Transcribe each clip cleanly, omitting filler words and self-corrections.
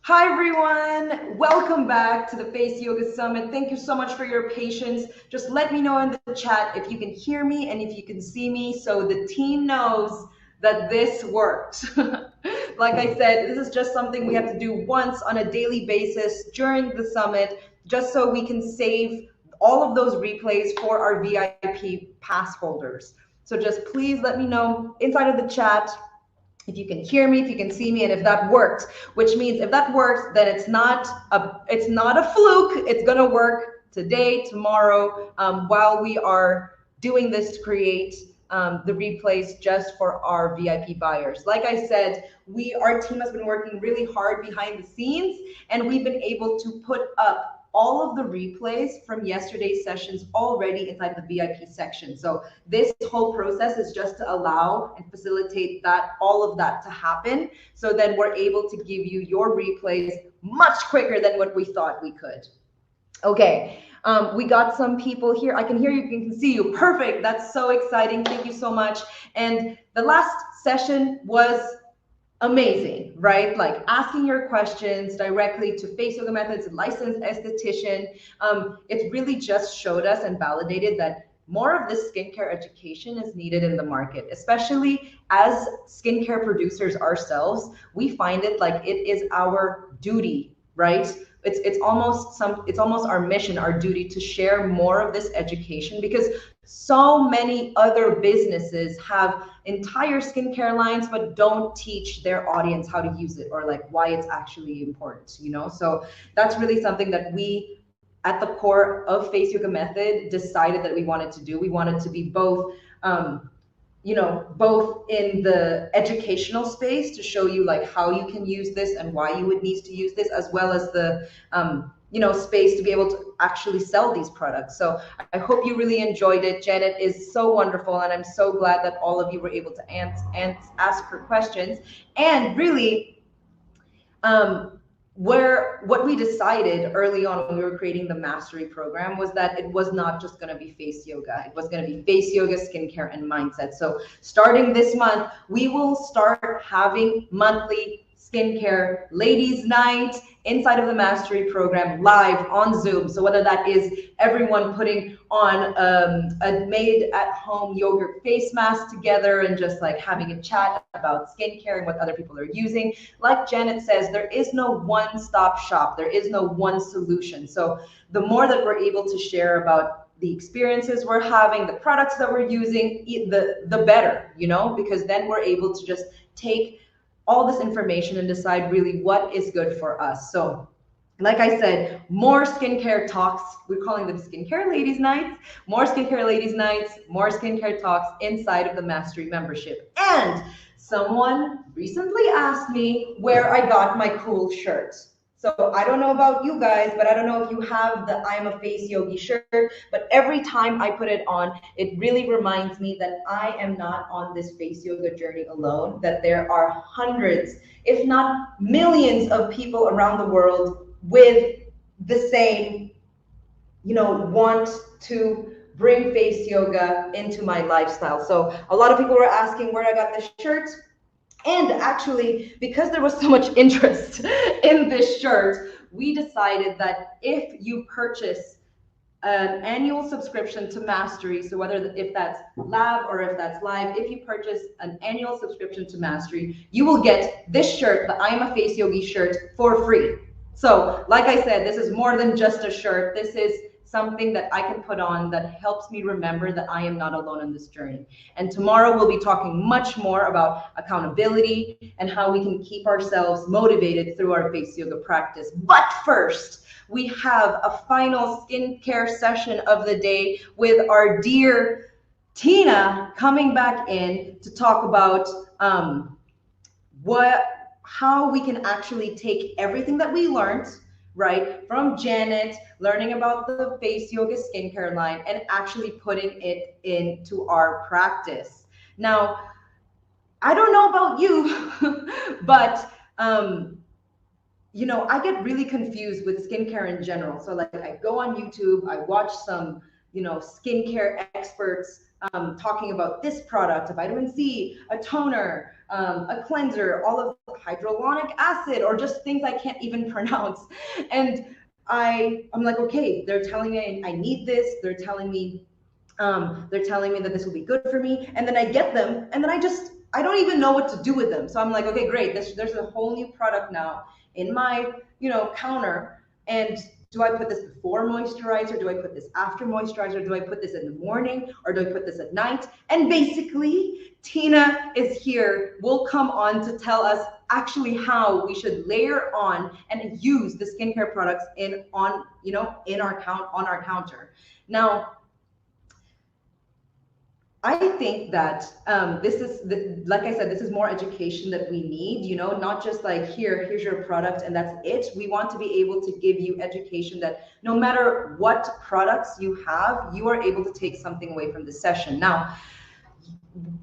Hi everyone, welcome back to the Face Yoga Summit. Thank you so much for your patience. Just let me know in the chat if you can hear me and if you can see me so the team knows that this worked. Like I said, this is just something we have to do once on a daily basis during the summit, just so we can save all of those replays for our VIP pass holders. So just please let me know inside of the chat if you can hear me, if you can see me, and if that works. Which means if that works, then it's not a fluke. It's gonna work today, tomorrow, while we are doing this to create the replays just for our VIP buyers. Like I said, our team has been working really hard behind the scenes, and we've been able to put up all of the replays from yesterday's sessions already inside the VIP section. So this whole process is just to allow and facilitate all of that to happen. So then we're able to give you your replays much quicker than what we thought we could. Okay, we got some people here. I can hear you, I can see you. Perfect, that's so exciting. Thank you so much. And the last session was amazing, right? Like asking your questions directly to Face Yoga Method's licensed esthetician. It really just showed us and validated that more of this skincare education is needed in the market, especially as skincare producers ourselves. We find it like it is our duty, right? It's almost our mission, our duty to share more of this education, because so many other businesses have entire skincare lines but don't teach their audience how to use it or like why it's actually important, So that's really something that we at the core of Face Yoga Method decided that we wanted to do. We wanted to be both both in the educational space to show you like how you can use this and why you would need to use this, as well as the space to be able to actually sell these products. So I hope you really enjoyed it. Janet is so wonderful, and I'm so glad that all of you were able to ask her questions. And really, what we decided early on when we were creating the mastery program was that it was not just going to be face yoga. It was going to be face yoga, skincare, and mindset. So starting this month, we will start having monthly skincare ladies night inside of the mastery program live on Zoom. So whether that is everyone putting on a made at home yogurt face mask together and just like having a chat about skincare and what other people are using, like Janet says, there is no one-stop shop. There is no one solution. So the more that we're able to share about the experiences we're having, the products that we're using, the better, because then we're able to just take all this information and decide really what is good for us. So like I said, more skincare talks. We're calling them skincare ladies nights. More skincare ladies nights, more skincare talks inside of the mastery membership. And someone recently asked me where I got my cool shirt. So I don't know about you guys, but I don't know if you have the I'm a Face Yogi shirt, but every time I put it on, it really reminds me that I am not on this face yoga journey alone, that there are hundreds, if not millions of people around the world with the same, want to bring face yoga into my lifestyle. So a lot of people were asking where I got this shirt. And actually, because there was so much interest in this shirt, we decided that if you purchase an annual subscription to Mastery, so if that's lab or if that's live, if you purchase an annual subscription to Mastery, you will get this shirt, the I Am a Face Yogi shirt, for free. So like I said, this is more than just a shirt. This is something that I can put on that helps me remember that I am not alone on this journey. And tomorrow we'll be talking much more about accountability and how we can keep ourselves motivated through our face yoga practice. But first, we have a final skincare session of the day with our dear Tina coming back in to talk about how we can actually take everything that we learned, right, from Janet, learning about the face yoga skincare line and actually putting it into our practice. Now, I don't know about you, but I get really confused with skincare in general. So like I go on YouTube, I watch some, skincare experts talking about this product, a vitamin C, a toner, a cleanser, all of hydrolonic acid, or just things I can't even pronounce. And I'm like, okay, they're telling me I need this. They're telling me that this will be good for me, and then I get them, and then I don't even know what to do with them. So I'm like, okay, great. There's a whole new product now in my counter, and do I put this before moisturizer? Do I put this after moisturizer? Do I put this in the morning, or do I put this at night? And basically, Tina is here. Will come on to tell us actually how we should layer on and use the skincare products on our counter. Now, I think that like I said, this is more education that we need, not just like, here's your product and that's it. We want to be able to give you education that no matter what products you have, you are able to take something away from this session. Now,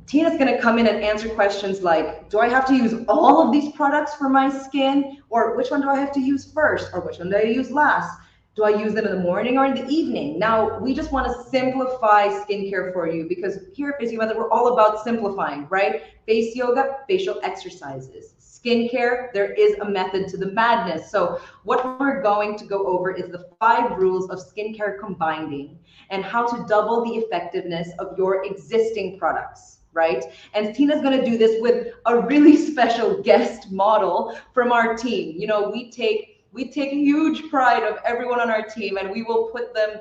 Tina's going to come in and answer questions like, do I have to use all of these products for my skin? Or which one do I have to use first? Or which one do I use last? Do I use them in the morning or in the evening? Now, we just want to simplify skincare for you, because here at Face Yoga Method, we're all about simplifying, right? Face yoga, facial exercises. Skincare, there is a method to the madness. So what we're going to go over is the 5 rules of skincare combining and how to double the effectiveness of your existing products, right? And Tina's going to do this with a really special guest model from our team. We take huge pride of everyone on our team, and we will put them,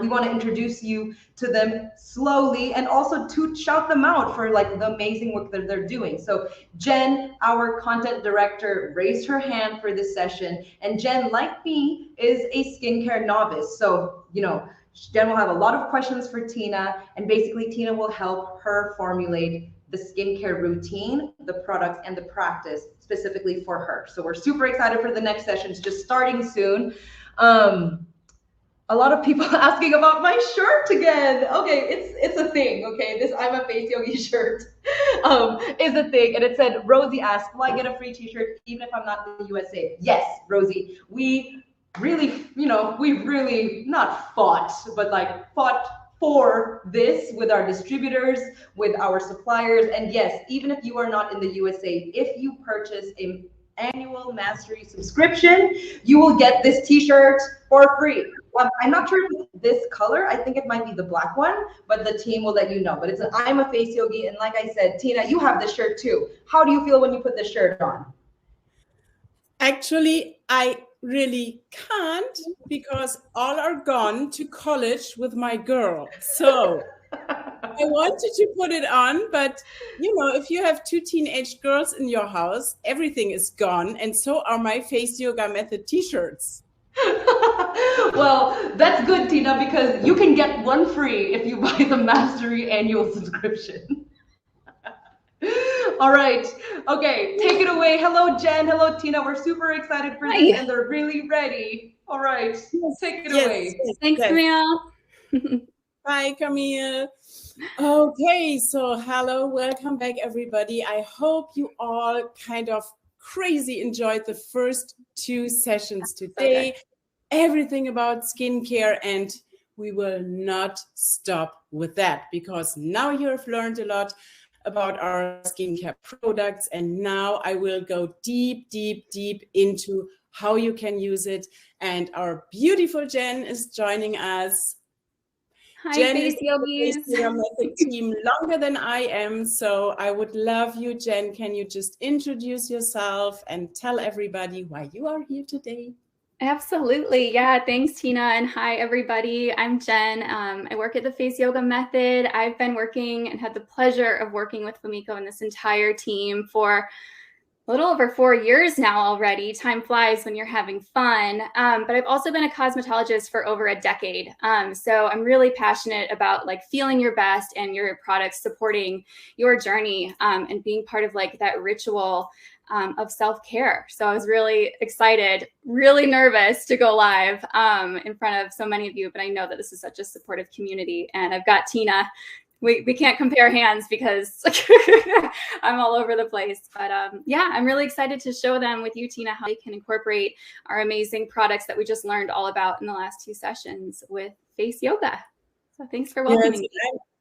we want to introduce you to them slowly, and also to shout them out for like the amazing work that they're doing. So Jen, our content director, raised her hand for this session, and Jen, like me, is a skincare novice. So, Jen will have a lot of questions for Tina, and basically Tina will help her formulate the skincare routine, the products, and the practice specifically for her. So we're super excited for the next session. It's just starting soon. A lot of people asking about my shirt again. Okay, it's a thing. Okay, this I'm a Face Yogi shirt is a thing. And it said, Rosie asked, will I get a free t-shirt even if I'm not in the USA? Yes, Rosie. We really, we've really not fought, but like fought for this with our distributors, with our suppliers. And yes, even if you are not in the USA, if you purchase an annual mastery subscription, you will get this t-shirt for free. I'm not sure if it's this color. I think it might be the black one, but the team will let you know. But it's an I'm a Face Yogi. And like I said, Tina, you have this shirt too. How do you feel when you put this shirt on? Actually, I really can't, because all are gone to college with my girl. So I wanted to put it on, but if you have 2 teenage girls in your house, everything is gone. And so are my Face Yoga Method t-shirts. Well, that's good, Tina, because you can get one free if you buy the Mastery annual subscription. All right. Okay, take it away. Hello, Jen. Hello, Tina. We're super excited for this, and they're really ready. All right, take it away. Thanks, Camille. Hi, Camille. Okay, so hello, welcome back, everybody. I hope you all kind of crazy enjoyed the first 2 sessions today. Okay. Everything about skincare, and we will not stop with that, because now you have learned a lot about our skincare products, and now I will go deep into how you can use it. And our beautiful Jen is joining us. Hi, Jen Face Yogis. is on the team longer than I am, so I would love you, Jen. Can you just introduce yourself and tell everybody why you are here today? Absolutely. Yeah. Thanks, Tina. And hi, everybody. I'm Jen. I work at the Face Yoga Method. I've been working and had the pleasure of working with Fumiko and this entire team for a little over 4 years now already. Time flies when you're having fun. But I've also been a cosmetologist for over a decade. So I'm really passionate about like feeling your best and your products supporting your journey and being part of like that ritual of self-care. So I was really excited, really nervous to go live in front of so many of you, but I know that this is such a supportive community, and I've got Tina. We can't compare hands because I'm all over the place, but yeah, I'm really excited to show them with you, Tina, how they can incorporate our amazing products that we just learned all about in the last 2 sessions with Face Yoga. So thanks for welcoming me.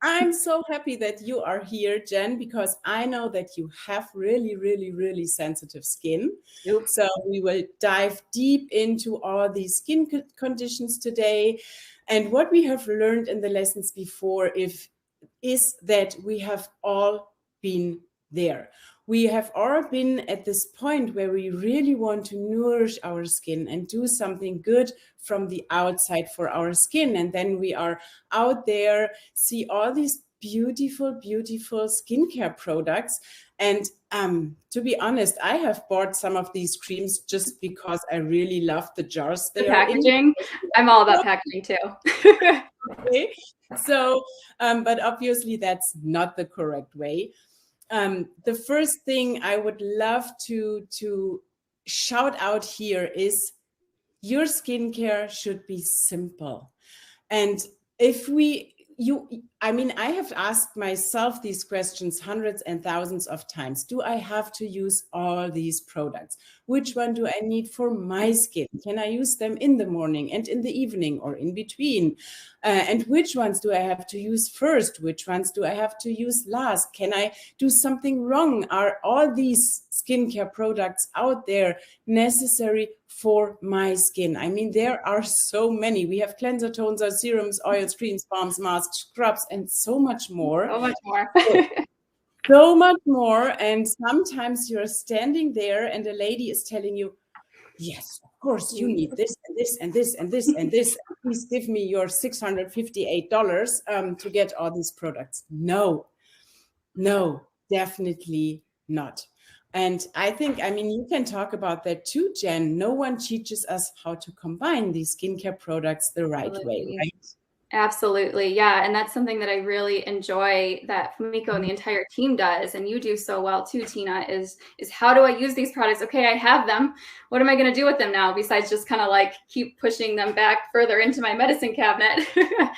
I'm so happy that you are here, Jen, because I know that you have really, really, really sensitive skin. Oops. So we will dive deep into all these skin conditions today. And what we have learned in the lessons before is that we have all been there. We have all been at this point where we really want to nourish our skin and do something good from the outside for our skin. And then we are out there, see all these beautiful, beautiful skincare products. And to be honest, I have bought some of these creams just because I really love the jars they are in. Packaging. I'm all about packaging too. Okay. So, but obviously that's not the correct way. The first thing I would love to shout out here is your skincare should be simple. And I have asked myself these questions hundreds and thousands of times. Do I have to use all these products? Which one do I need for my skin? Can I use them in the morning and in the evening or in between? And which ones do I have to use first? Which ones do I have to use last? Can I do something wrong? Are all these skincare products out there necessary for my skin? I mean, there are so many. We have cleanser, toner, serums, oils, creams, balms, masks, scrubs, and so much more. So much more. So much more. And sometimes you're standing there and a lady is telling you, yes, of course, you need this and this and this and this and this. Please give me your $658 to get all these products. No, definitely not. And I think, you can talk about that too, Jen. No one teaches us how to combine these skincare products the right way, right? Absolutely. Yeah. And that's something that I really enjoy that Fumiko and the entire team does. And you do so well too, Tina, is how do I use these products? Okay, I have them. What am I going to do with them now? Besides just kind of like keep pushing them back further into my medicine cabinet. Yeah,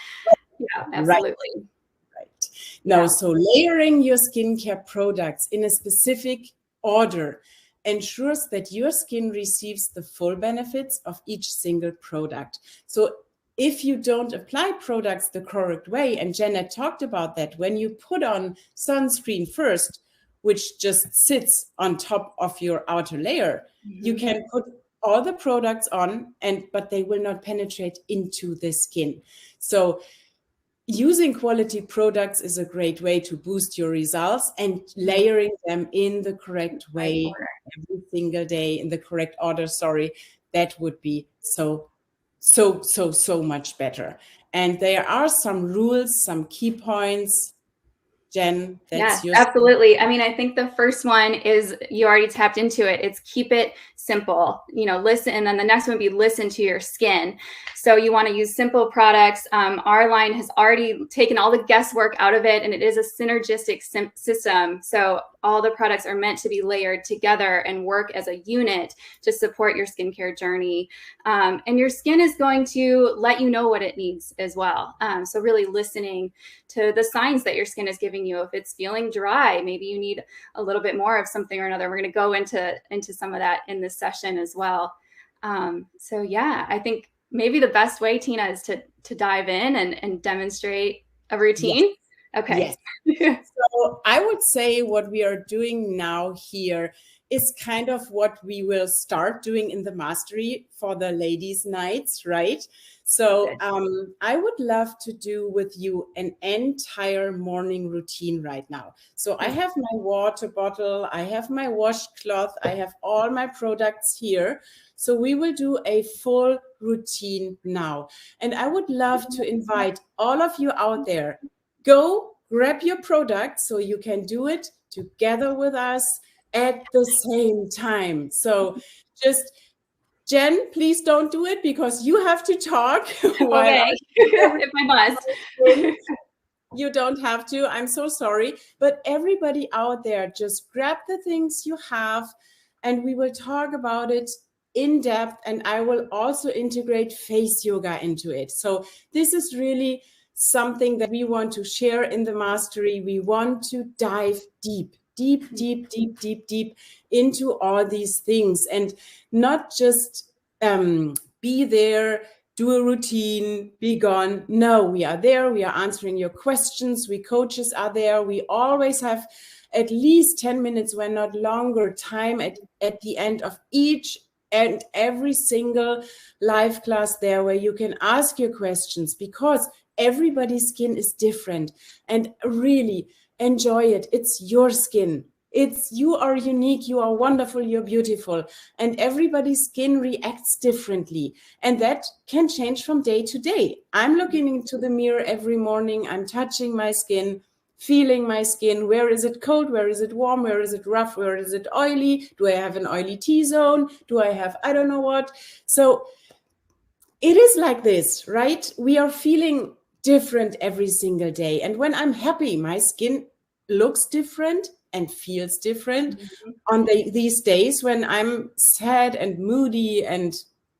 absolutely. Right. Now, so layering your skincare products in a specific order ensures that your skin receives the full benefits of each single product. So if you don't apply products the correct way, and Janet talked about that, when you put on sunscreen first, which just sits on top of your outer layer, you can put all the products on, but they will not penetrate into the skin. So using quality products is a great way to boost your results, and layering them in the correct way every single day, in the correct order, that would be so much better. And there are some rules, some key points. Jen, that's yours. Absolutely. I think the first one is, you already tapped into it. It's keep it simple, listen. And then the next one would be listen to your skin. So you want to use simple products. Our line has already taken all the guesswork out of it, and it is a synergistic system. So all the products are meant to be layered together and work as a unit to support your skincare journey. And your skin is going to let you know what it needs as well. So really listening to the signs that your skin is giving you. If it's feeling dry, maybe you need a little bit more of something or another. We're going to go into some of that in this session as well. So yeah, I think maybe the best way, Tina, is to dive in and demonstrate a routine. Yes. Okay. Yes. So I would say what we are doing now here is kind of what we will start doing in the mastery for the ladies' nights, right? So I would love to do with you an entire morning routine right now. So I have my water bottle, I have my washcloth, I have all my products here. So we will do a full routine now. And I would love to invite all of you out there, go grab your product so you can do it together with us at the same time. So just, Jen, please don't do it because you have to talk. Okay, if I must. You don't have to. I'm so sorry. But everybody out there, just grab the things you have and we will talk about it in depth. And I will also integrate face yoga into it. So this is really something that we want to share in the mastery. We want to dive deep into all these things and not just be there do a routine, be gone. No, we are there. We are answering your questions. We coaches are there. We always have at least 10 minutes, when not longer, time at the end of each and every single live class there, where you can ask your questions, because everybody's skin is different. And really enjoy it. It's your skin. You are unique, you are wonderful, you're beautiful, and everybody's skin reacts differently, and that can change from day to day. I'm looking into the mirror every morning, I'm touching my skin, feeling my skin. Where is it cold? Where is it warm? Where is it rough? Where is it oily? Do I have an oily T-zone? Do I have I don't know what? So it is like this, right? We are feeling different every single day, and when I'm happy, my skin looks different and feels different. On these days when I'm sad and moody and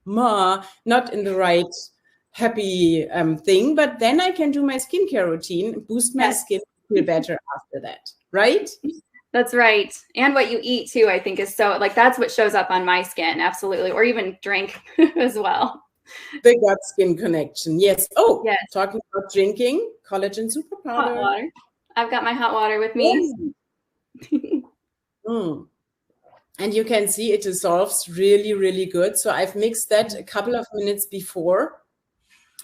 not in the right happy thing, but then I can do my skincare routine, boost my skin, feel better after that, right? That's right. And what you eat too, I think, is so, like, that's what shows up on my skin, absolutely, or even drink as well. The gut skin connection, yes. Oh, yes. Talking about drinking, collagen super powder. Hot water. I've got my hot water with me. And you can see it dissolves really, really good. So I've mixed that a couple of minutes before,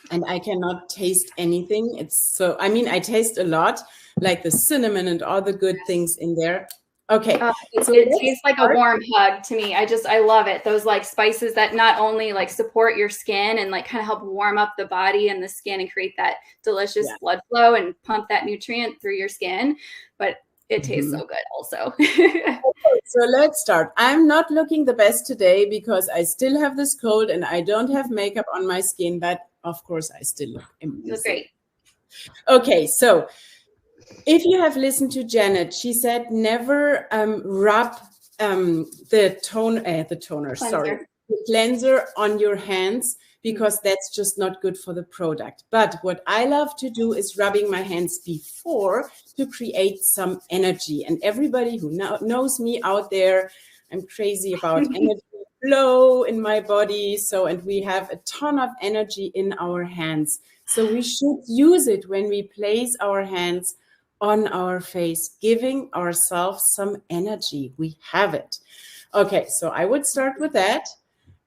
and I cannot taste anything. I taste a lot, like the cinnamon and all the good things in there. Okay. It tastes like a warm hug to me. I love it. Those like spices that not only like support your skin and like kind of help warm up the body and the skin and create that delicious blood flow and pump that nutrient through your skin, but it tastes so good also. So let's start. I'm not looking the best today because I still have this cold and I don't have makeup on my skin, but of course I still look amazing. That's great. Okay, so if you have listened to Janet, she said never rub the cleanser on your hands, because that's just not good for the product. But what I love to do is rubbing my hands before to create some energy. And everybody who knows me out there, I'm crazy about energy flow in my body. And we have a ton of energy in our hands. So we should use it when we place our hands on our face, giving ourselves some energy. We have it. Okay, so I would start with that.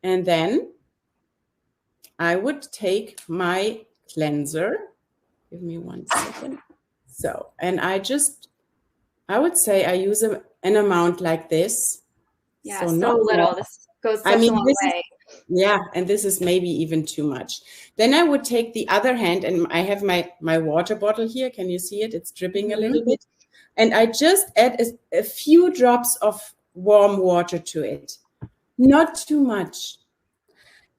And then I would take my cleanser. Give me 1 second. So, and I would say I use an amount like this. Yeah, so little. More. This goes such a long way. And this is maybe even too much. Then I would take the other hand, and I have my water bottle here. Can you see it? It's dripping a little bit. And I just add a few drops of warm water to it. Not too much.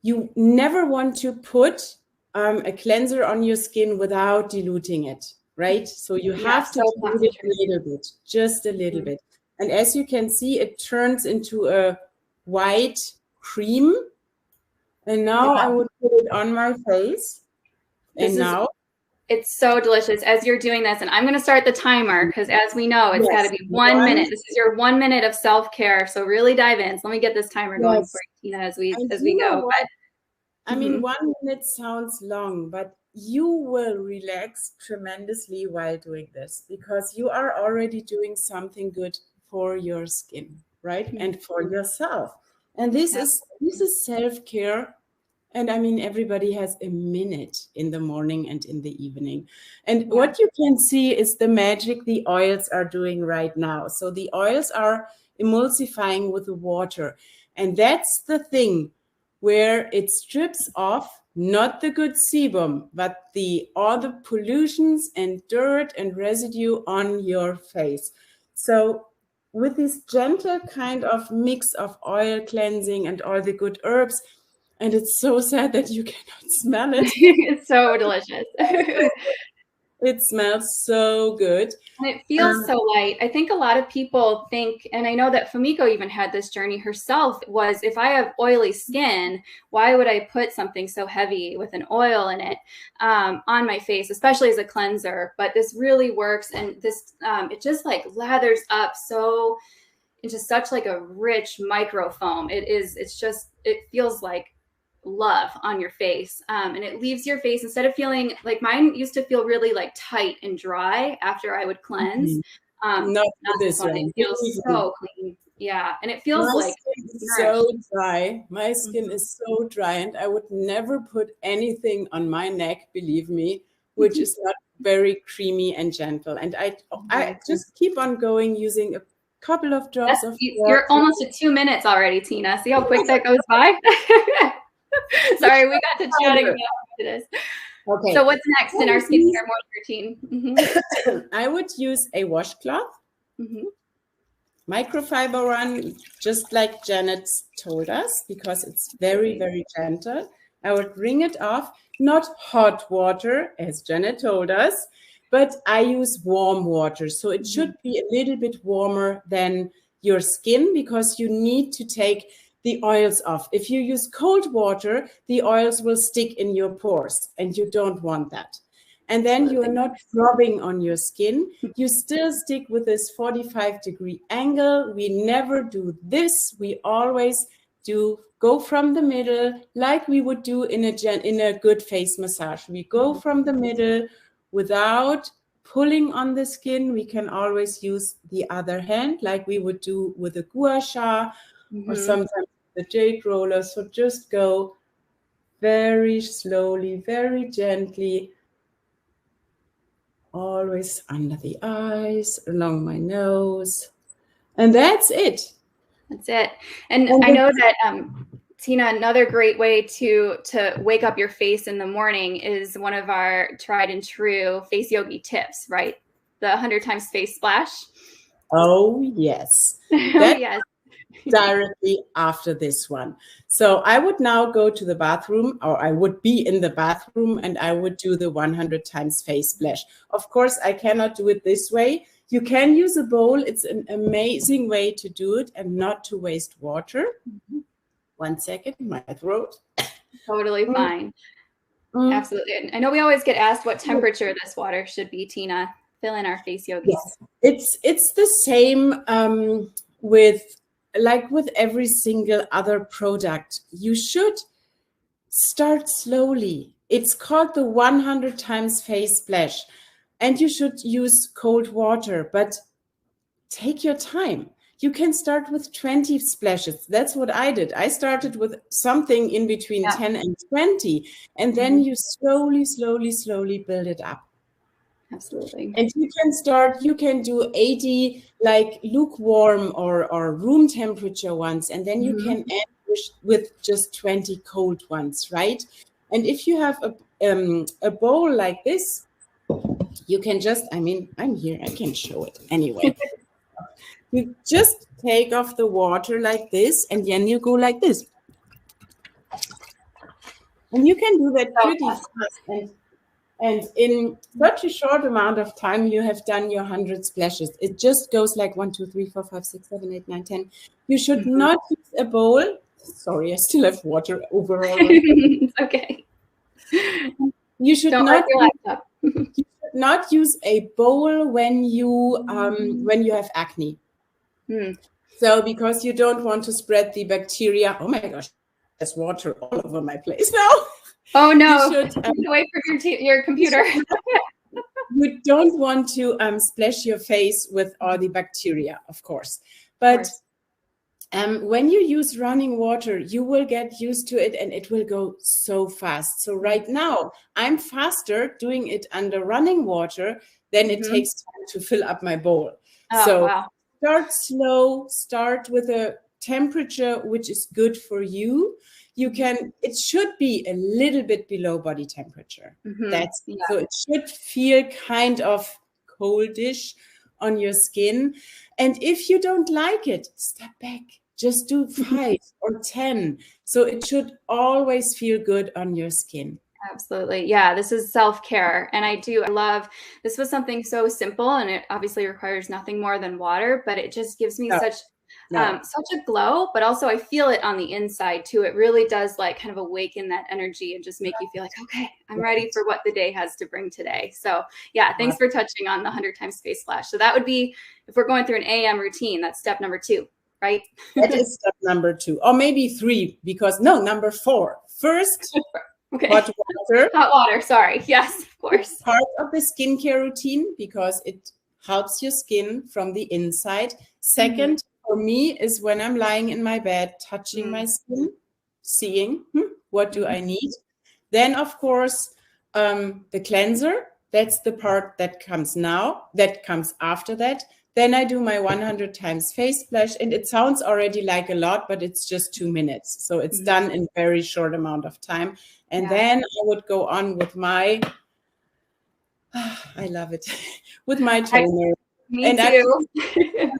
You never want to put a cleanser on your skin without diluting it, right? So you have to dilute it a little bit, just a little bit. And as you can see, it turns into a white cream. And now I would put it on my face. It's so delicious as you're doing this. And I'm going to start the timer because, as we know, it's got to be 1 minute. This is your 1 minute of self-care. So really dive in. So let me get this timer going for you, Tina, as we go. I mean, 1 minute sounds long, but you will relax tremendously while doing this, because you are already doing something good for your skin, right? And for yourself. And this is self-care. And I mean, everybody has a minute in the morning and in the evening. And what you can see is the magic the oils are doing right now. So the oils are emulsifying with the water. And that's the thing where it strips off not the good sebum, but all the pollutions and dirt and residue on your face. So with this gentle kind of mix of oil cleansing and all the good herbs, and it's so sad that you cannot smell it. It's so delicious. It smells so good. And it feels so light. I think a lot of people think, and I know that Fumiko even had this journey herself, was if I have oily skin, why would I put something so heavy with an oil in it on my face, especially as a cleanser? But this really works. And this, it just like lathers up into such like a rich microfoam. It feels like love on your face. And it leaves your face, instead of feeling like, mine used to feel really like tight and dry after I would cleanse. Not with this one. one. It feels so clean. Yeah. And it feels My like skin is nourished. so dry. My skin is so dry, and I would never put anything on my neck, believe me, which is not very creamy and gentle. And I just keep on going using a couple of drops of water. You're almost at 2 minutes already, Tina. See how quick that goes by? Sorry, we got to chatting about this. Okay. So what's next in our skincare morning routine? I would use a washcloth, microfiber one, just like Janet told us, because it's very, very gentle. I would wring it off, not hot water, as Janet told us, but I use warm water. So it should be a little bit warmer than your skin, because you need to take the oils off. If you use cold water, the oils will stick in your pores, and you don't want that. And then you are not rubbing on your skin. You still stick with this 45-degree angle. We never do this. We always do go from the middle, like we would do in a good face massage. We go from the middle without pulling on the skin. We can always use the other hand, like we would do with a gua sha or sometimes the jade roller. So just go very slowly, very gently, always under the eyes, along my nose. And that's it. That's it. And I know that, Tina, another great way to wake up your face in the morning is one of our tried and true face yogi tips, right? The 100 times face splash. Oh, yes. Yes. Directly after this one. So I would now go to the bathroom, or I would be in the bathroom, and I would do the 100 times face splash. Of course, I cannot do it this way. You can use a bowl. It's an amazing way to do it and not to waste water. 1 second, my throat. Totally fine. Absolutely. And I know we always get asked what temperature this water should be, Tina. Fill in our face yogis. Yes. It's the same with every single other product. You should start slowly. It's called the 100 times face splash, and you should use cold water, but take your time. You can start with 20 splashes. That's what I did. I started with something in between 10 and 20, and then you slowly build it up. Absolutely. And you can do 80 like lukewarm or room temperature ones, and then you can end with just 20 cold ones, right? And if you have a bowl like this, you can just, I'm here, I can show it anyway. You just take off the water like this, and then you go like this. And you can do that pretty fast. And in such a short amount of time, you have done your 100 splashes. It just goes like 1, 2, 3, 4, 5, 6, 7, 8, 9, 10. You should not use a bowl. Sorry, I still have water overall. It's okay. You should not use a bowl when you have acne. So because you don't want to spread the bacteria. Oh my gosh, there's water all over my place now. Oh no! Get away from your computer. You don't want to splash your face with all the bacteria, of course. But when you use running water, you will get used to it, and it will go so fast. So right now, I'm faster doing it under running water than it takes time to fill up my bowl. Start slow. Start with a temperature which is good for you. It should be a little bit below body temperature. So it should feel kind of coldish on your skin. And if you don't like it, step back. Just do 5 or 10. So it should always feel good on your skin. Absolutely. Yeah, this is self-care. And I love, this was something so simple, and it obviously requires nothing more than water, but it just gives me such a glow, but also I feel it on the inside too. It really does like kind of awaken that energy and just make you feel like, okay, I'm ready for what the day has to bring today. So yeah, thanks for touching on the 100 times face splash. So that would be, if we're going through an AM routine, that's step number 2. right? That is step number 2, or maybe 3, because no, number 4. First, Okay. hot water. Hot water, sorry. Yes, of course. Part of the skincare routine because it helps your skin from the inside. Second, for me, is when I'm lying in my bed, touching my skin, seeing what do I need. Then, of course, the cleanser. That's the part that comes now. That comes after that. Then I do my 100 times face splash, and it sounds already like a lot, but it's just 2 minutes. So it's done in a very short amount of time. And then I would go on with my, I love it, with my toner. Me too.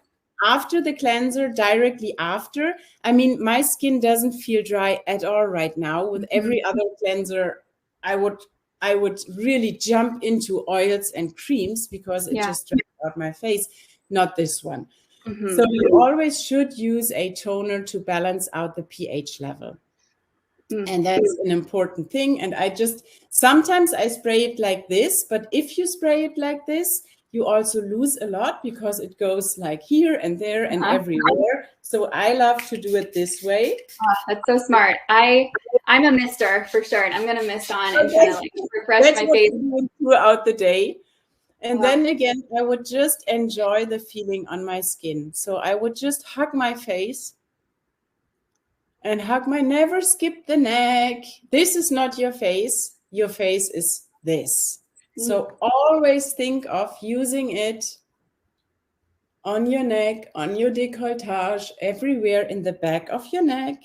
After the cleanser, directly after, I mean, my skin doesn't feel dry at all right now. With every other cleanser, I would really jump into oils and creams because it just dries out my face. Not this one. So you always should use a toner to balance out the pH level. And that's an important thing. And sometimes I spray it like this, but if you spray it like this, you also lose a lot because it goes like here and there and everywhere. So I love to do it this way. Oh, that's so smart. I'm a mister for sure, and I'm going to mist on and kind of like refresh my face throughout the day. And then again, I would just enjoy the feeling on my skin. So I would just hug my face and never skip the neck. This is not your face. Your face is this. So always think of using it on your neck, on your décolletage, everywhere in the back of your neck.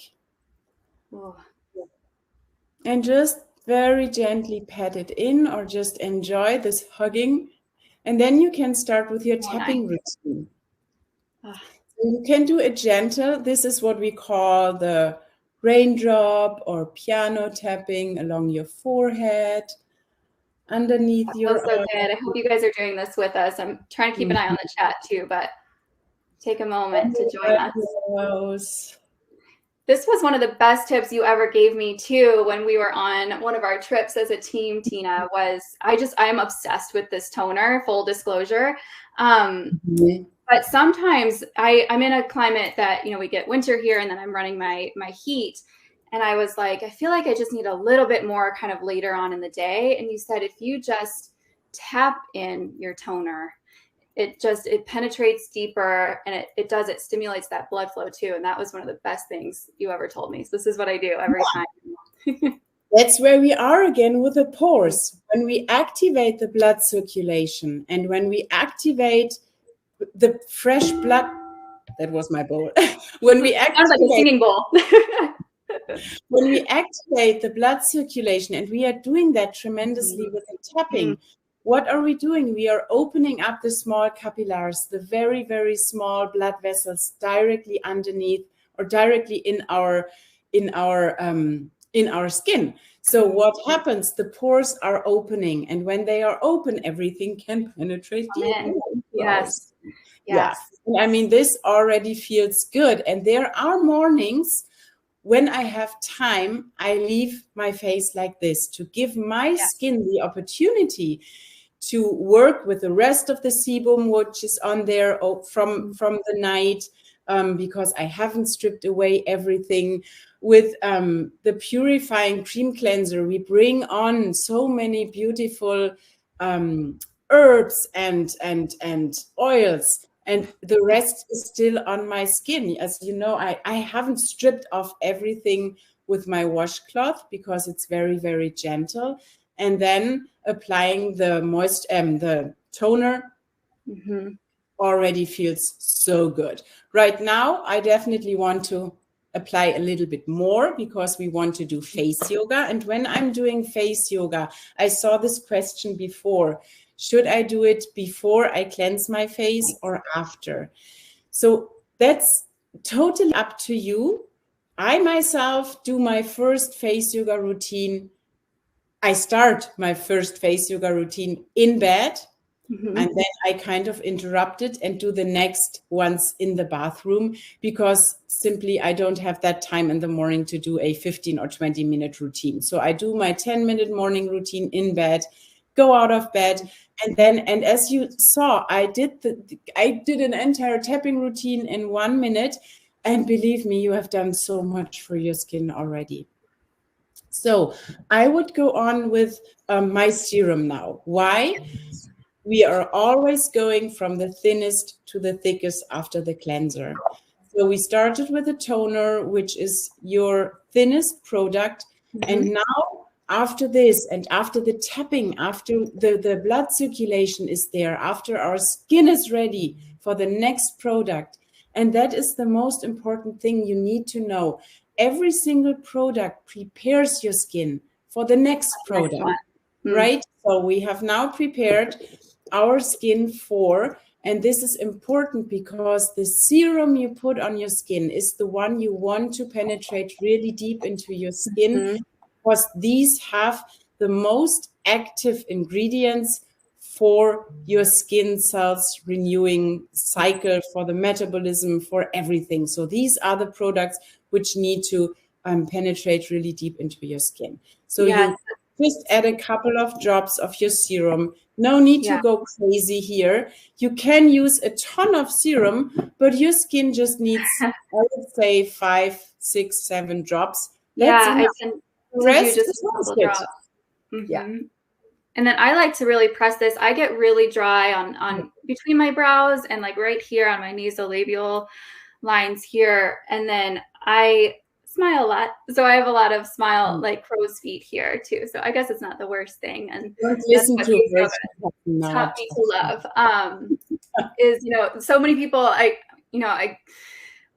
And just very gently pat it in or just enjoy this hugging. And then you can start with your tapping routine. You can do it gentle. This is what we call the raindrop or piano tapping along your forehead, underneath your so good. I hope you guys are doing this with us. I'm trying to keep an eye on the chat too, but take a moment to join us. This was one of the best tips you ever gave me too when we were on one of our trips as a team, Tina, was I am obsessed with this toner, full disclosure. But sometimes I'm in a climate that, we get winter here and then I'm running my heat. And I was like, I feel like I just need a little bit more kind of later on in the day. And you said, if you just tap in your toner, it penetrates deeper and it stimulates that blood flow too. And that was one of the best things you ever told me. So this is what I do every time. That's where we are again with the pores. When we activate the blood circulation and when we activate the fresh blood, that was my bowl. When we activate, sounds like a singing bowl. When we activate the blood circulation, and we are doing that tremendously with the tapping, what are we doing? We are opening up the small capillaries, the very, very small blood vessels directly underneath or directly in our skin. So what happens? The pores are opening, and when they are open, everything can penetrate. Yes. Yeah. I mean, this already feels good. And there are mornings when I have time, I leave my face like this to give my skin the opportunity to work with the rest of the sebum, which is on there from the night, because I haven't stripped away everything. With the purifying cream cleanser, we bring on so many beautiful herbs and oils, and the rest is still on my skin. As you know, I haven't stripped off everything with my washcloth because it's very, very gentle. And then applying the toner already feels so good. Right now, I definitely want to apply a little bit more because we want to do face yoga. And when I'm doing face yoga, I saw this question before. Should I do it before I cleanse my face or after? So that's totally up to you. I myself do my first face yoga routine. I start my first face yoga routine in bed. And then I kind of interrupt it and do the next ones in the bathroom because simply I don't have that time in the morning to do a 15 or 20 minute routine. So I do my 10-minute morning routine in bed, go out of bed. And as you saw, I did an entire tapping routine in 1 minute And believe me, you have done so much for your skin already. So I would go on with my serum now. Why? We are always going from the thinnest to the thickest after the cleanser. So we started with a toner, which is your thinnest product. And now after this and after the tapping, after the blood circulation is there, after our skin is ready for the next product. And that is the most important thing you need to know. Every single product prepares your skin for the next product, right? So we have now prepared our skin for, and this is important because the serum you put on your skin is the one you want to penetrate really deep into your skin, because these have the most active ingredients for your skin cells renewing cycle, for the metabolism, for everything. So these are the products which need to penetrate really deep into your skin. So you just add a couple of drops of your serum. No need to go crazy here. You can use a ton of serum, but your skin just needs, I would say, 5, 6, 7 drops. That's I tend to do just a couple drops. Yeah. And then I like to really press this. I get really dry on between my brows and like right here on my nasolabial lines here. And then I smile a lot. So I have a lot of smile, like crow's feet here too. So I guess it's not the worst thing. And don't listen to it. Taught me to love is, so many people, I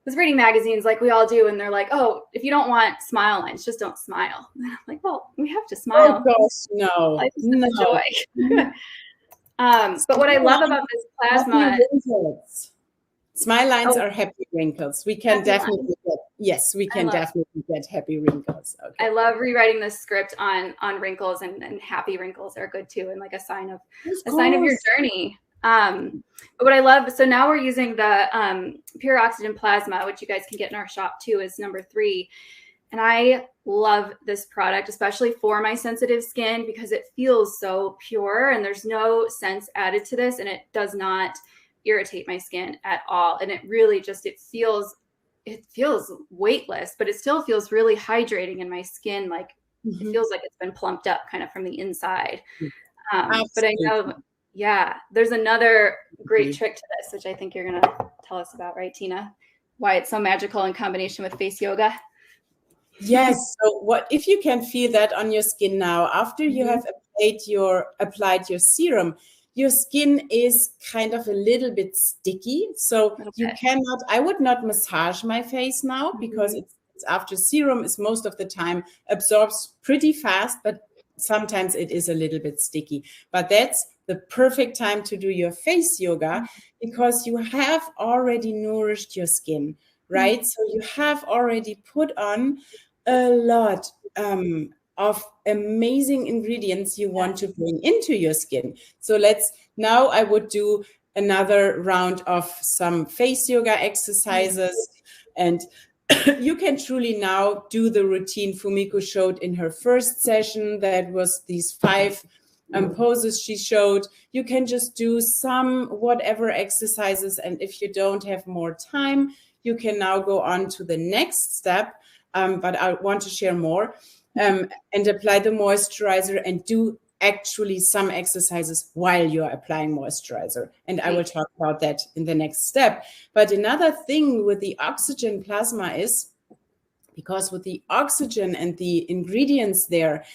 was reading magazines like we all do, and they're like, oh, if you don't want smile lines, just don't smile. And I'm like, well, we have to smile. Oh gosh, no. Life is a joy. But what I love about this plasma, smile lines are happy wrinkles. We can definitely get happy wrinkles. Okay. I love rewriting the script on wrinkles, and happy wrinkles are good too, and like a sign of your journey. But what I love, so now we're using the pure oxygen plasma, which you guys can get in our shop too, is number 3. And I love this product, especially for my sensitive skin, because it feels so pure and there's no scents added to this, and it does not irritate my skin at all. And it really just, it feels weightless, but it still feels really hydrating in my skin. Like it feels like it's been plumped up kind of from the inside. But I know, there's another great trick to this, which I think you're going to tell us about, right, Tina? Why it's so magical in combination with face yoga. Yes. So what if you can feel that on your skin now, after you have applied your serum, your skin is kind of a little bit sticky. So you cannot, I would not massage my face now, because it's after serum is most of the time absorbs pretty fast, but sometimes it is a little bit sticky. But that's the perfect time to do your face yoga, because you have already nourished your skin, right? So you have already put on a lot of amazing ingredients you want to bring into your skin. So now I would do another round of some face yoga exercises, and you can truly now do the routine Fumiko showed in her first session. That was these 5 poses she showed. You can just do some whatever exercises, and if you don't have more time, you can now go on to the next step. But I want to share more, and apply the moisturizer and do actually some exercises while you're applying moisturizer. And I will talk about that in the next step. But another thing with the oxygen plasma is, because with the oxygen and the ingredients there,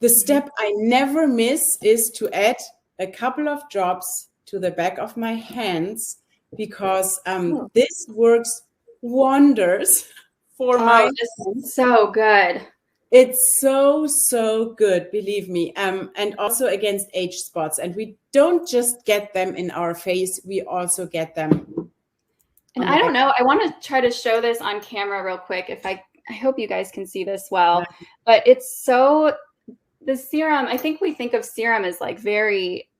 the step I never miss is to add a couple of drops to the back of my hands, because this works wonders for my hands. So good. It's so good, believe me. And also against age spots. And we don't just get them in our face, we also get them. And I don't know, I want to try to show this on camera real quick. I hope you guys can see this well, but it's so, the serum, I think we think of serum as like very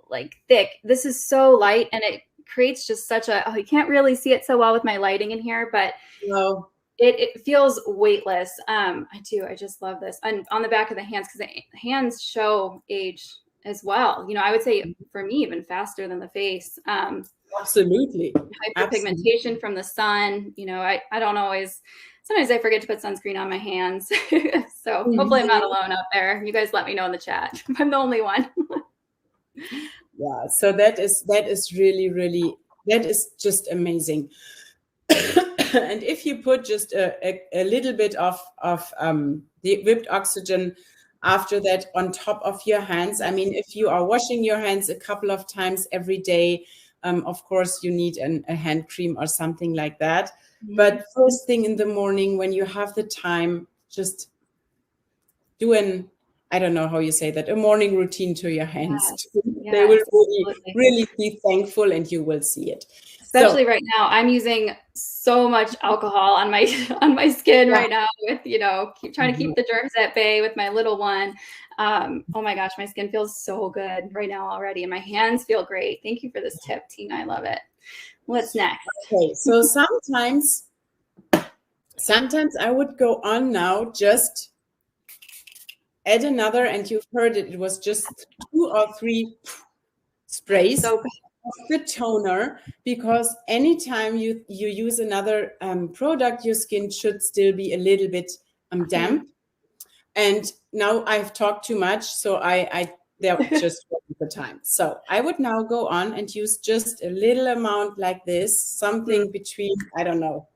like thick. This is so light, and it creates just such a, you can't really see it so well with my lighting in here, but no. It feels weightless. I just love this. And on the back of the hands, because the hands show age as well. I would say for me, even faster than the face. Absolutely. Hyperpigmentation from the sun. I don't always, sometimes I forget to put sunscreen on my hands. So hopefully I'm not alone out there. You guys let me know in the chat if I'm the only one. Yeah, so that is really, really, that is just amazing. And if you put just a little bit of the whipped oxygen after that on top of your hands, I mean, if you are washing your hands a couple of times every day, of course, you need a hand cream or something like that. Mm-hmm. But first thing in the morning, when you have the time, just do I don't know how you say that, a morning routine to your hands. Yes. They will really be thankful, and you will see it. Especially right now, I'm using so much alcohol on my skin right now with, trying to keep the germs at bay with my little one. Oh my gosh, my skin feels so good right now already, and my hands feel great. Thank you for this tip, Tina. I love it. What's next? Okay, so sometimes I would go on now, just add another, and you've heard it was just 2 or 3 sprays of the toner, because anytime you use another product, your skin should still be a little bit damp. And now I've talked too much, so there just wasn't the time. So I would now go on and use just a little amount like this, something between, I don't know,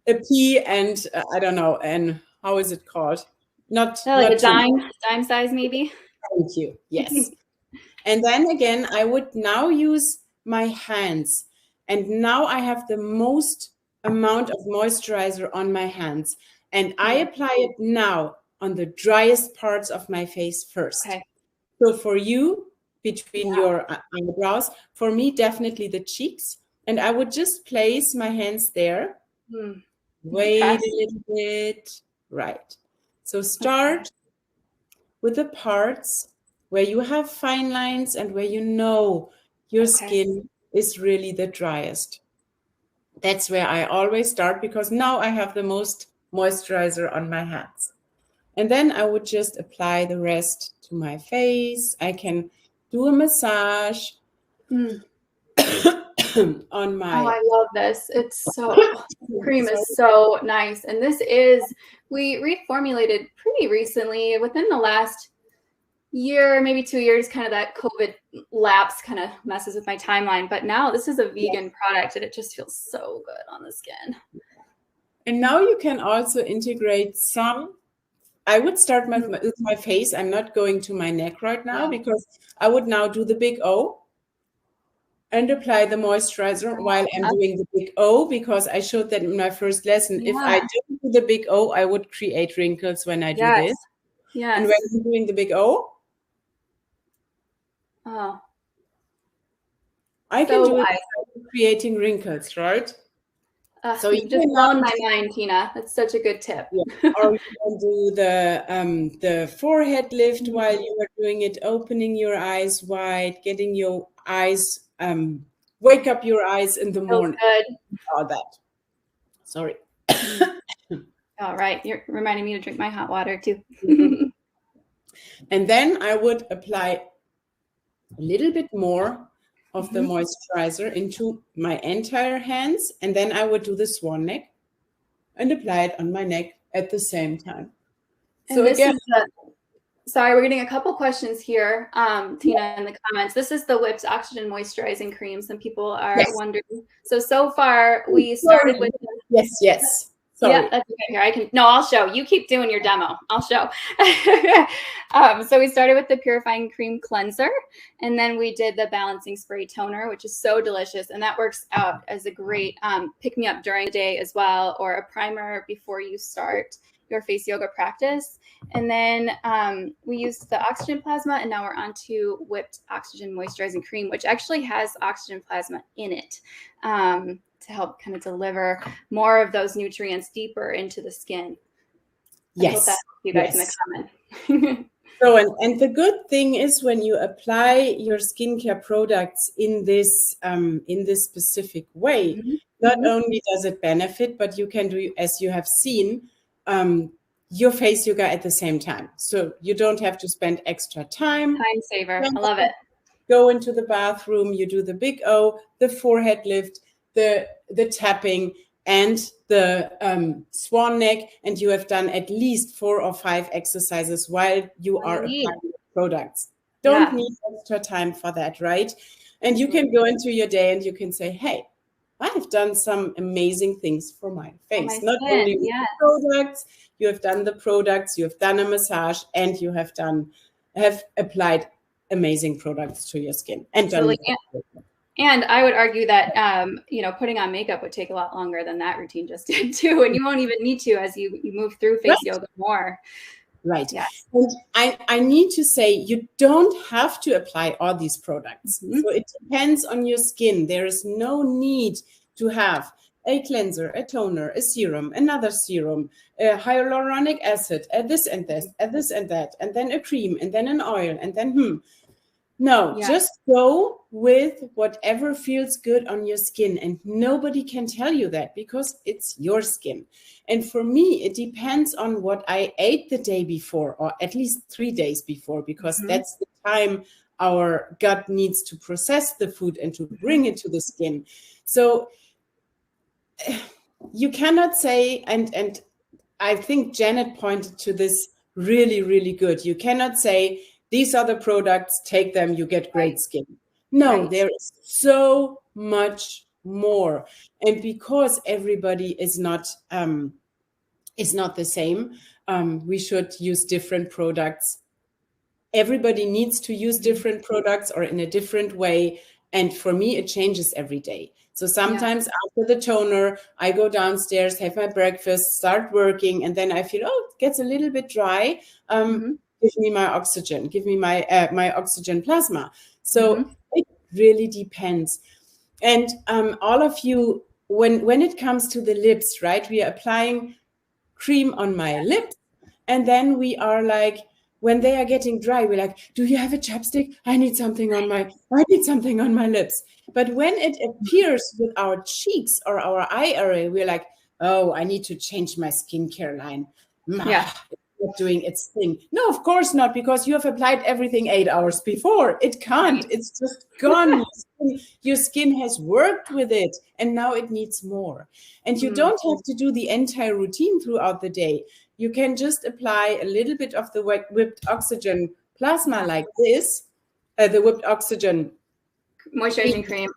a pea and I don't know, and how is it called? Not a dime size maybe. Thank you. Yes. And then again, I would now use my hands, and now I have the most amount of moisturizer on my hands, and I apply it now on the driest parts of my face first. Okay. So for you, between your eyebrows, for me, definitely the cheeks, and I would just place my hands there. Wait a little bit. Right. So start with the parts where you have fine lines and where your skin is really the driest. That's where I always start, because now I have the most moisturizer on my hands. And then I would just apply the rest to my face. I can do a massage on my... Oh, I love this. It's cream is so nice. And we reformulated pretty recently, within the last year, maybe 2 years, kind of that COVID lapse kind of messes with my timeline. But now this is a vegan product, and it just feels so good on the skin. And now you can also integrate some. I would start with my face. I'm not going to my neck right now, because I would now do the big O and apply the moisturizer while I'm doing the big O, because I showed that in my first lesson. If I don't do the big O, I would create wrinkles when I do this. Yes. And when I'm doing the big O, I can do it creating wrinkles, right? So you just blown my mind, Tina. That's such a good tip. Or you can do the forehead lift while you are doing it, opening your eyes wide, getting your eyes, wake up your eyes in the morning. Good. All that. Sorry. All right. You're reminding me to drink my hot water too. And then I would apply a little bit more of the moisturizer into my entire hands, and then I would do the swan neck and apply it on my neck at the same time. And so again, sorry, we're getting a couple questions here, Tina, in the comments. This is the Whipped Oxygen Moisturizing Cream. Some people are wondering. So far we started with Yes. Sorry. Yeah, that's okay. Here, I'll show. You keep doing your demo. I'll show. So we started with the Purifying Cream Cleanser, and then we did the Balancing Spray Toner, which is so delicious. And that works out as a great pick-me-up during the day as well, or a primer before you start your face yoga practice. And then we used the oxygen plasma, and now we're on to Whipped Oxygen Moisturizing Cream, which actually has oxygen plasma in it. To help kind of deliver more of those nutrients deeper into the skin. I hope that helps you guys in the comment. So, and the good thing is, when you apply your skincare products in this specific way, not only does it benefit, but you can do, as you have seen, your face yoga at the same time. So you don't have to spend extra time. Time saver. I love it. Go into the bathroom, you do the big O, the forehead lift, the tapping, and the swan neck, and you have done at least 4 or 5 exercises while you are applying the products. Don't need extra time for that, right? And you can go into your day and you can say, hey, I've done some amazing things for my face. Not only with the products, you have done the products, you have done a massage, and you have applied amazing products to your skin. And and I would argue that putting on makeup would take a lot longer than that routine just did too, and you won't even need to as you move through face yoga more. Right. Yes. And I need to say, you don't have to apply all these products. So it depends on your skin. There is no need to have a cleanser, a toner, a serum, another serum, a hyaluronic acid, this and this, this and that, and then a cream, and then an oil, and then No, just go with whatever feels good on your skin, and nobody can tell you that because it's your skin. And for me, it depends on what I ate the day before, or at least 3 days before, because that's the time our gut needs to process the food and to bring it to the skin. So you cannot say, and I think Janet pointed to this really, really good. You cannot say, these are the products, take them, you get great skin. No, there is so much more. And because everybody is not the same, we should use different products. Everybody needs to use different products or in a different way. And for me, it changes every day. So sometimes after the toner, I go downstairs, have my breakfast, start working, and then I feel, it gets a little bit dry. Give me my oxygen, give me my oxygen plasma. So it really depends. And all of you, when it comes to the lips, right, we are applying cream on my lips, and then we are like, when they are getting dry, we're like, do you have a chapstick? I need something on my lips. But when it appears with our cheeks or our eye area, we're like, oh, I need to change my skincare line. Not doing its thing. No, of course not, because you have applied everything 8 hours before. It can't. It's just gone. Your skin has worked with it, and now it needs more. And you don't have to do the entire routine throughout the day. You can just apply a little bit of the whipped oxygen plasma like this, the whipped oxygen moisturizing cream.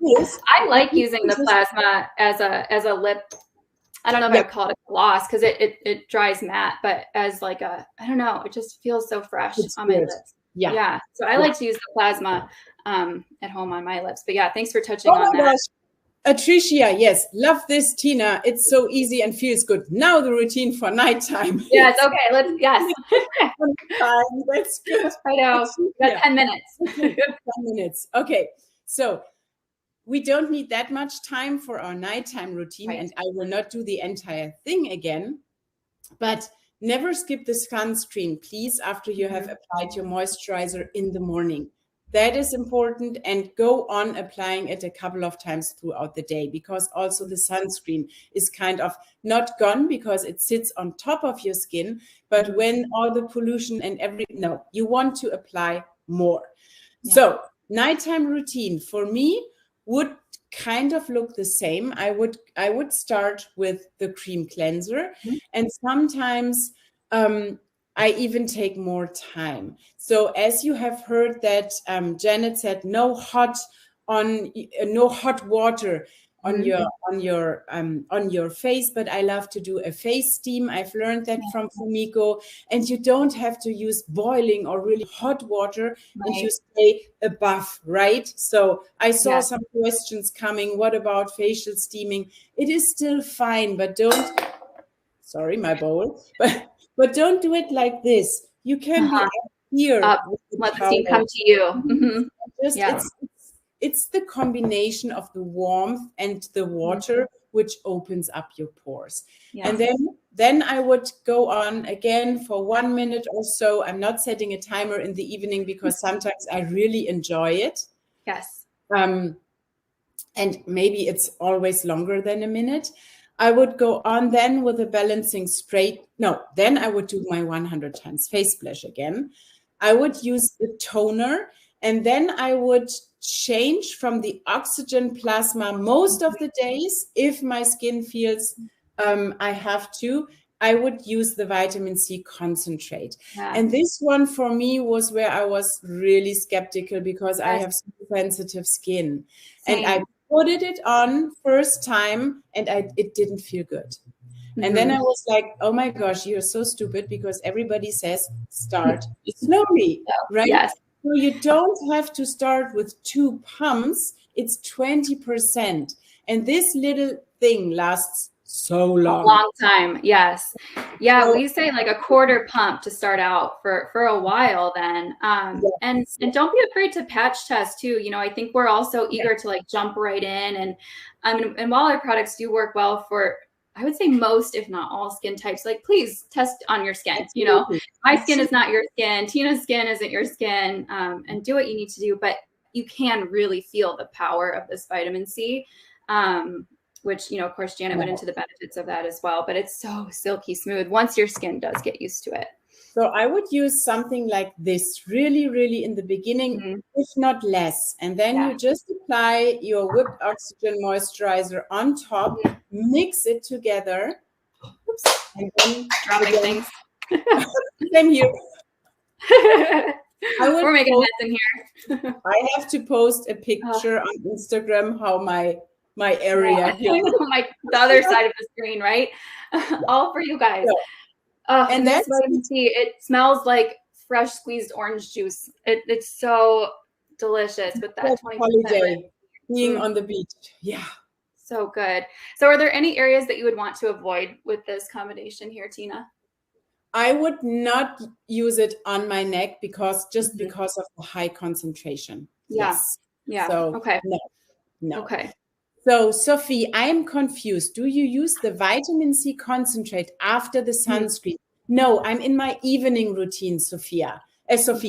I like using the plasma as a lip. I don't know if I'd call it a gloss because it dries matte, but as like I don't know, it just feels so fresh on my lips. Yeah. So I like to use the plasma at home on my lips. But thanks for touching on that. Atricia, yes, love this, Tina. It's so easy and feels good. Now the routine for nighttime. Yes, okay, yes. That's good. I know. We got 10 minutes. 10 minutes. Okay, so we don't need that much time for our nighttime routine, and I will not do the entire thing again, but never skip the sunscreen, please, after you have applied your moisturizer in the morning. That is important, and go on applying it a couple of times throughout the day, because also the sunscreen is kind of not gone because it sits on top of your skin, but when all the pollution and you want to apply more. So nighttime routine for me would kind of look the same. I would start with the cream cleanser, and sometimes I even take more time. So as you have heard that Janet said, no hot water on your face, but I love to do a face steam. I've learned that from Fumiko, and you don't have to use boiling or really hot water, and you stay above, right? So I saw some questions coming. What about facial steaming? It is still fine, but don't. Sorry, my bowl, but don't do it like this. You can be up here. Let the steam come to you. It's the combination of the warmth and the water which opens up your pores. And then I would go on again for 1 minute or so. I'm not setting a timer in the evening because sometimes I really enjoy it. Yes. And maybe it's always longer than a minute. I would go on then with a balancing spray. No, then I would do my 100 times face splash again. I would use the toner, and then I would change from the oxygen plasma most of the days. If my skin feels I have to, I would use the vitamin C concentrate. Yeah. And this one for me was where I was really skeptical because I have sensitive skin. Same. And I put it on first time and it didn't feel good. And then I was like, oh my gosh, you're so stupid because everybody says start slowly, right? Yes. So you don't have to start with 2 pumps. It's 20%. And this little thing lasts so long. A long time. Yes. Yeah. So, we say like a quarter pump to start out for a while then. And don't be afraid to patch test too. You know, I think we're also eager to like jump right in and while our products do work well for, I would say most, if not all skin types, like please test on your skin. You know, my skin is not your skin. Tina's skin isn't your skin, and do what you need to do, but you can really feel the power of this vitamin C. Which, you know, of course, Janet went into the benefits of that as well, but it's so silky smooth once your skin does get used to it. So I would use something like this really, really in the beginning, if not less. And then you just apply your whipped oxygen moisturizer on top, mix it together. Oops. And then dropping things. Same here. We're making this in here. I have to post a picture on Instagram how my area. The other side of the screen, right? All for you guys. And this vitamin C, it smells like fresh squeezed orange juice. It's so delicious with that 20% holiday being on the beach. Yeah. So good. So are there any areas that you would want to avoid with this combination here, Tina? I would not use it on my neck because of the high concentration. Yeah. Yes. Yeah. So okay. No. Okay. So, Sophie, I'm confused. Do you use the vitamin C concentrate after the sunscreen? No, I'm in my evening routine, Sophie,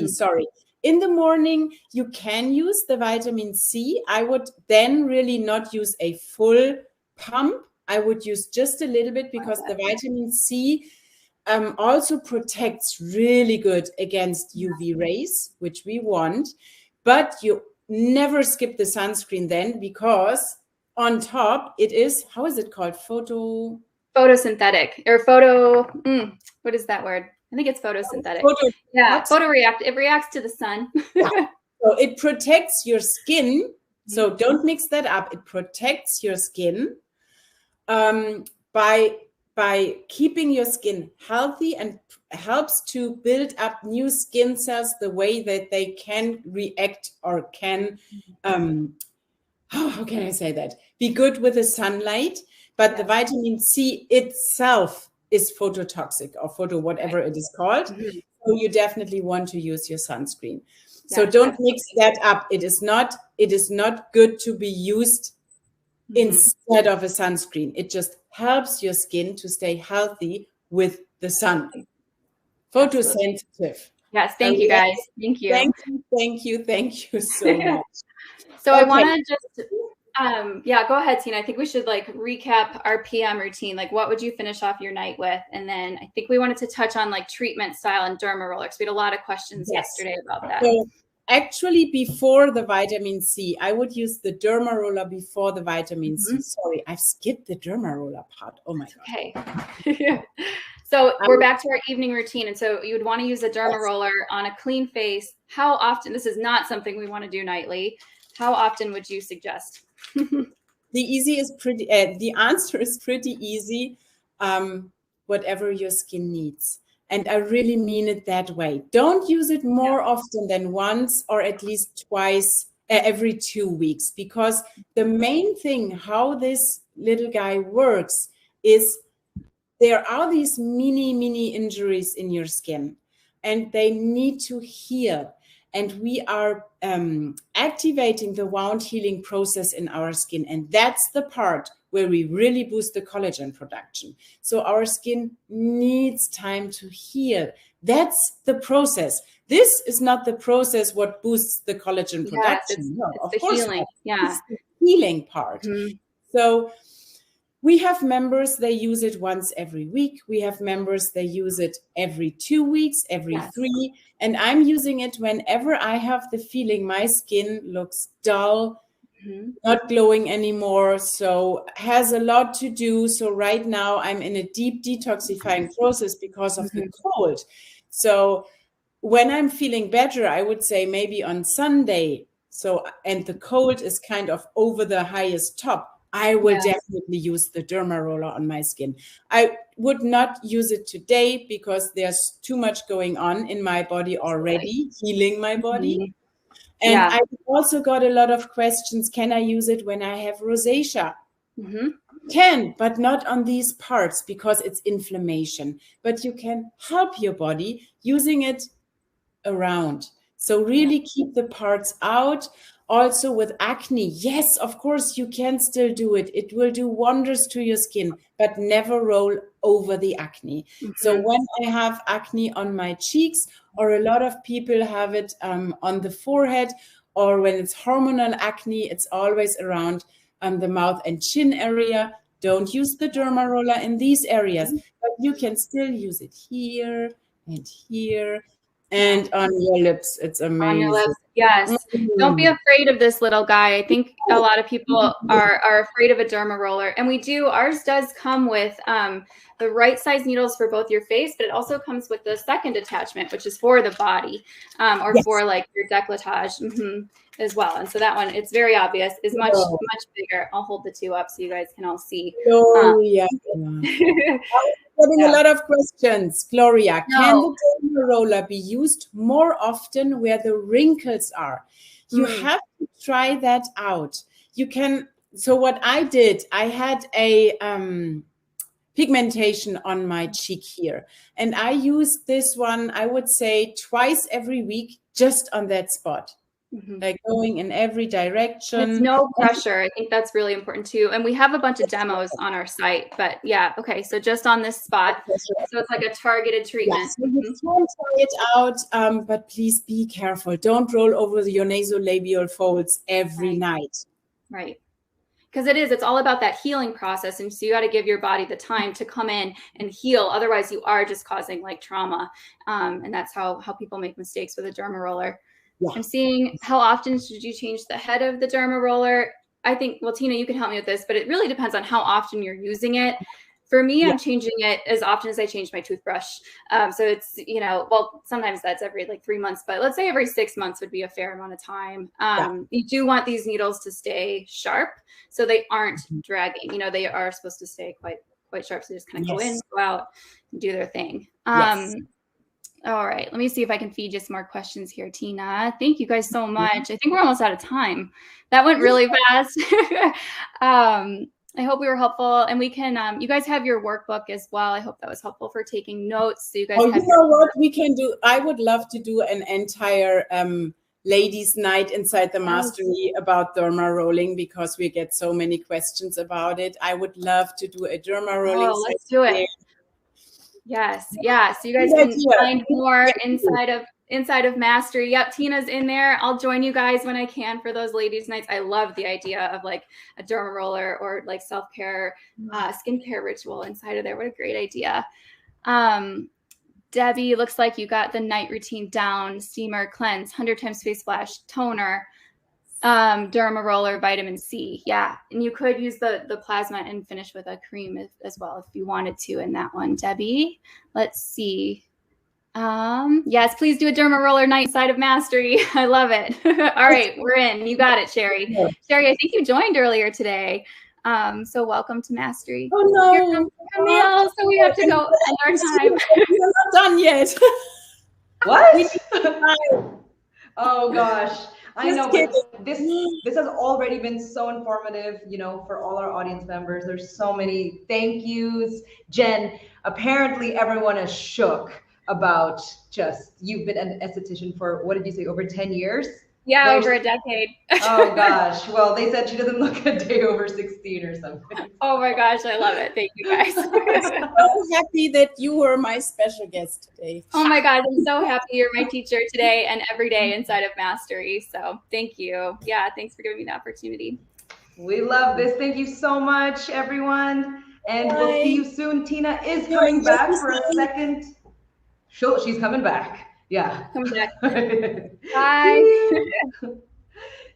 sorry. In the morning, you can use the vitamin C. I would then really not use a full pump. I would use just a little bit because the vitamin C also protects really good against UV rays, which we want. But you never skip the sunscreen then because on top, it is, how is it called? Photosynthetic or what is that word? I think it's photosynthetic. Photoreact. It reacts to the sun. So it protects your skin. So don't mix that up. It protects your skin by keeping your skin healthy and helps to build up new skin cells the way that they can react or can how can I say that? Be good with the sunlight, but the vitamin C itself is phototoxic or whatever it is called. So you definitely want to use your sunscreen. So don't mix that up. It is not good to be used instead of a sunscreen. It just helps your skin to stay healthy with the sun. Photosensitive. Yes, thank you guys. Thank you. Thank you so much. So I want to just, go ahead, Tina. I think we should like recap our PM routine. Like what would you finish off your night with? And then I think we wanted to touch on like treatment style and derma roller because we had a lot of questions yesterday about that. So actually before the vitamin C, I would use the derma roller before the vitamin C. Sorry, I've skipped the derma roller part. Oh my God. Okay. So we're back to our evening routine. And so you would want to use a derma roller on a clean face. How often? This is not something we want to do nightly. How often would you suggest? The answer is pretty easy. Whatever your skin needs. And I really mean it that way. Don't use it more often than once or at least twice every 2 weeks, because the main thing how this little guy works is there are these mini injuries in your skin and they need to heal. And we are activating the wound healing process in our skin. And that's the part where we really boost the collagen production. So our skin needs time to heal. That's the process. This is not the process what boosts the collagen production. It's the healing. It's the healing part. So We have members, they use it once every week. We have members, they use it every 2 weeks, every 3. And I'm using it whenever I have the feeling my skin looks dull, not glowing anymore. So has a lot to do. So right now I'm in a deep detoxifying process because of the cold. So when I'm feeling better, I would say maybe on Sunday. So, and the cold is kind of over the highest top, I will definitely use the derma roller on my skin. I would not use it today because there's too much going on in my body already, healing my body. And I also got a lot of questions. Can I use it when I have rosacea? Can, but not on these parts because it's inflammation. But you can help your body using it around. So really keep the parts out. Also with acne, yes, of course, you can still do it. It will do wonders to your skin, but never roll over the acne. So when I have acne on my cheeks, or a lot of people have it on the forehead, or when it's hormonal acne, it's always around the mouth and chin area. Don't use the derma roller in these areas, but you can still use it here and here. And on your lips, it's amazing. On your lips, yes. Don't be afraid of this little guy. I think a lot of people are afraid of a derma roller, and we do. Ours does come with the right size needles for both your face, but it also comes with the second attachment, which is for the body, or for like your décolletage as well. And so that one, it's very obvious, is much bigger. I'll hold the two up so you guys can all see. Getting a lot of questions. Gloria, can the derma roller be used more often where the wrinkles are? You have to try that out. You can. So what I did, I had a pigmentation on my cheek here, and I used this one, I would say twice every week, just on that spot. Like going in every direction. It's no pressure. I think that's really important too. And we have a bunch of demos on our site, but yeah. Okay. So just on this spot. So it's like a targeted treatment. So you can try it out, but please be careful. Don't roll over your nasolabial folds every night. Right. Because it's all about that healing process. And so you got to give your body the time to come in and heal. Otherwise you are just causing like trauma. And that's how people make mistakes with a derma roller. I'm seeing, how often should you change the head of the derma roller? I think, well, Tina, you can help me with this, but it really depends on how often you're using it. For me, I'm changing it as often as I change my toothbrush. So it's, well, sometimes that's every like 3 months, but let's say every 6 months would be a fair amount of time. You do want these needles to stay sharp so they aren't dragging. They are supposed to stay quite sharp. So just kind of go in, go out, and do their thing. All right, let me see if I can feed you some more questions here, Tina. Thank you guys so much. I think we're almost out of time. That went really fast. I hope we were helpful, and we can. You guys have your workbook as well. I hope that was helpful for taking notes. So you guys. You know what we can do? I would love to do an entire ladies' night inside the mastery about derma rolling because we get so many questions about it. I would love to do a derma rolling. Oh, let's do it. Yes. So you guys can find more inside of Mastery. Yep, Tina's in there. I'll join you guys when I can for those ladies' nights. I love the idea of like a derma roller or like self-care, skincare ritual inside of there. What a great idea. Debbie, looks like you got the night routine down: steamer, cleanse, 100 times face splash, toner, derma roller, vitamin C. Yeah. And you could use the plasma and finish with a cream as well if you wanted to in that one, Debbie. Let's see. Yes, please do a derma roller night inside of Mastery. I love it. All right, we're in. You got it, Sherry. Sherry, I think you joined earlier today. So welcome to Mastery. Oh no, Camille, so we have to go end our time. We're not done yet. What? Oh gosh. I know, but this has already been so informative, for all our audience members. There's so many thank yous. Jen, apparently everyone is shook about you've been an esthetician for, what did you say, over 10 years? Yeah, over a decade. Oh gosh. Well, they said she doesn't look a day over 16 or something. Oh my gosh, I love it. Thank you guys. I'm so happy that you were my special guest today. Oh my God, I'm so happy you're my teacher today and every day inside of Mastery. So thank you. Yeah, thanks for giving me the opportunity. We love this. Thank you so much, everyone. And we'll see you soon. Tina is coming back for a second. She's coming back. Yeah. Come back. Bye.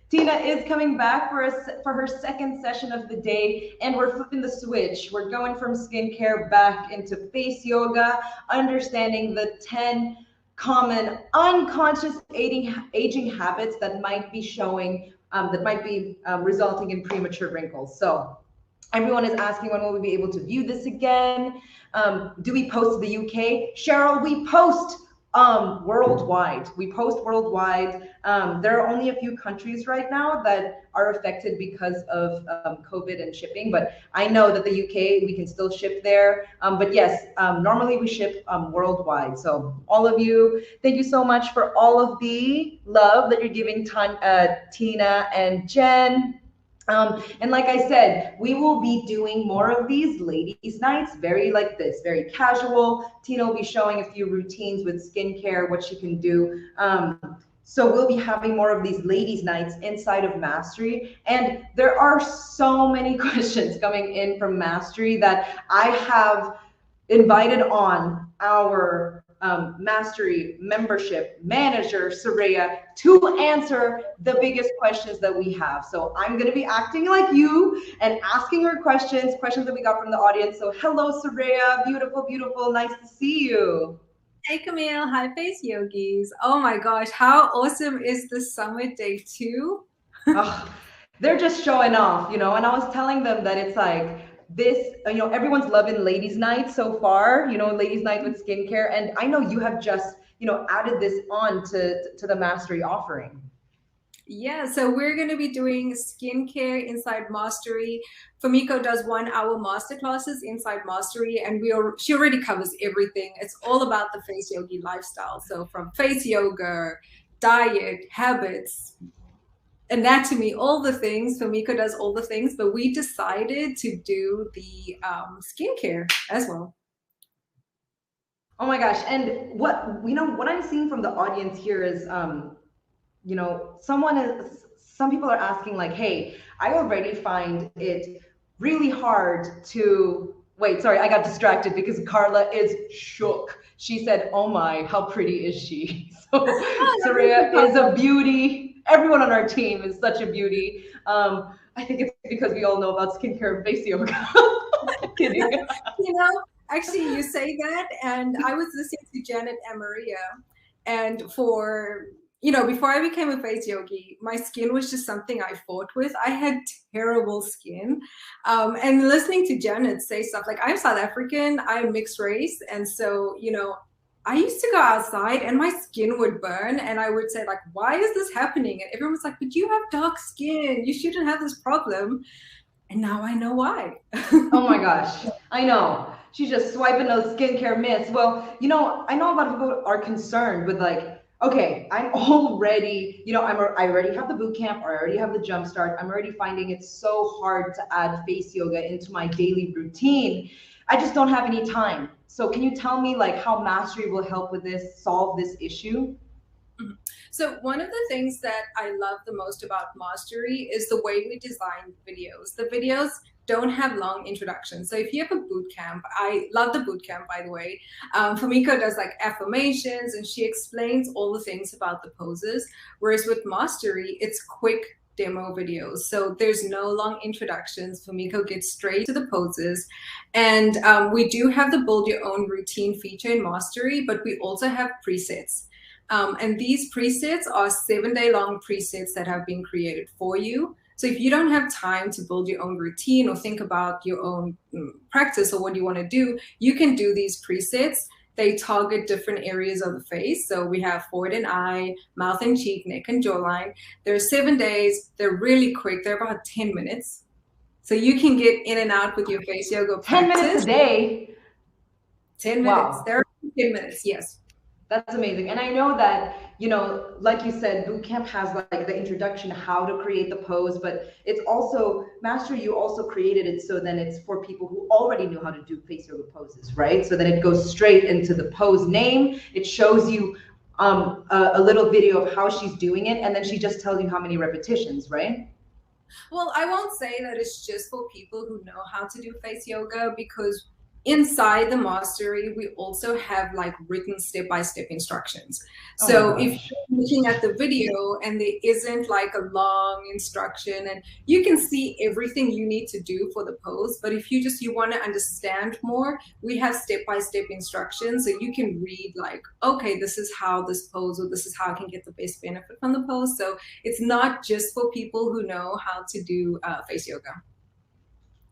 Tina is coming back for her second session of the day, and we're flipping the switch. We're going from skincare back into face yoga, understanding the 10 common unconscious aging habits that might be resulting in premature wrinkles. So everyone is asking, when will we be able to view this again? Do we post to the UK? Cheryl, we post worldwide. We post worldwide. There are only a few countries right now that are affected because of COVID and shipping, but I know that the UK, we can still ship there. But yes, normally we ship worldwide. So all of you, thank you so much for all of the love that you're giving Tina and Jen. And like I said, we will be doing more of these ladies' nights, very like this, very casual. Tina will be showing a few routines with skincare, what she can do. So we'll be having more of these ladies' nights inside of Mastery. And there are so many questions coming in from Mastery that I have invited on our Mastery membership manager, Soraya, to answer the biggest questions that we have. So I'm going to be acting like you and asking her questions that we got from the audience. So hello, Soraya, beautiful, beautiful, nice to see you. Hey Camille, hi Face Yogis. Oh my gosh, how awesome is the summit day 2? Oh, they're just showing off, and I was telling them that it's like, this, everyone's loving ladies' night so far, ladies' night with skincare. And I know you have just, added this on to the Mastery offering. Yeah, so we're going to be doing skincare inside Mastery. Fumiko does 1-hour masterclasses inside Mastery, and she already covers everything. It's all about the face yogi lifestyle. So from face yoga, diet, habits, anatomy, all the things. Fumiko does all the things, but we decided to do the skincare as well. Oh my gosh. And what I'm seeing from the audience here is, some people are asking like, hey, I already find it really hard to, wait, sorry, I got distracted because Carla is shook. She said, oh my, how pretty is she? So Soraya is a beauty. Everyone on our team is such a beauty. I think it's because we all know about skincare and face yoga. Kidding. Actually, you say that, and I was listening to Janet and Maria, and before I became a face yogi, my skin was just something I fought with. I had terrible skin. And listening to Janet say stuff like, I'm South African, I'm mixed race. And so, I used to go outside and my skin would burn. And I would say like, why is this happening? And everyone was like, but you have dark skin. You shouldn't have this problem. And now I know why. Oh my gosh, I know. She's just swiping those skincare myths. Well, I know a lot of people are concerned with like, okay, I'm already, I already have the boot camp, or I already have the jump start. I'm already finding it so hard to add face yoga into my daily routine. I just don't have any time. So can you tell me like how Mastery will help with this, solve this issue? So one of the things that I love the most about Mastery is the way we design videos. The videos don't have long introductions. So if you have a boot camp, I love the boot camp, by the way. Fumiko does like affirmations and she explains all the things about the poses. Whereas with Mastery, it's quick demo videos. So there's no long introductions. Fumiko gets straight to the poses. And we do have the build your own routine feature in Mastery, but we also have presets. And these presets are 7-day long presets that have been created for you. So if you don't have time to build your own routine or think about your own practice or what you want to do, you can do these presets. They target different areas of the face. So we have forehead and eye, mouth and cheek, neck and jawline. They're 7 days. They're really quick. They're about 10 minutes. So you can get in and out with your face yoga practice. 10 minutes a day? 10 minutes. Wow. They're 10 minutes, yes. That's amazing. And I know that, like you said, bootcamp has like the introduction, how to create the pose, but it's also, Mastery, you also created it so then it's for people who already knew how to do face yoga poses, right? So then it goes straight into the pose name. It shows you a little video of how she's doing it, and then she just tells you how many repetitions, right? Well, I won't say that it's just for people who know how to do face yoga, because inside the mastery, we also have like written step-by-step instructions. Oh So my if gosh. you're looking at the video and there isn't like a long instruction, and you can see everything you need to do for the pose, but if you want to understand more, we have step-by-step instructions, so you can read like, okay, this is how this pose, or this is how I can get the best benefit from the pose. So it's not just for people who know how to do face yoga.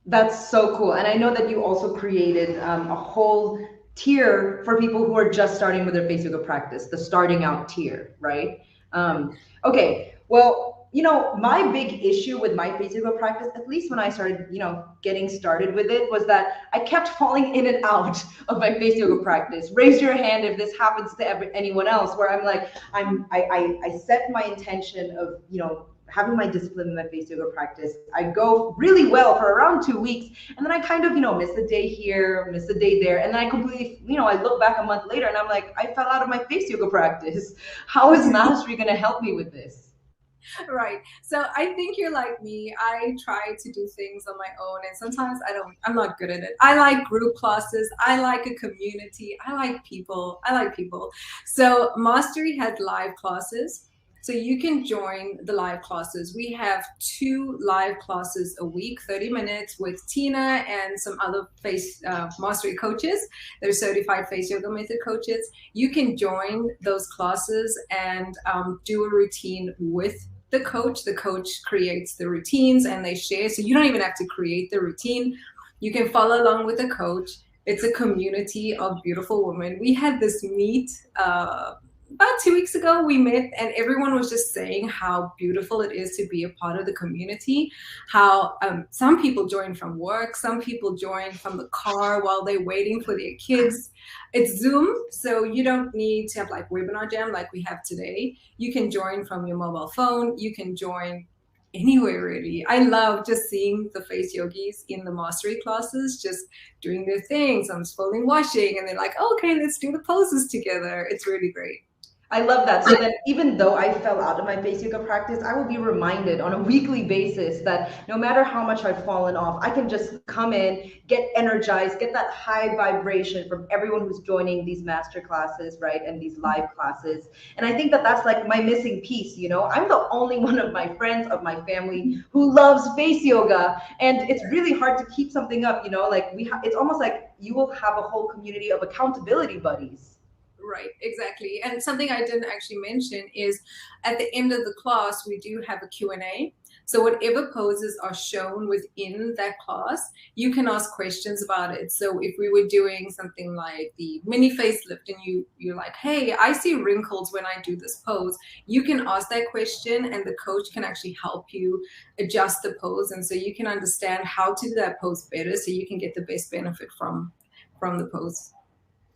That's so cool. And I know that you also created a whole tier for people who are just starting with their face yoga practice, the starting out tier, right? Okay, well, my big issue with my face yoga practice, at least when I started, getting started with it, was that I kept falling in and out of my face yoga practice. Raise your hand if this happens to anyone else, where I'm like, I set my intention of, having my discipline in my face yoga practice. I go really well for around 2 weeks, and then I kind of, miss a day here, miss a day there, and then I completely, I look back a month later and I'm like, I fell out of my face yoga practice. How is mastery going to help me with this? Right. So I think you're like me. I try to do things on my own, and sometimes I'm not good at it. I like group classes. I like a community. I like people. So Mastery had live classes. So you can join the live classes. We have 2 live classes a week, 30 minutes, with Tina and some other face mastery coaches. They're certified face yoga method coaches. You can join those classes and do a routine with the coach. The coach creates the routines and they share. So you don't even have to create the routine. You can follow along with the coach. It's a community of beautiful women. We had this meet about 2 weeks ago. We met and everyone was just saying how beautiful it is to be a part of the community, how some people join from work, some people join from the car while they're waiting for their kids. It's Zoom, so you don't need to have like webinar jam like we have today. You can join from your mobile phone. You can join anywhere really. I love just seeing the face yogis in the mastery classes just doing their things. I'm folding washing and they're like, okay, let's do the poses together. It's really great. I love that. So that even though I fell out of my face yoga practice, I will be reminded on a weekly basis that no matter how much I've fallen off, I can just come in, get energized, get that high vibration from everyone who's joining these master classes, right? And these live classes. And I think that that's like my missing piece, I'm the only one of my friends, of my family, who loves face yoga. And it's really hard to keep something up, like it's almost like you will have a whole community of accountability buddies. Right, exactly. And something I didn't actually mention is at the end of the class, we do have a Q&A. So whatever poses are shown within that class, you can ask questions about it. So if we were doing something like the mini facelift and you're like, hey, I see wrinkles when I do this pose, you can ask that question and the coach can actually help you adjust the pose. And so you can understand how to do that pose better so you can get the best benefit from the pose.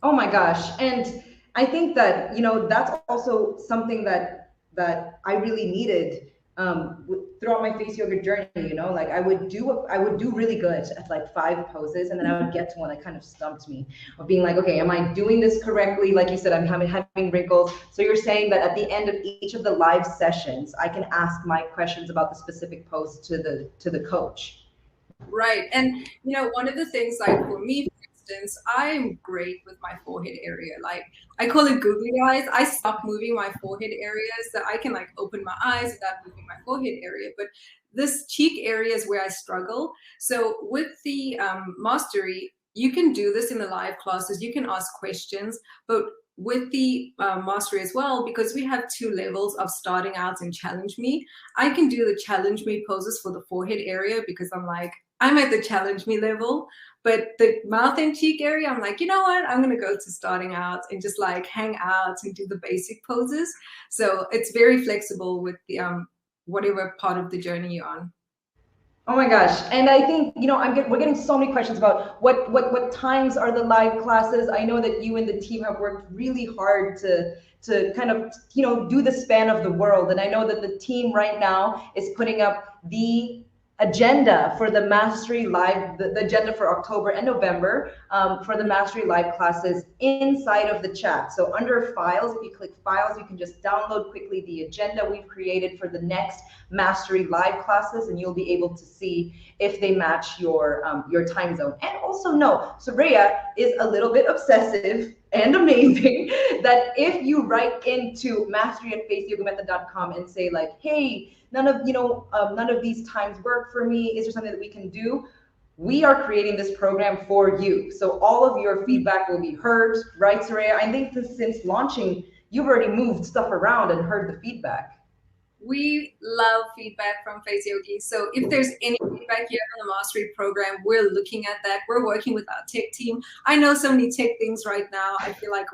Oh my gosh. And I think that, that's also something that I really needed throughout my face yoga journey, like I would do really good at like 5 poses, and then I would get to one that kind of stumped me, of being like, okay, am I doing this correctly? Like you said, I'm having wrinkles. So you're saying that at the end of each of the live sessions, I can ask my questions about the specific pose to the coach. Right. And one of the things, like for me, I'm great with my forehead area. Like I call it googly eyes. I stop moving my forehead area so I can like open my eyes without moving my forehead area. But this cheek area is where I struggle. So with the mastery, you can do this in the live classes. You can ask questions, but with the mastery as well, because we have 2 levels of starting out and challenge me. I can do the challenge me poses for the forehead area because I'm at the challenge me level. But the mouth and cheek area, I'm like, you know what? I'm going to go to starting out and just like hang out and do the basic poses. So it's very flexible with the whatever part of the journey you're on. Oh my gosh. And I think, we're getting so many questions about what times are the live classes. I know that you and the team have worked really hard to kind of, do the span of the world. And I know that the team right now is putting up the agenda for the Mastery Live, the agenda for October and November for the Mastery Live classes inside of the chat. So under files, if you click files, you can just download quickly the agenda we've created for the next Mastery Live classes, and you'll be able to see if they match your time zone. And also know, Soraya is a little bit obsessive and amazing that if you write into mastery@faceyogamethod.com and say like, hey, none of these times work for me, is there something that we can do? We are creating this program for you. So all of your feedback will be heard, right, Soraya? I think that since launching, you've already moved stuff around and heard the feedback. We love feedback from Face Yogi. So if there's any feedback here on the Mastery program, we're looking at that. We're working with our tech team. I know so many tech things right now. I feel like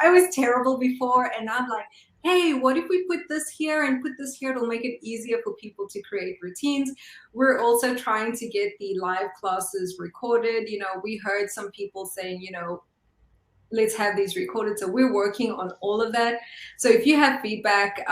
I was terrible before, and I'm like, hey, what if we put this here and put this here? It'll make it easier for people to create routines. We're also trying to get the live classes recorded. We heard some people saying, let's have these recorded. So we're working on all of that. So if you have feedback,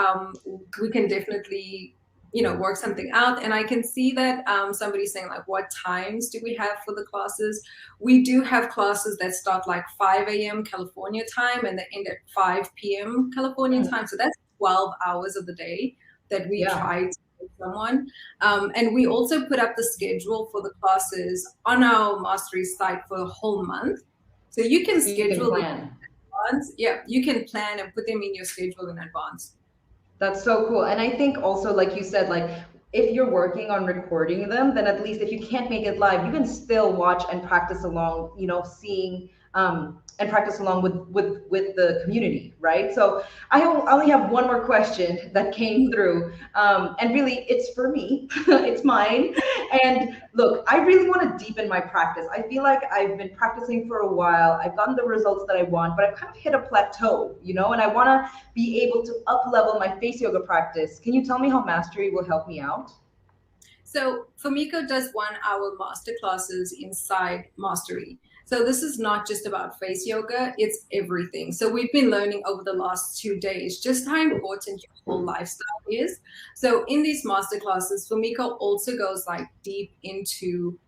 we can definitely, work something out. And I can see that somebody's saying like, what times do we have for the classes? We do have classes that start like 5 a.m. California time and they end at 5 p.m. California time. So that's 12 hours of the day that we try to give someone. And we also put up the schedule for the classes on our Mastery site for the whole month. So you can schedule them in advance. Yeah, you can plan and put them in your schedule in advance. That's so cool. And I think also, like you said, like if you're working on recording them, then at least if you can't make it live, you can still watch and practice along, seeing and practice along with the community, right? So I only have one more question that came through, and really it's for me, it's mine. And look, I really want to deepen my practice. I feel like I've been practicing for a while. I've gotten the results that I want, but I've kind of hit a plateau, and I want to be able to up level my face yoga practice. Can you tell me how Mastery will help me out? So Fumiko does 1-hour master classes inside Mastery. So this is not just about face yoga, it's everything. So we've been learning over the last 2 days just how important your whole lifestyle is. So in these master classes, Fumiko also goes like deep into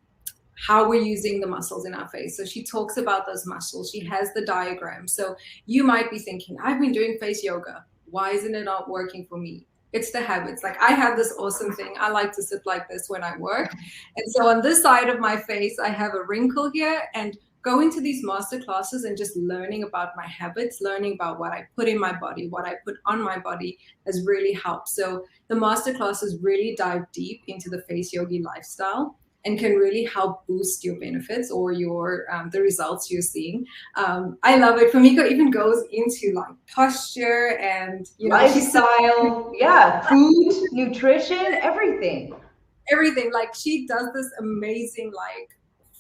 how we're using the muscles in our face. So she talks about those muscles. She has the diagram. So you might be thinking, I've been doing face yoga. Why isn't it not working for me? It's the habits. Like I have this awesome thing. I like to sit like this when I work. And so on this side of my face, I have a wrinkle here, and going to these master classes and just learning about my habits, learning about what I put in my body, what I put on my body has really helped. So the master classes really dive deep into the face yogi lifestyle and can really help boost your benefits or your the results you're seeing. I love it. Fumiko even goes into like posture and lifestyle, food, nutrition, everything. Everything. Like she does this amazing like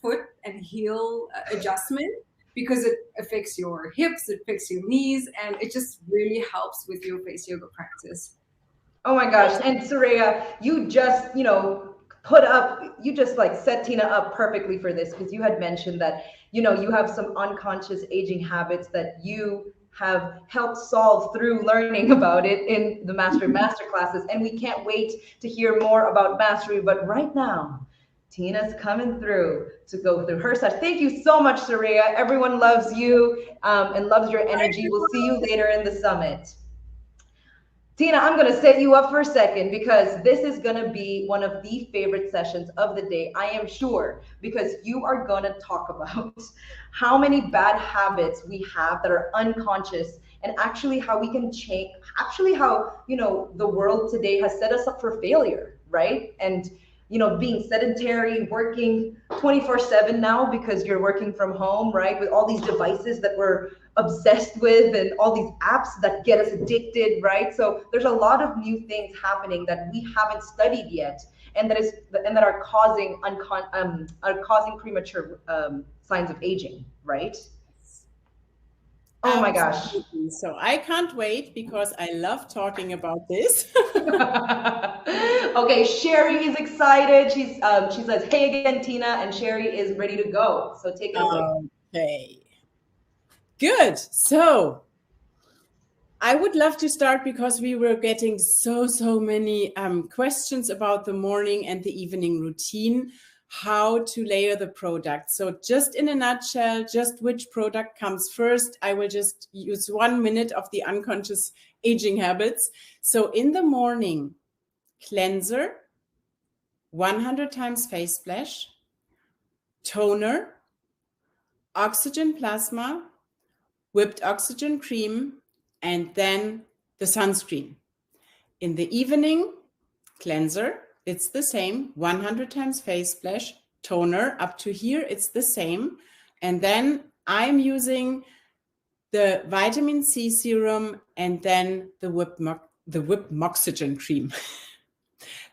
foot and heel adjustment because it affects your hips, it affects your knees, and it just really helps with your face yoga practice. Oh my gosh. And Soraya, you just, you just like set Tina up perfectly for this, because you had mentioned that, you have some unconscious aging habits that you have helped solve through learning about it in the Mastery Master classes. And we can't wait to hear more about Mastery. But right now, Tina's coming through to go through her session. Thank you so much, Soraya. Everyone loves you and loves your energy. We'll see you later in the summit. Tina, I'm going to set you up for a second, because this is going to be one of the favorite sessions of the day, I am sure, because you are going to talk about how many bad habits we have that are unconscious, and actually how we can change, actually how, the world today has set us up for failure, right? And being sedentary, working 24/7 now because you're working from home, right? With all these devices that we're obsessed with and all these apps that get us addicted, right? So there's a lot of new things happening that we haven't studied yet, and that are causing premature signs of aging, right? Oh my gosh. So I can't wait, because I love talking about this. Okay, Sherry is excited. She says, hey again, Tina, and Sherry is ready to go. So take it away. Okay. Good. So I would love to start because we were getting so many questions about the morning and the evening routine, how to layer the product. So just in a nutshell, just which product comes first. I will just use 1 minute of the unconscious aging habits. So in the morning, cleanser, 100 times face splash, toner, oxygen plasma, whipped oxygen cream, and then the sunscreen. In the evening, cleanser, it's the same, 100 times face splash, toner, up to here, it's the same. And then I'm using the vitamin C serum and then the whipped moxygen cream.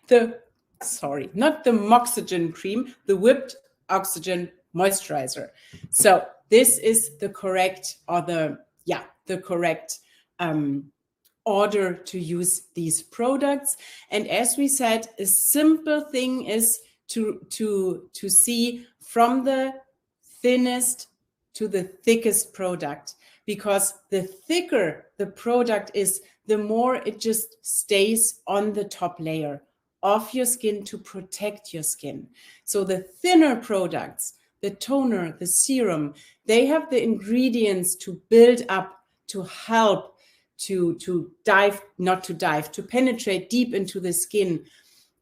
Not the moxygen cream, the whipped oxygen moisturizer. So this is the correct order to use these products. And as we said, a simple thing is to see from the thinnest to the thickest product, because the thicker the product is, the more it just stays on the top layer of your skin to protect your skin. So the thinner products, the toner, the serum, they have the ingredients to build up, to help, to penetrate deep into the skin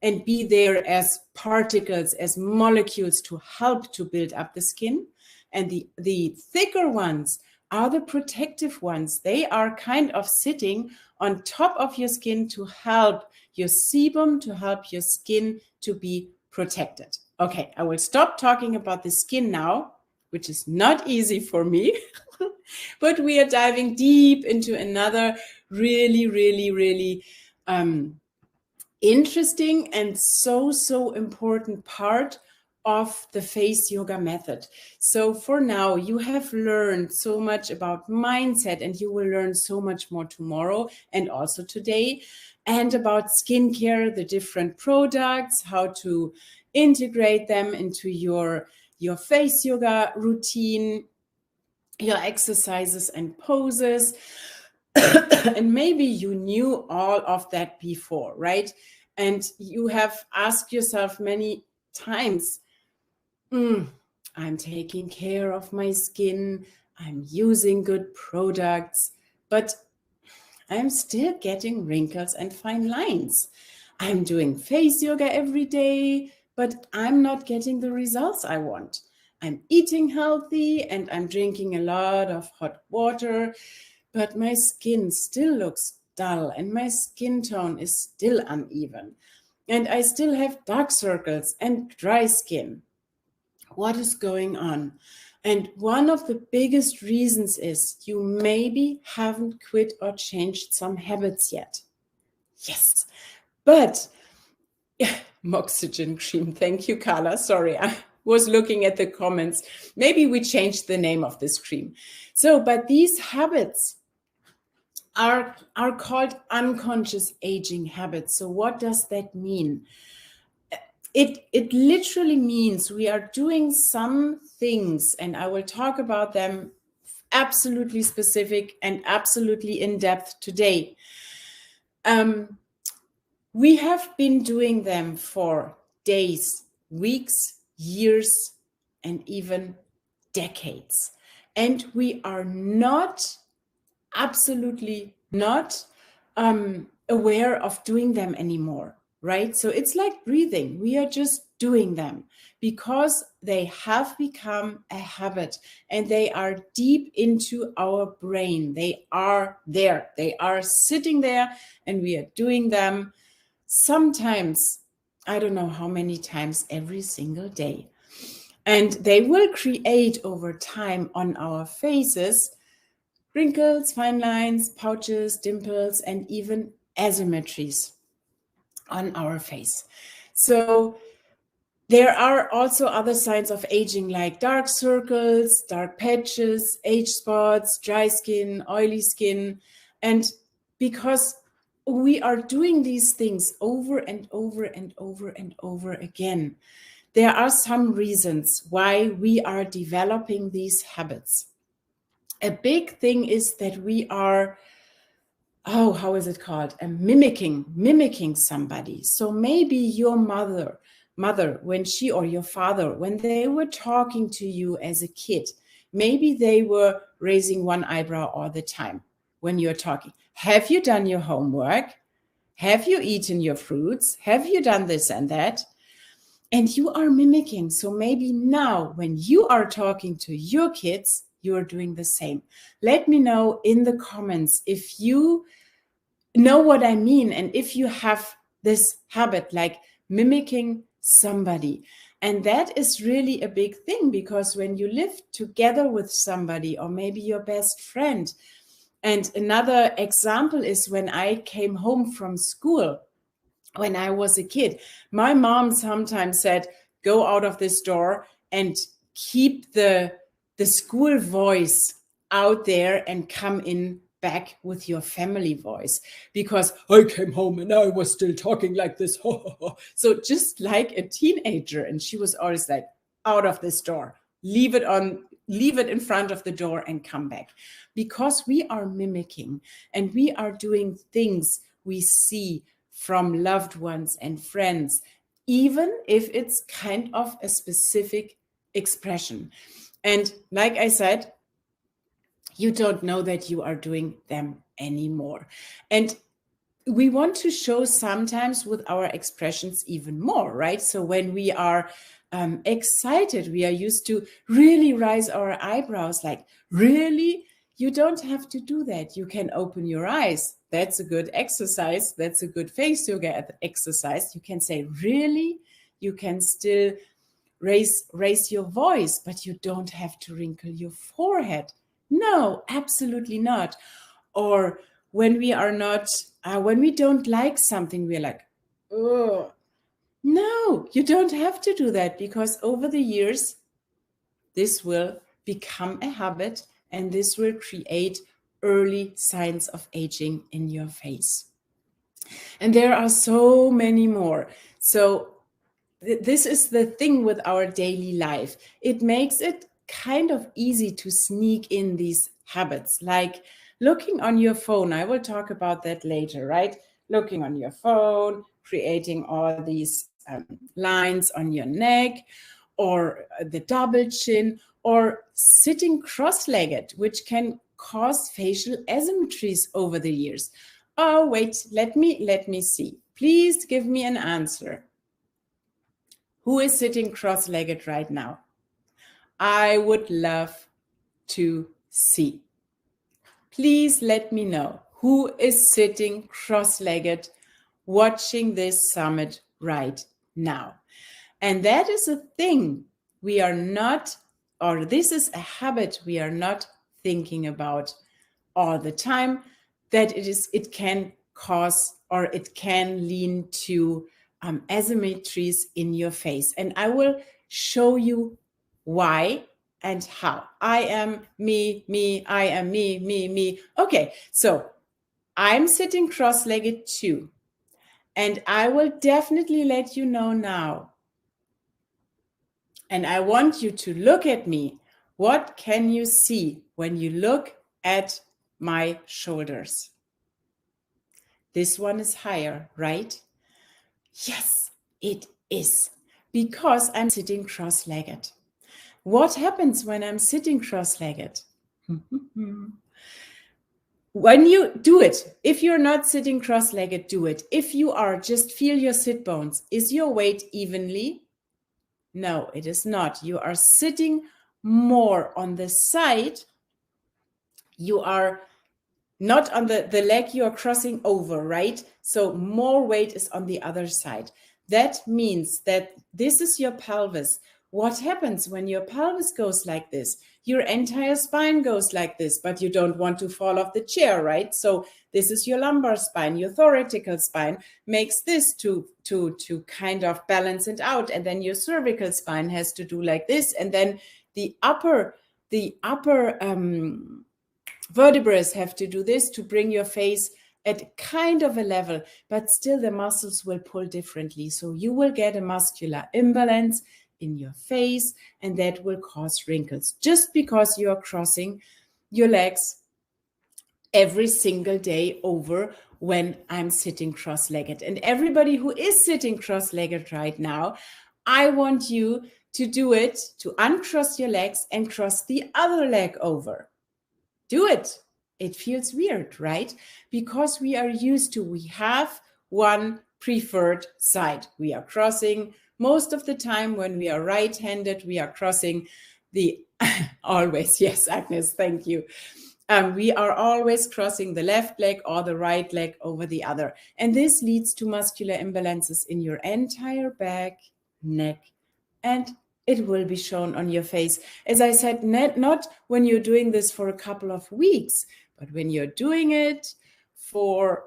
and be there as particles, as molecules to help to build up the skin. And the thicker ones are the protective ones. They are kind of sitting on top of your skin to help your sebum, to help your skin to be protected. Okay, I will stop talking about the skin now, which is not easy for me, but we are diving deep into another really interesting and so important part of the face yoga method. So for now, you have learned so much about mindset, and you will learn so much more tomorrow and also today, and about skincare, the different products, how to integrate them into your face yoga routine, your exercises and poses. And maybe you knew all of that before, right? And you have asked yourself many times, I'm taking care of my skin, I'm using good products, but I'm still getting wrinkles and fine lines. I'm doing face yoga every day, but I'm not getting the results I want. I'm eating healthy and I'm drinking a lot of hot water, but my skin still looks dull and my skin tone is still uneven. And I still have dark circles and dry skin. What is going on? And one of the biggest reasons is you maybe haven't quit or changed some habits yet. Yes, but Moxygen cream. Thank you, Carla. Sorry, I was looking at the comments. Maybe we changed the name of this cream. So, but these habits are called unconscious aging habits. So what does that mean? It literally means we are doing some things, and I will talk about them absolutely specific and absolutely in depth today. We have been doing them for days, weeks, years, and even decades. And we are absolutely not aware of doing them anymore, right? So it's like breathing. We are just doing them because they have become a habit and they are deep into our brain. They are there. They are sitting there and we are doing them sometimes, I don't know how many times, every single day. And they will create over time on our faces wrinkles, fine lines, pouches, dimples, and even asymmetries on our face. So there are also other signs of aging like dark circles, dark patches, age spots, dry skin, oily skin. And because we are doing these things over and over and over and over again, there are some reasons why we are developing these habits. A big thing is that we are how is it called? Mimicking somebody. So maybe your mother, when she, or your father, when they were talking to you as a kid, maybe they were raising one eyebrow all the time when you're talking. Have you done your homework? Have you eaten your fruits? Have you done this and that? And you are mimicking. So maybe now when you are talking to your kids, you are doing the same. Let me know in the comments if you know what I mean, and if you have this habit like mimicking somebody. And that is really a big thing, because when you live together with somebody, or maybe your best friend, and another example is when I came home from school, when I was a kid, my mom sometimes said, go out of this door and keep the school voice out there and come in back with your family voice, because I came home and I was still talking like this. So just like a teenager. And she was always like, out of this door, leave it in front of the door and come back, because we are mimicking and we are doing things we see from loved ones and friends, even if it's kind of a specific expression. And like I said, you don't know that you are doing them anymore. And we want to show sometimes with our expressions even more, right? So when we are excited, we are used to really raise our eyebrows, like, really? You don't have to do that. You can open your eyes. That's a good exercise. That's a good face yoga exercise. You can say, really? You can still raise your voice, but you don't have to wrinkle your forehead. No, absolutely not. Or when we are not, when we don't like something, we're like, oh, no, you don't have to do that, because over the years, this will become a habit, and this will create early signs of aging in your face. And there are so many more. So this is the thing with our daily life. It makes it kind of easy to sneak in these habits, like looking on your phone. I will talk about that later, right? Looking on your phone, creating all these lines on your neck, or the double chin, or sitting cross-legged, which can cause facial asymmetries over the years. Oh, wait, let me see. Please give me an answer. Who is sitting cross-legged right now? I would love to see. Please let me know who is sitting cross-legged watching this summit right now. And that is a thing we are not, or this is a habit we are not thinking about all the time, that it can cause, or it can lead to asymmetries in your face. And I will show you why and how. I am me, I am me. Okay, so I'm sitting cross-legged too. And I will definitely let you know now. And I want you to look at me. What can you see when you look at my shoulders? This one is higher, right? Yes, it is, because I'm sitting cross-legged. What happens when I'm sitting cross-legged? When you do it, if you're not sitting cross-legged, do it. If you are, just feel your sit bones. Is your weight evenly? No, it is not. You are sitting more on the side. You are not on the leg you are crossing over, right? So more weight is on the other side. That means that this is your pelvis. What happens when your pelvis goes like this? Your entire spine goes like this, but you don't want to fall off the chair, right? So this is your lumbar spine. Your thoracical spine makes this to kind of balance it out. And then your cervical spine has to do like this. And then the upper vertebrae have to do this to bring your face at kind of a level, but still the muscles will pull differently. So you will get a muscular imbalance in your face, and that will cause wrinkles just because you are crossing your legs every single day over when I'm sitting cross-legged. And everybody who is sitting cross-legged right now, I want you to do it, to uncross your legs and cross the other leg over. Do it. It feels weird, right? Because we have one preferred side. We are crossing most of the time when we are right-handed, we are crossing always, yes, Agnes, thank you. We are always crossing the left leg or the right leg over the other. And this leads to muscular imbalances in your entire back, neck, and it will be shown on your face. As I said, not when you're doing this for a couple of weeks, but when you're doing it for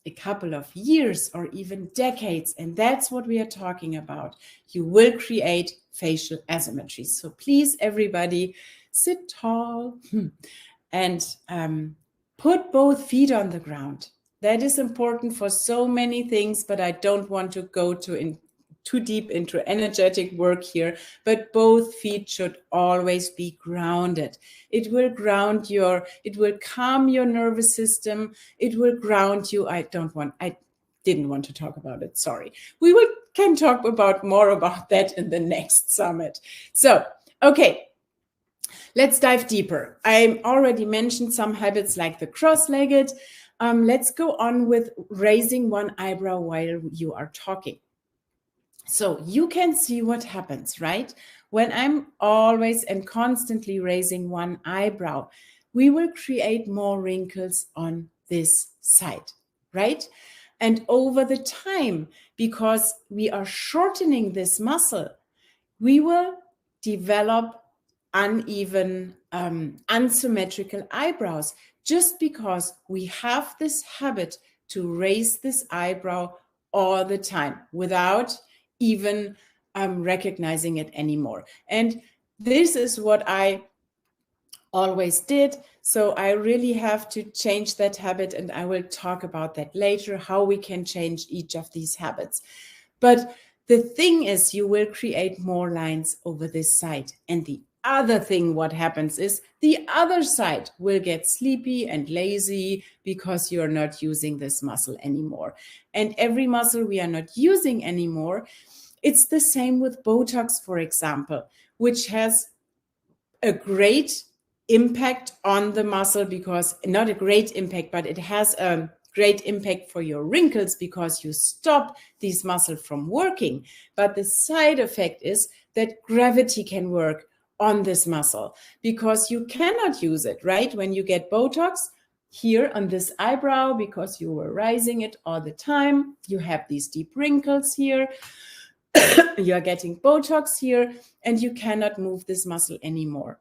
a couple of years or even decades, and that's what we are talking about, you will create facial asymmetry. So please, everybody, sit tall and put both feet on the ground. That is important for so many things, but I don't want to go too deep into energetic work here, but both feet should always be grounded. It will it will calm your nervous system. It will ground you. I didn't want to talk about it, sorry. Can talk more about that in the next summit. So, okay. Let's dive deeper. I already mentioned some habits like the cross-legged. Let's go on with raising one eyebrow while you are talking. So you can see what happens, right? When I'm always and constantly raising one eyebrow, we will create more wrinkles on this side, right? And over the time, because we are shortening this muscle, we will develop uneven, unsymmetrical eyebrows just because we have this habit to raise this eyebrow all the time without even recognizing it anymore. And this is what I always did. So I really have to change that habit, and I will talk about that later, how we can change each of these habits. But the thing is, you will create more lines over this side. And the other thing, what happens is the other side will get sleepy and lazy because you're not using this muscle anymore. And every muscle we are not using anymore, it's the same with Botox, for example, which has a great impact on the muscle, because not a great impact, but it has a great impact for your wrinkles because you stop these muscles from working. But the side effect is that gravity can work on this muscle because you cannot use it, right? When you get Botox here on this eyebrow, because you were raising it all the time, you have these deep wrinkles here. You are getting Botox here and you cannot move this muscle anymore.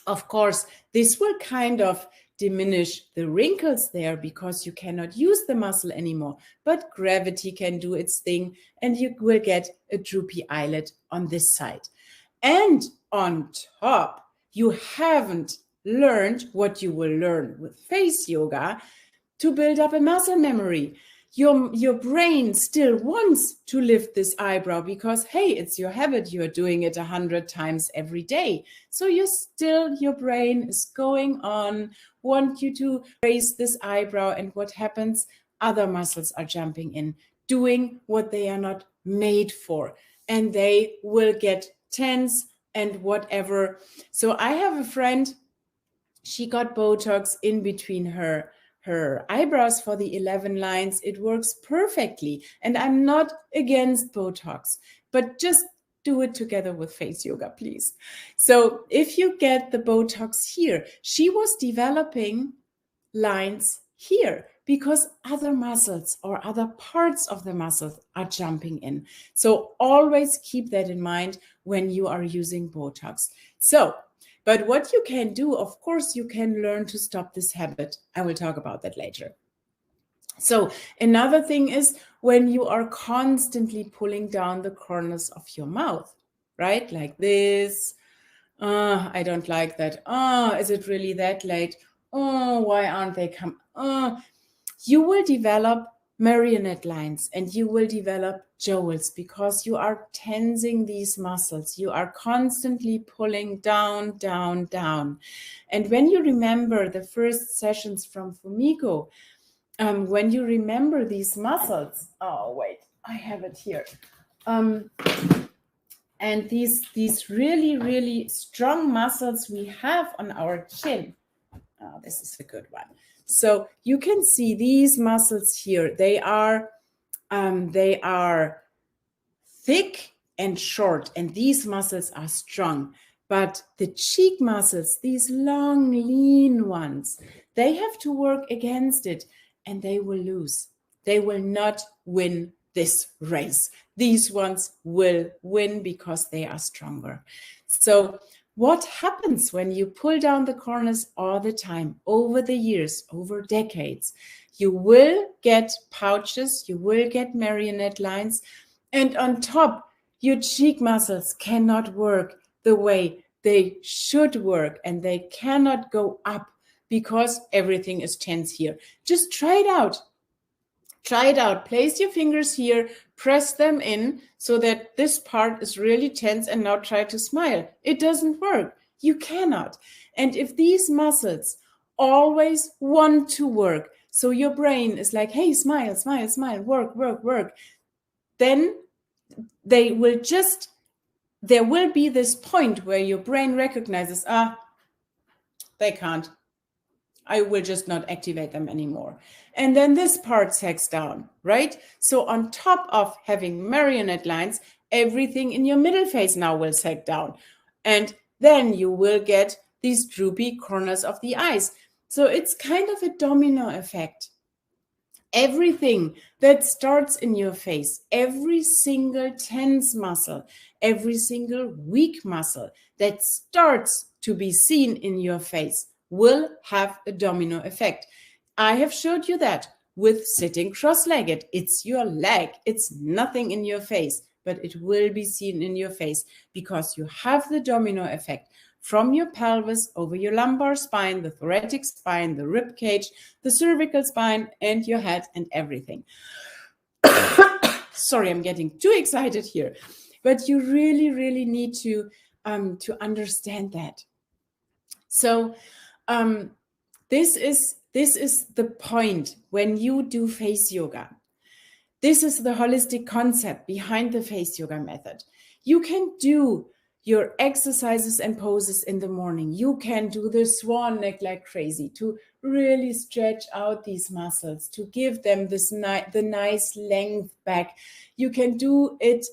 Of course, this will kind of diminish the wrinkles there because you cannot use the muscle anymore, but gravity can do its thing and you will get a droopy eyelid on this side. And on top, you haven't learned what you will learn with face yoga to build up a muscle memory. Your brain still wants to lift this eyebrow because, hey, it's your habit. You're doing it 100 times every day. So your brain is going on, want you to raise this eyebrow. And what happens? Other muscles are jumping in, doing what they are not made for. And they will get tense and whatever. So I have a friend, she got Botox in between her eyebrows for the 11 lines. It works perfectly. And I'm not against Botox, but just do it together with face yoga, please. So if you get the Botox here, she was developing lines here because other muscles or other parts of the muscles are jumping in. So always keep that in mind when you are using Botox. But what you can do, of course, you can learn to stop this habit. I will talk about that later. So another thing is when you are constantly pulling down the corners of your mouth, right? Like this. I don't like that. Is it really that late? Why aren't they come? You will develop marionette lines, and you will develop jowls because you are tensing these muscles. You are constantly pulling down, down, down. And when you remember the first sessions from Fumiko, when you remember these muscles, oh wait, I have it here. And these really, really strong muscles we have on our chin. Oh, this is a good one. So you can see these muscles here. They are thick and short, and these muscles are strong. But the cheek muscles, these long, lean ones, they have to work against it, and they will lose. They will not win this race. These ones will win because they are stronger. So what happens when you pull down the corners all the time, over the years, over decades? You will get pouches, you will get marionette lines, and on top, your cheek muscles cannot work the way they should work, and they cannot go up because everything is tense here. Just try it out. Try it out. Place your fingers here, press them in so that this part is really tense, and now try to smile. It doesn't work. You cannot. And if these muscles always want to work, so your brain is like, hey, smile, smile, smile, work, work, work, then there will be this point where your brain recognizes, they can't. I will just not activate them anymore. And then this part sags down, right? So on top of having marionette lines, everything in your middle face now will sag down. And then you will get these droopy corners of the eyes. So it's kind of a domino effect. Everything that starts in your face, every single tense muscle, every single weak muscle that starts to be seen in your face will have a domino effect. I have showed you that with sitting cross-legged. It's your leg. It's nothing in your face, but it will be seen in your face because you have the domino effect from your pelvis over your lumbar spine, the thoracic spine, the rib cage, the cervical spine, and your head and everything. Sorry, I'm getting too excited here. But you really, really need to understand that. So this is the point when you do face yoga. This is the holistic concept behind the face yoga method. You can do your exercises and poses in the morning. You can do the swan neck like crazy to really stretch out these muscles, to give them this the nice length back. You can do it,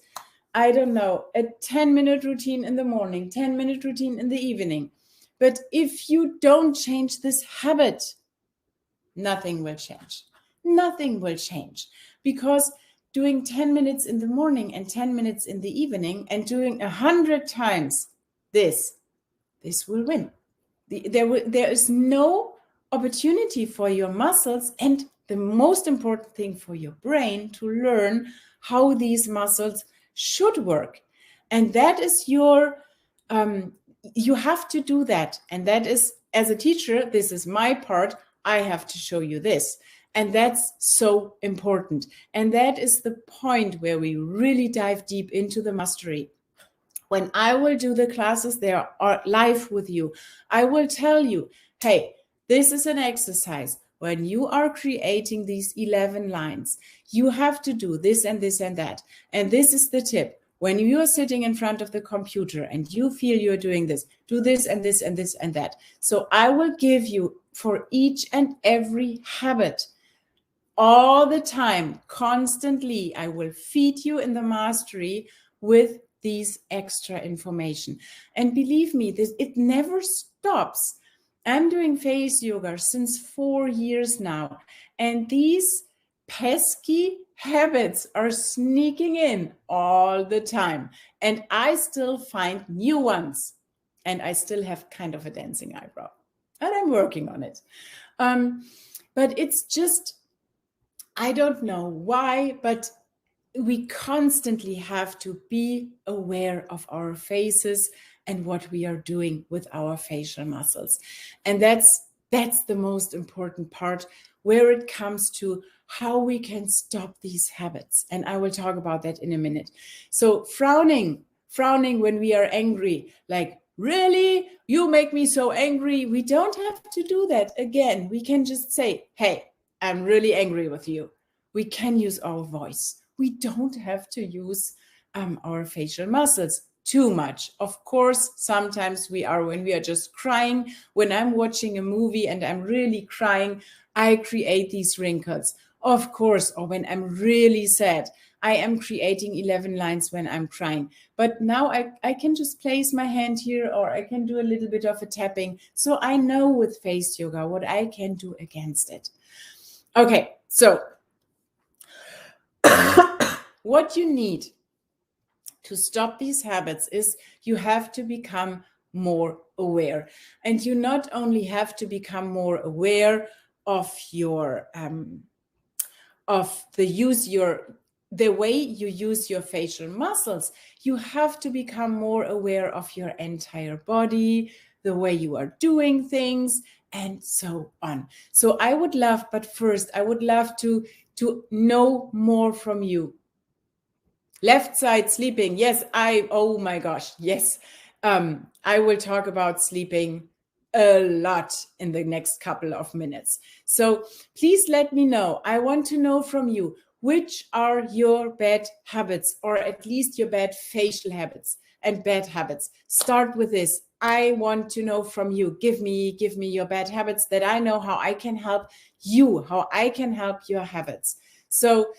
I don't know, a 10-minute routine in the morning, 10-minute routine in the evening. But if you don't change this habit, nothing will change. Nothing will change, because doing 10 minutes in the morning and 10 minutes in the evening and doing 100 times this will win. There is no opportunity for your muscles, and the most important thing for your brain, to learn how these muscles should work. And that is your, you have to do that. And that is, as a teacher, this is my part. I have to show you this. And that's so important. And that is the point where we really dive deep into the mastery. When I will do the classes, they are live with you. I will tell you, hey, this is an exercise. When you are creating these 11 lines, you have to do this and this and that. And this is the tip. When you are sitting in front of the computer and you feel you're doing this, do this and this and this and that. So I will give you, for each and every habit, all the time, constantly, I will feed you in the mastery with these extra information. And believe me, it never stops. I'm doing face yoga since 4 years now, and these pesky habits are sneaking in all the time, and I still find new ones, and I still have kind of a dancing eyebrow, and I'm working on it. But it's just, I don't know why, but we constantly have to be aware of our faces and what we are doing with our facial muscles. And that's That's the most important part where it comes to how we can stop these habits. And I will talk about that in a minute. So frowning when we are angry, like, really? You make me so angry. We don't have to do that. Again, we can just say, hey, I'm really angry with you. We can use our voice. We don't have to use our facial muscles too much. Of course, sometimes when we are just crying, when I'm watching a movie and I'm really crying, I create these wrinkles. Of course, or when I'm really sad, I am creating 11 lines when I'm crying. But now I can just place my hand here, or I can do a little bit of a tapping. So I know with face yoga what I can do against it. Okay, so what you need to stop these habits is you have to become more aware. And you not only have to become more aware of your the way you use your facial muscles, you have to become more aware of your entire body, the way you are doing things, and so on. So I would love to know more from you. Left side sleeping. Yes, oh my gosh, yes. I will talk about sleeping a lot in the next couple of minutes. So please let me know. I want to know from you, which are your bad habits, or at least your bad facial habits and bad habits. Start with this. I want to know from you. Give me your bad habits, that I know how I can help you, how I can help your habits. So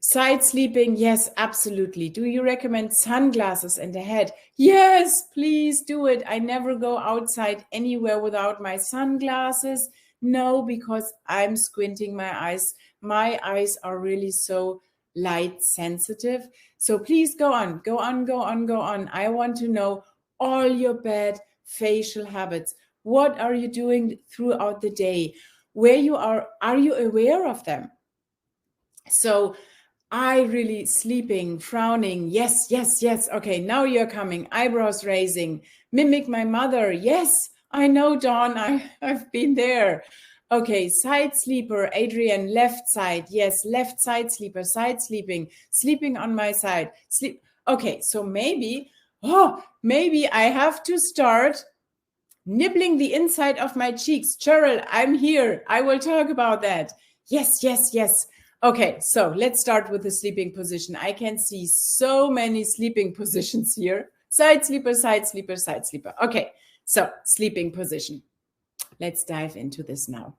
side sleeping, yes, absolutely. Do you recommend sunglasses and a hat? Yes, please do it. I never go outside anywhere without my sunglasses. No, because I'm squinting my eyes. My eyes are really so light sensitive. So please go on. I want to know all your bad facial habits. What are you doing throughout the day? Where you are you aware of them? So really sleeping, frowning. Yes. Okay, now you're coming. Eyebrows raising. Mimic my mother. Yes, I know, Dawn. I've been there. Okay, side sleeper, Adrian, left side. Yes, left side sleeper, side sleeping, sleeping on my side. Sleep. Okay, so maybe I have to start nibbling the inside of my cheeks. Cheryl, I'm here. I will talk about that. Yes. Okay, so let's start with the sleeping position. I can see so many sleeping positions here. Side sleeper, side sleeper, side sleeper. Okay, so sleeping position. Let's dive into this now.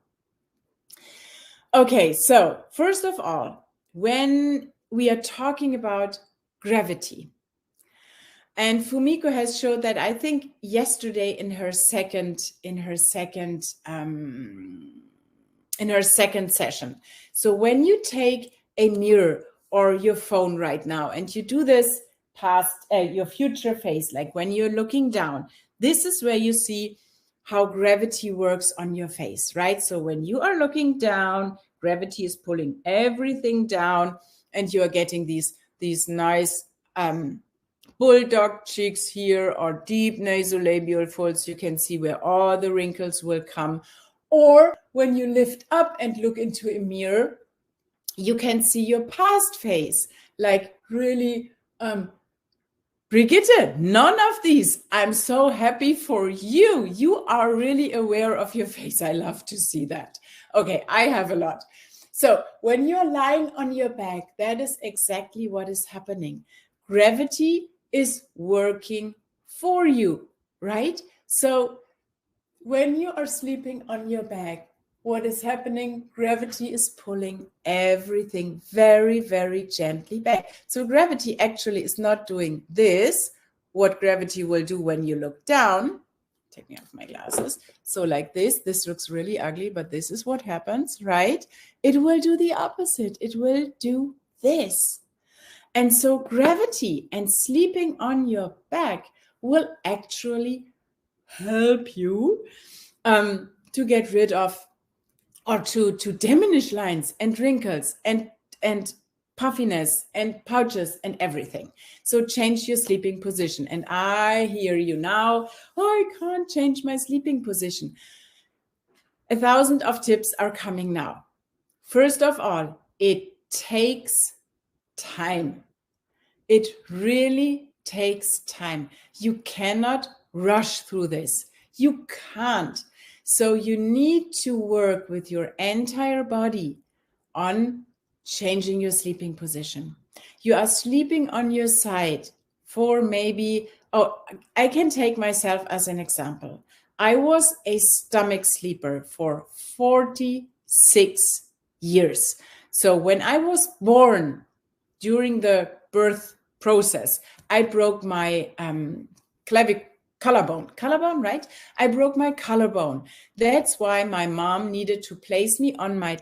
Okay, so first of all, when we are talking about gravity, and Fumiko has showed that, I think yesterday in her second session. So when you take a mirror or your phone right now and you do this past your future face, like when you're looking down, this is where you see how gravity works on your face, right? So when you are looking down, gravity is pulling everything down, and you are getting these nice bulldog cheeks here, or deep nasolabial folds. You can see where all the wrinkles will come. Or when you lift up and look into a mirror, you can see your past face, like really, Brigitte, none of these. I'm so happy for you. You are really aware of your face. I love to see that. Okay, I have a lot. So when you're lying on your back, that is exactly what is happening. Gravity is working for you, right? So when you are sleeping on your back, what is happening? Gravity is pulling everything very, very gently back. So gravity actually is not doing this, what gravity will do when you look down. Taking off my glasses. So like this looks really ugly, but this is what happens, right? It will do the opposite. It will do this. And so gravity and sleeping on your back will actually help you to get rid of, or to diminish lines and wrinkles and puffiness and pouches and everything. So change your sleeping position. And I hear you now, I can't change my sleeping position. 1,000 of tips are coming now. First of all, it takes time. It really takes time. You cannot rush through this. You can't. So you need to work with your entire body on changing your sleeping position. You are sleeping on your side for maybe, I can take myself as an example. I was a stomach sleeper for 46 years. So when I was born, during the birth process, I broke my collarbone, right? I broke my collarbone. That's why my mom needed to place me on my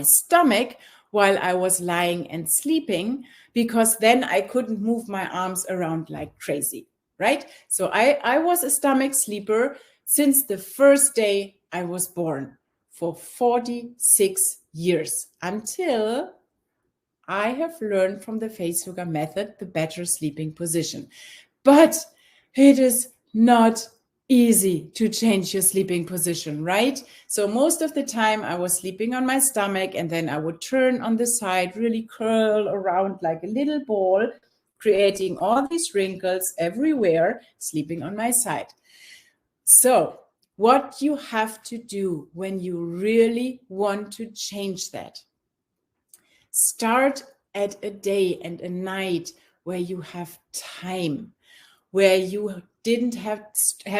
stomach while I was lying and sleeping, because then I couldn't move my arms around like crazy, right? So I was a stomach sleeper since the first day I was born for 46 years, until I have learned from the face yoga method the better sleeping position. But it is not easy to change your sleeping position, right? So most of the time I was sleeping on my stomach, and then I would turn on the side, really curl around like a little ball, creating all these wrinkles everywhere, sleeping on my side. So what you have to do when you really want to change that, start at a day and a night where you have time, where you didn't have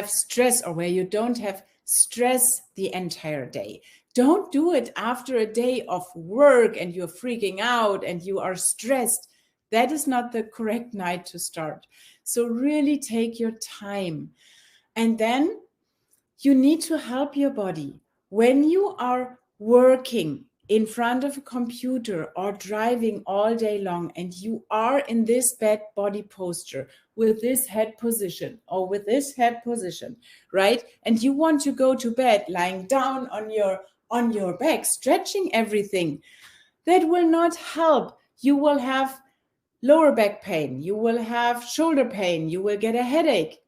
stress, or where you don't have stress the entire day. Don't do it after a day of work and you're freaking out and you are stressed. That is not the correct night to start. So really take your time. And then you need to help your body. When you are working in front of a computer or driving all day long, and you are in this bad body posture with this head position or with this head position, right? And you want to go to bed lying down on your back, stretching everything, that will not help. You will have lower back pain, you will have shoulder pain, you will get a headache.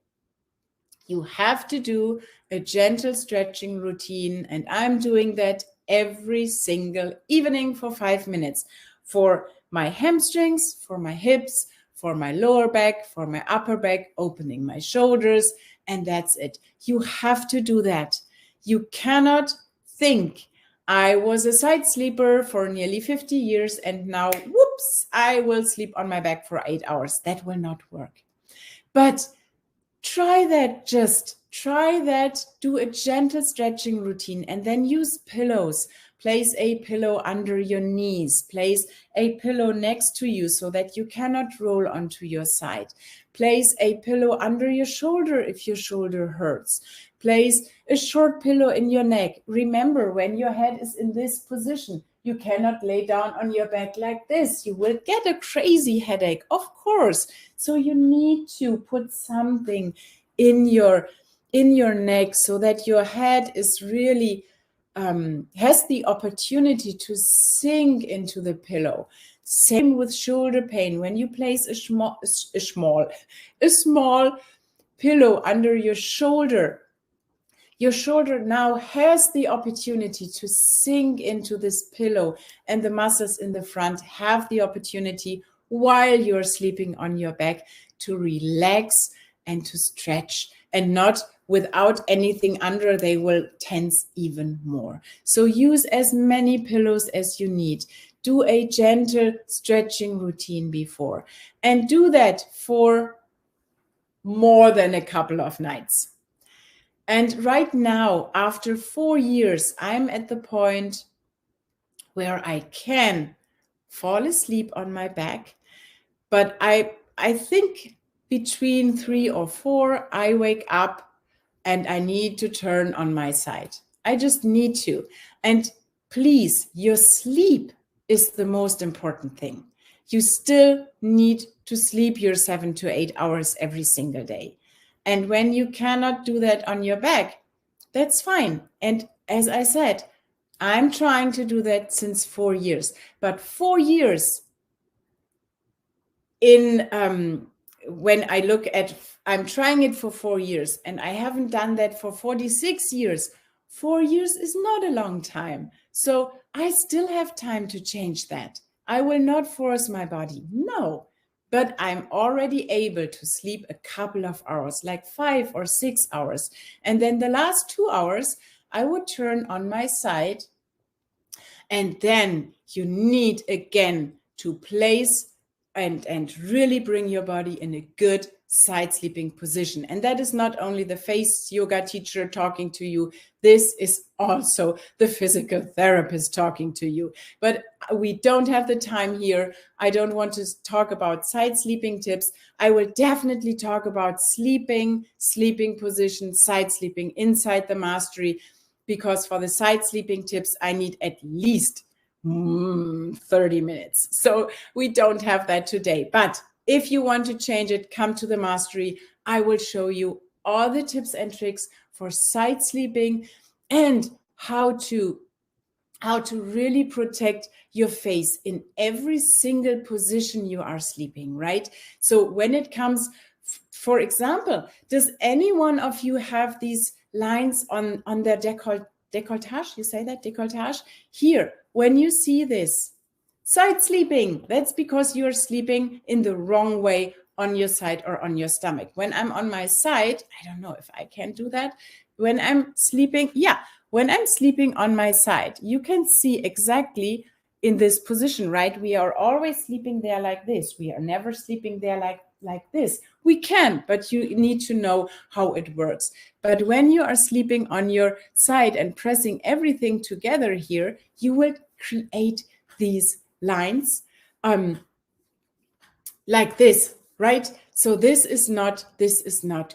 You have to do a gentle stretching routine, and I'm doing that every single evening for 5 minutes for my hamstrings, for my hips, for my lower back, for my upper back, opening my shoulders, and that's it. You have to do that. You cannot think, I was a side sleeper for nearly 50 years and now, whoops, I will sleep on my back for 8 hours. That will not work. But try that, do a gentle stretching routine, and then use pillows. Place a pillow under your knees, place a pillow next to you so that you cannot roll onto your side. Place a pillow under your shoulder if your shoulder hurts. Place a short pillow in your neck. Remember, when your head is in this position, you cannot lay down on your back like this. You will get a crazy headache, of course. So you need to put something in your neck so that your head is really has the opportunity to sink into the pillow. Same with shoulder pain. When you place a small pillow under your shoulder now has the opportunity to sink into this pillow, and the muscles in the front have the opportunity, while you're sleeping on your back, to relax and to stretch, and not without anything under, they will tense even more. So use as many pillows as you need. Do a gentle stretching routine before, and do that for more than a couple of nights. And right now, after 4 years, I'm at the point where I can fall asleep on my back, but I think between 3 or 4, I wake up and I need to turn on my side. I just need to. And please, your sleep is the most important thing. You still need to sleep your 7 to 8 hours every single day. And when you cannot do that on your back, that's fine. And as I said, I'm trying to do that since 4 years. But 4 years in when I look at, I'm trying it for 4 years and I haven't done that for 46 years. 4 years is not a long time. So I still have time to change that. I will not force my body. No, but I'm already able to sleep a couple of hours, like 5 or 6 hours. And then the last 2 hours, I would turn on my side. And then you need again to place and really bring your body in a good side sleeping position. And that is not only the face yoga teacher talking to you, this is also the physical therapist talking to you. But we don't have the time here. I don't want to talk about side sleeping tips. I will definitely talk about sleeping position, side sleeping inside the mastery, because for the side sleeping tips, I need at least 30 minutes. So we don't have that today. But if you want to change it, come to the mastery. I will show you all the tips and tricks for side sleeping and how to really protect your face in every single position you are sleeping, right? So when it comes, for example, does any one of you have these lines on their décolletage? You say that, décolletage? Here, when you see this, side sleeping, that's because you're sleeping in the wrong way on your side or on your stomach. When I'm on my side, I don't know if I can do that. When I'm sleeping, when I'm sleeping on my side, you can see exactly in this position, right? We are always sleeping there like this. We are never sleeping there like this. We can, but you need to know how it works. But when you are sleeping on your side and pressing everything together here, you will create these lines like this, right? So this is not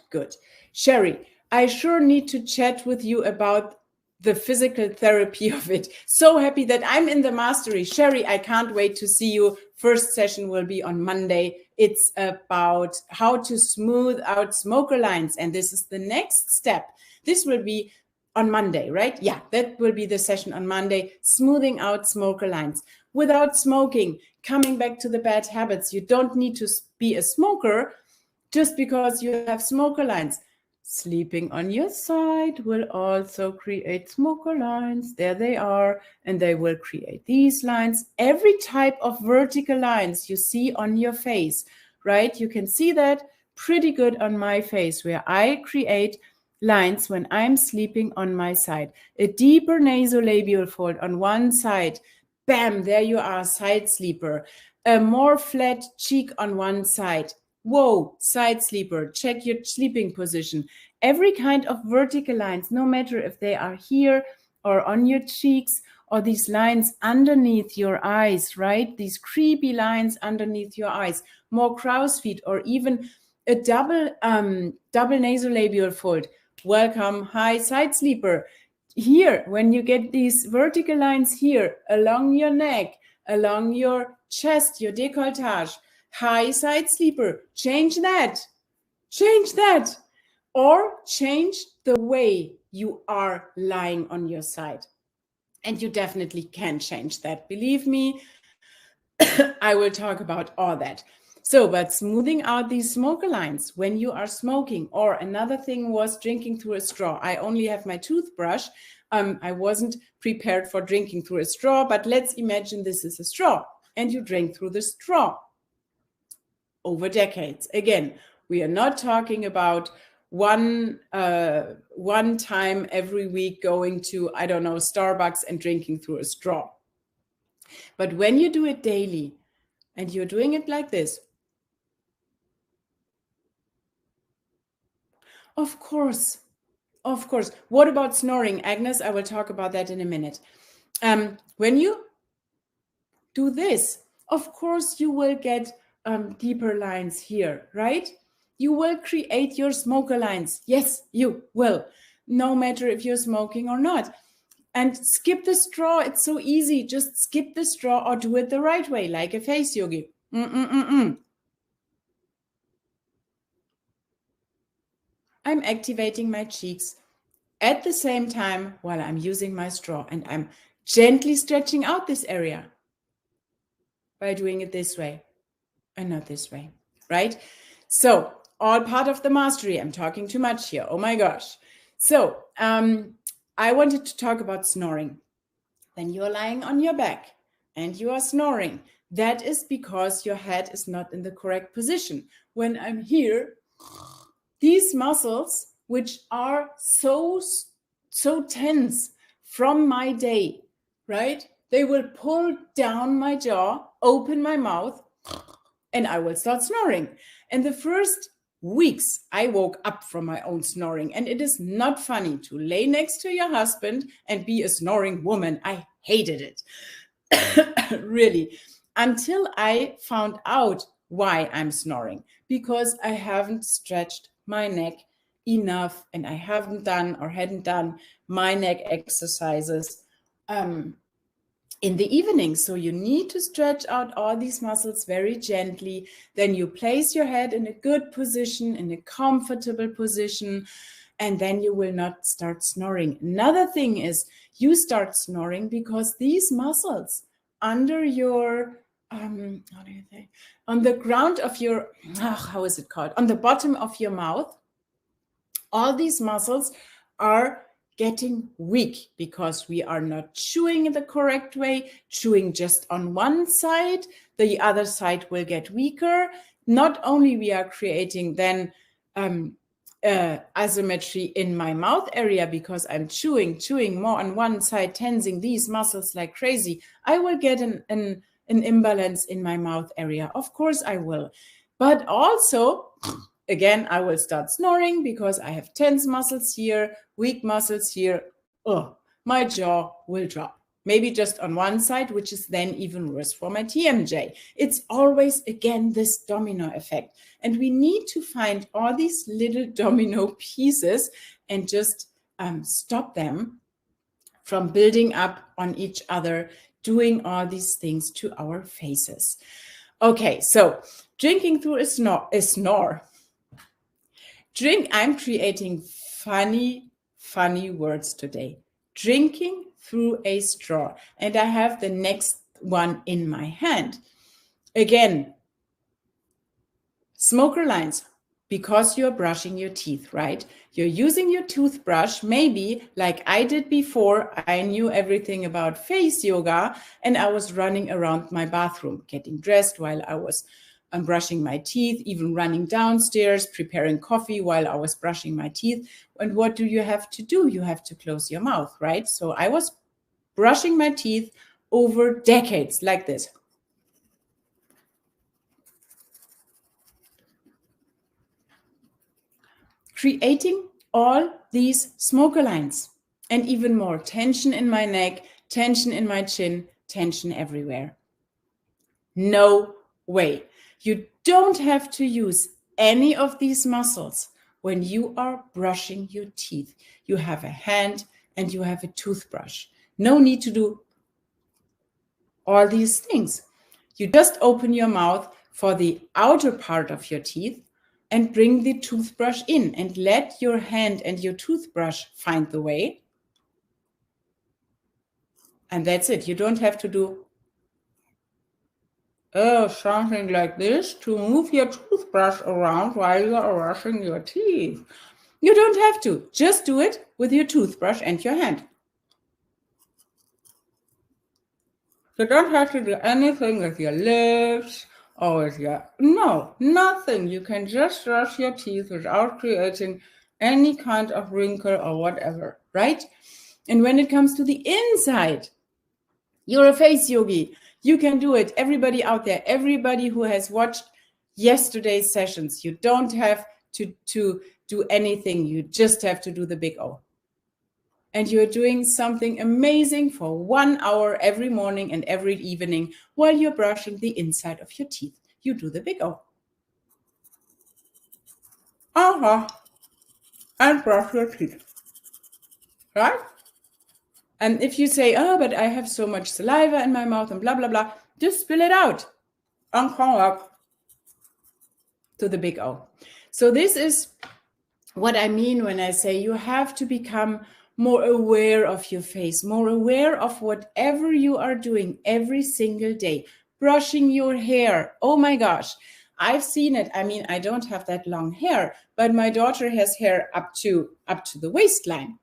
good. Sherry, I sure need to chat with you about the physical therapy of it. So happy that I'm in the mastery. Sherry, I can't wait to see you. First session will be on Monday. It's about how to smooth out smoker lines. And this is the next step. This will be on Monday, right? Yeah, that will be the session on Monday, smoothing out smoker lines. Without smoking, coming back to the bad habits. You don't need to be a smoker just because you have smoker lines. Sleeping on your side will also create smoker lines. There they are, and they will create these lines. Every type of vertical lines you see on your face, right? You can see that pretty good on my face, where I create lines when I'm sleeping on my side. A deeper nasolabial fold on one side. Bam, there you are, side sleeper. A more flat cheek on one side. Whoa, side sleeper, check your sleeping position. Every kind of vertical lines, no matter if they are here or on your cheeks or these lines underneath your eyes, right? These creepy lines underneath your eyes, more crow's feet, or even a double nasolabial fold. Welcome, hi, side sleeper. Here, when you get these vertical lines here along your neck, along your chest, your décolletage, high side sleeper, change that, or change the way you are lying on your side. And you definitely can change that. Believe me, I will talk about all that. So, but smoothing out these smoker lines when you are smoking, or another thing was drinking through a straw. I only have my toothbrush. I wasn't prepared for drinking through a straw, but let's imagine this is a straw and you drink through the straw over decades. Again, we are not talking about one time every week going to, I don't know, Starbucks and drinking through a straw. But when you do it daily and you're doing it like this, of course. What about snoring? Agnes, I will talk about that in a minute. When you do this, of course, you will get deeper lines here, right? You will create your smoker lines. Yes, you will, no matter if you're smoking or not. And skip the straw. It's so easy. Just skip the straw or do it the right way, like a face yogi. I'm activating my cheeks at the same time while I'm using my straw, and I'm gently stretching out this area by doing it this way and not this way, right? So all part of the mastery. I'm talking too much here. Oh my gosh. So I wanted to talk about snoring. Then you're lying on your back and you are snoring. That is because your head is not in the correct position. When I'm here, these muscles, which are so tense from my day, right? They will pull down my jaw, open my mouth, and I will start snoring. And the first weeks, I woke up from my own snoring. And it is not funny to lay next to your husband and be a snoring woman. I hated it. Really. Until I found out why I'm snoring. Because I haven't stretched my neck enough and I hadn't done my neck exercises in the evening. So you need to stretch out all these muscles very gently. Then you place your head in a good position, in a comfortable position, and then you will not start snoring. Another thing is you start snoring because these muscles under your, how do you say, on the ground of your, how is it called? On the bottom of your mouth, all these muscles are getting weak because we are not chewing in the correct way, chewing just on one side, the other side will get weaker. Not only we are creating then asymmetry in my mouth area because I'm chewing more on one side, tensing these muscles like crazy, I will get an imbalance in my mouth area. Of course I will. But also, again, I will start snoring because I have tense muscles here, weak muscles here. Oh, my jaw will drop. Maybe just on one side, which is then even worse for my TMJ. It's always, again, this domino effect. And we need to find all these little domino pieces and just stop them from building up on each other, doing all these things to our faces. Okay, so drinking through a snore. I'm creating funny words today. Drinking through a straw. And I have the next one in my hand. Again, smoker lines, because you're brushing your teeth, right? You're using your toothbrush, maybe like I did before. I knew everything about face yoga and I was running around my bathroom, getting dressed while I was brushing my teeth, even running downstairs, preparing coffee while I was brushing my teeth. And what do you have to do? You have to close your mouth, right? So I was brushing my teeth over decades like this. Creating all these smoker lines and even more tension in my neck, tension in my chin, tension everywhere. No way. You don't have to use any of these muscles when you are brushing your teeth. You have a hand and you have a toothbrush. No need to do all these things. You just open your mouth for the outer part of your teeth and bring the toothbrush in and let your hand and your toothbrush find the way. And that's it. You don't have to do something like this to move your toothbrush around while you are brushing your teeth. You don't have to. Just do it with your toothbrush and your hand. You don't have to do anything with your lips or with your... No, nothing. You can just brush your teeth without creating any kind of wrinkle or whatever, right? And when it comes to the inside, you're a face yogi. You can do it. Everybody out there, everybody who has watched yesterday's sessions, you don't have to do anything. You just have to do the big O. And you're doing something amazing for 1 hour every morning and every evening while you're brushing the inside of your teeth. You do the big O. And brush your teeth. Right? And if you say, oh, but I have so much saliva in my mouth and blah, blah, blah, just spill it out and come up to the big O. So this is what I mean when I say you have to become more aware of your face, more aware of whatever you are doing every single day. Brushing your hair. Oh my gosh. I've seen it. I mean, I don't have that long hair, but my daughter has hair up to the waistline.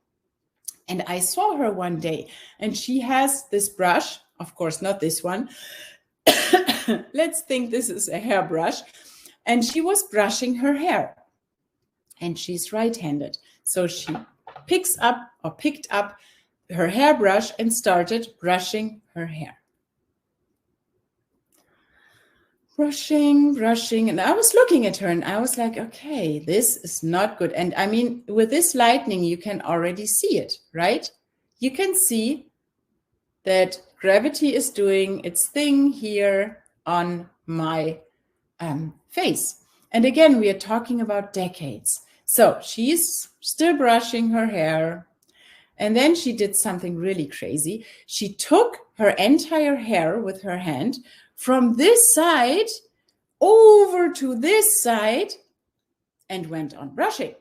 And I saw her one day, and she has this brush, of course, not this one. Let's think this is a hairbrush. And she was brushing her hair. And she's right-handed. So she picked up her hairbrush and started brushing her hair. Brushing. And I was looking at her and I was like, okay, this is not good. And I mean, with this lightning, you can already see it, right? You can see that gravity is doing its thing here on my face. And again, we are talking about decades. So she's still brushing her hair. And then she did something really crazy. She took her entire hair with her hand from this side over to this side and went on brushing.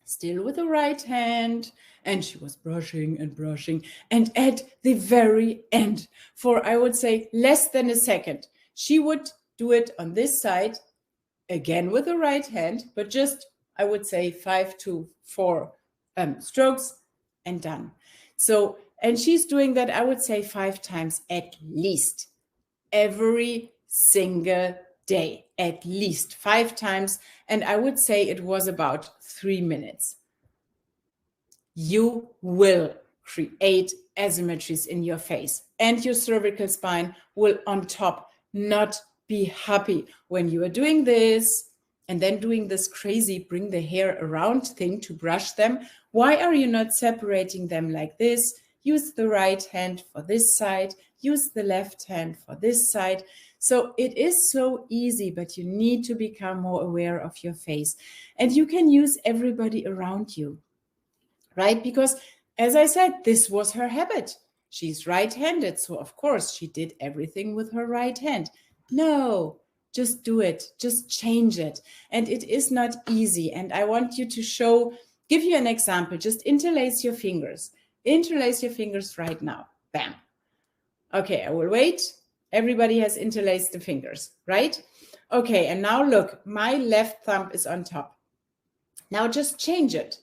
Still with the right hand. And she was brushing and brushing. And at the very end, for I would say less than a second, she would do it on this side, again with the right hand, but just, I would say 5 to 4 strokes and done. So, and she's doing that, I would say 5 times at least, every single day, at least 5 times. And I would say it was about 3 minutes. You will create asymmetries in your face, and your cervical spine will on top not be happy when you are doing this and then doing this crazy bring the hair around thing to brush them. Why are you not separating them like this? Use the right hand for this side, use the left hand for this side. So it is so easy, but you need to become more aware of your face. And you can use everybody around you, right? Because as I said, this was her habit. She's right-handed, so of course she did everything with her right hand. No, just do it, just change it. And it is not easy. And I want you to give you an example. Just interlace your fingers. Interlace your fingers right now. Bam. Okay, I will wait. Everybody has interlaced the fingers, right? Okay, and now look, my left thumb is on top. Now just change it.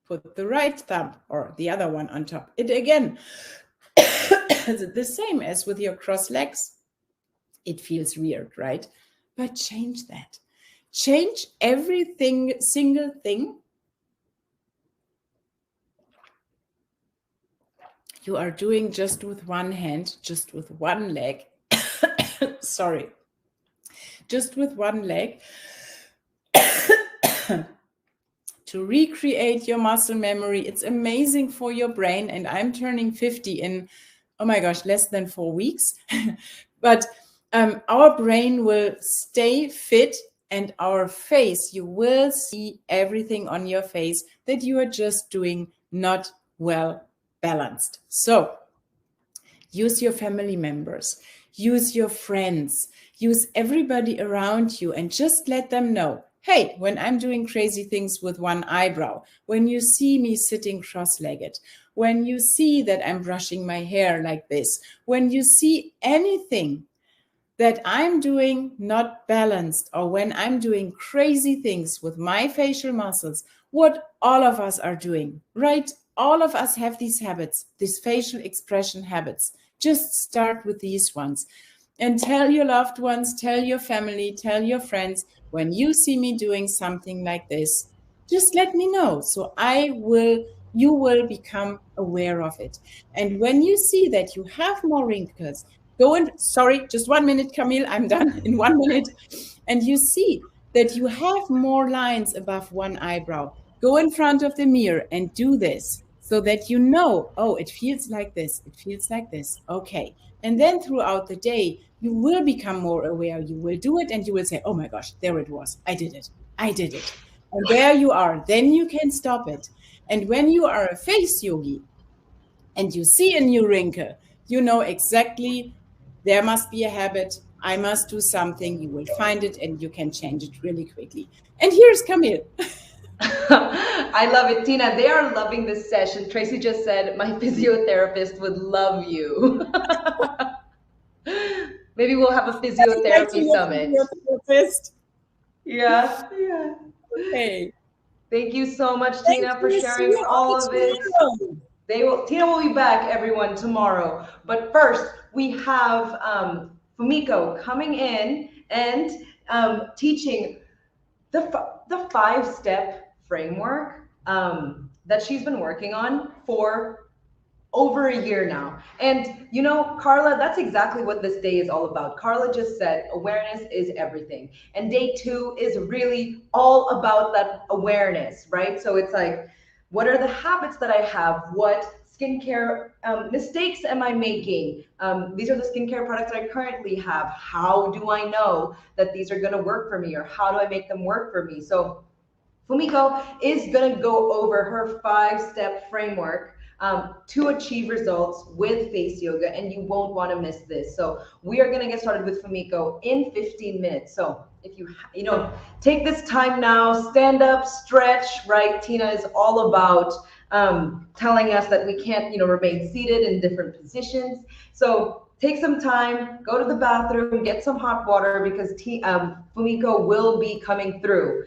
Put the right thumb or the other one on top. It again, the same as with your cross legs. It feels weird, right? But change that. Change everything, single thing you are doing just with one hand, just with one leg. Sorry. Just with one leg. To recreate your muscle memory. It's amazing for your brain. And I'm turning 50 in, oh my gosh, less than 4 weeks. But our brain will stay fit, and our face, you will see everything on your face that you are just doing not well balanced. So use your family members, use your friends, use everybody around you, and just let them know, hey, when I'm doing crazy things with one eyebrow, when you see me sitting cross-legged, when you see that I'm brushing my hair like this, when you see anything that I'm doing not balanced, or when I'm doing crazy things with my facial muscles, what all of us are doing, right? All of us have these habits, these facial expression habits. Just start with these ones and tell your loved ones, tell your family, tell your friends, when you see me doing something like this, just let me know. So you will become aware of it. And when you see that you have more wrinkles, sorry, just 1 minute, Camille, I'm done in 1 minute. And you see that you have more lines above one eyebrow, go in front of the mirror and do this so that you know, oh, it feels like this, it feels like this. Okay. And then throughout the day, you will become more aware. You will do it and you will say, oh my gosh, there it was. I did it. And there you are. Then you can stop it. And when you are a face yogi and you see a new wrinkle, you know exactly there must be a habit. I must do something. You will find it and you can change it really quickly. And here's Camille. I love it, Tina. They are loving this session. Tracy just said, my physiotherapist would love you. Maybe we'll have a physiotherapy summit. Yeah. Okay. Thank you so much, Tina, for sharing all of it. Tina will be back, everyone, tomorrow. But first, we have Fumiko coming in and teaching the 5-step framework that she's been working on for over a year now. And you know, Carla, that's exactly what this day is all about. Carla just said awareness is everything. And day 2 is really all about that awareness, right? So it's like, what are the habits that I have? What skincare mistakes am I making? These are the skincare products that I currently have. How do I know that these are going to work for me, or how do I make them work for me? So Fumiko is going to go over her 5-step framework to achieve results with face yoga, and you won't want to miss this. So we are going to get started with Fumiko in 15 minutes. So if you take this time now, stand up, stretch, right? Tina is all about telling us that we can't, remain seated in different positions. So take some time, go to the bathroom, get some hot water, because Fumiko will be coming through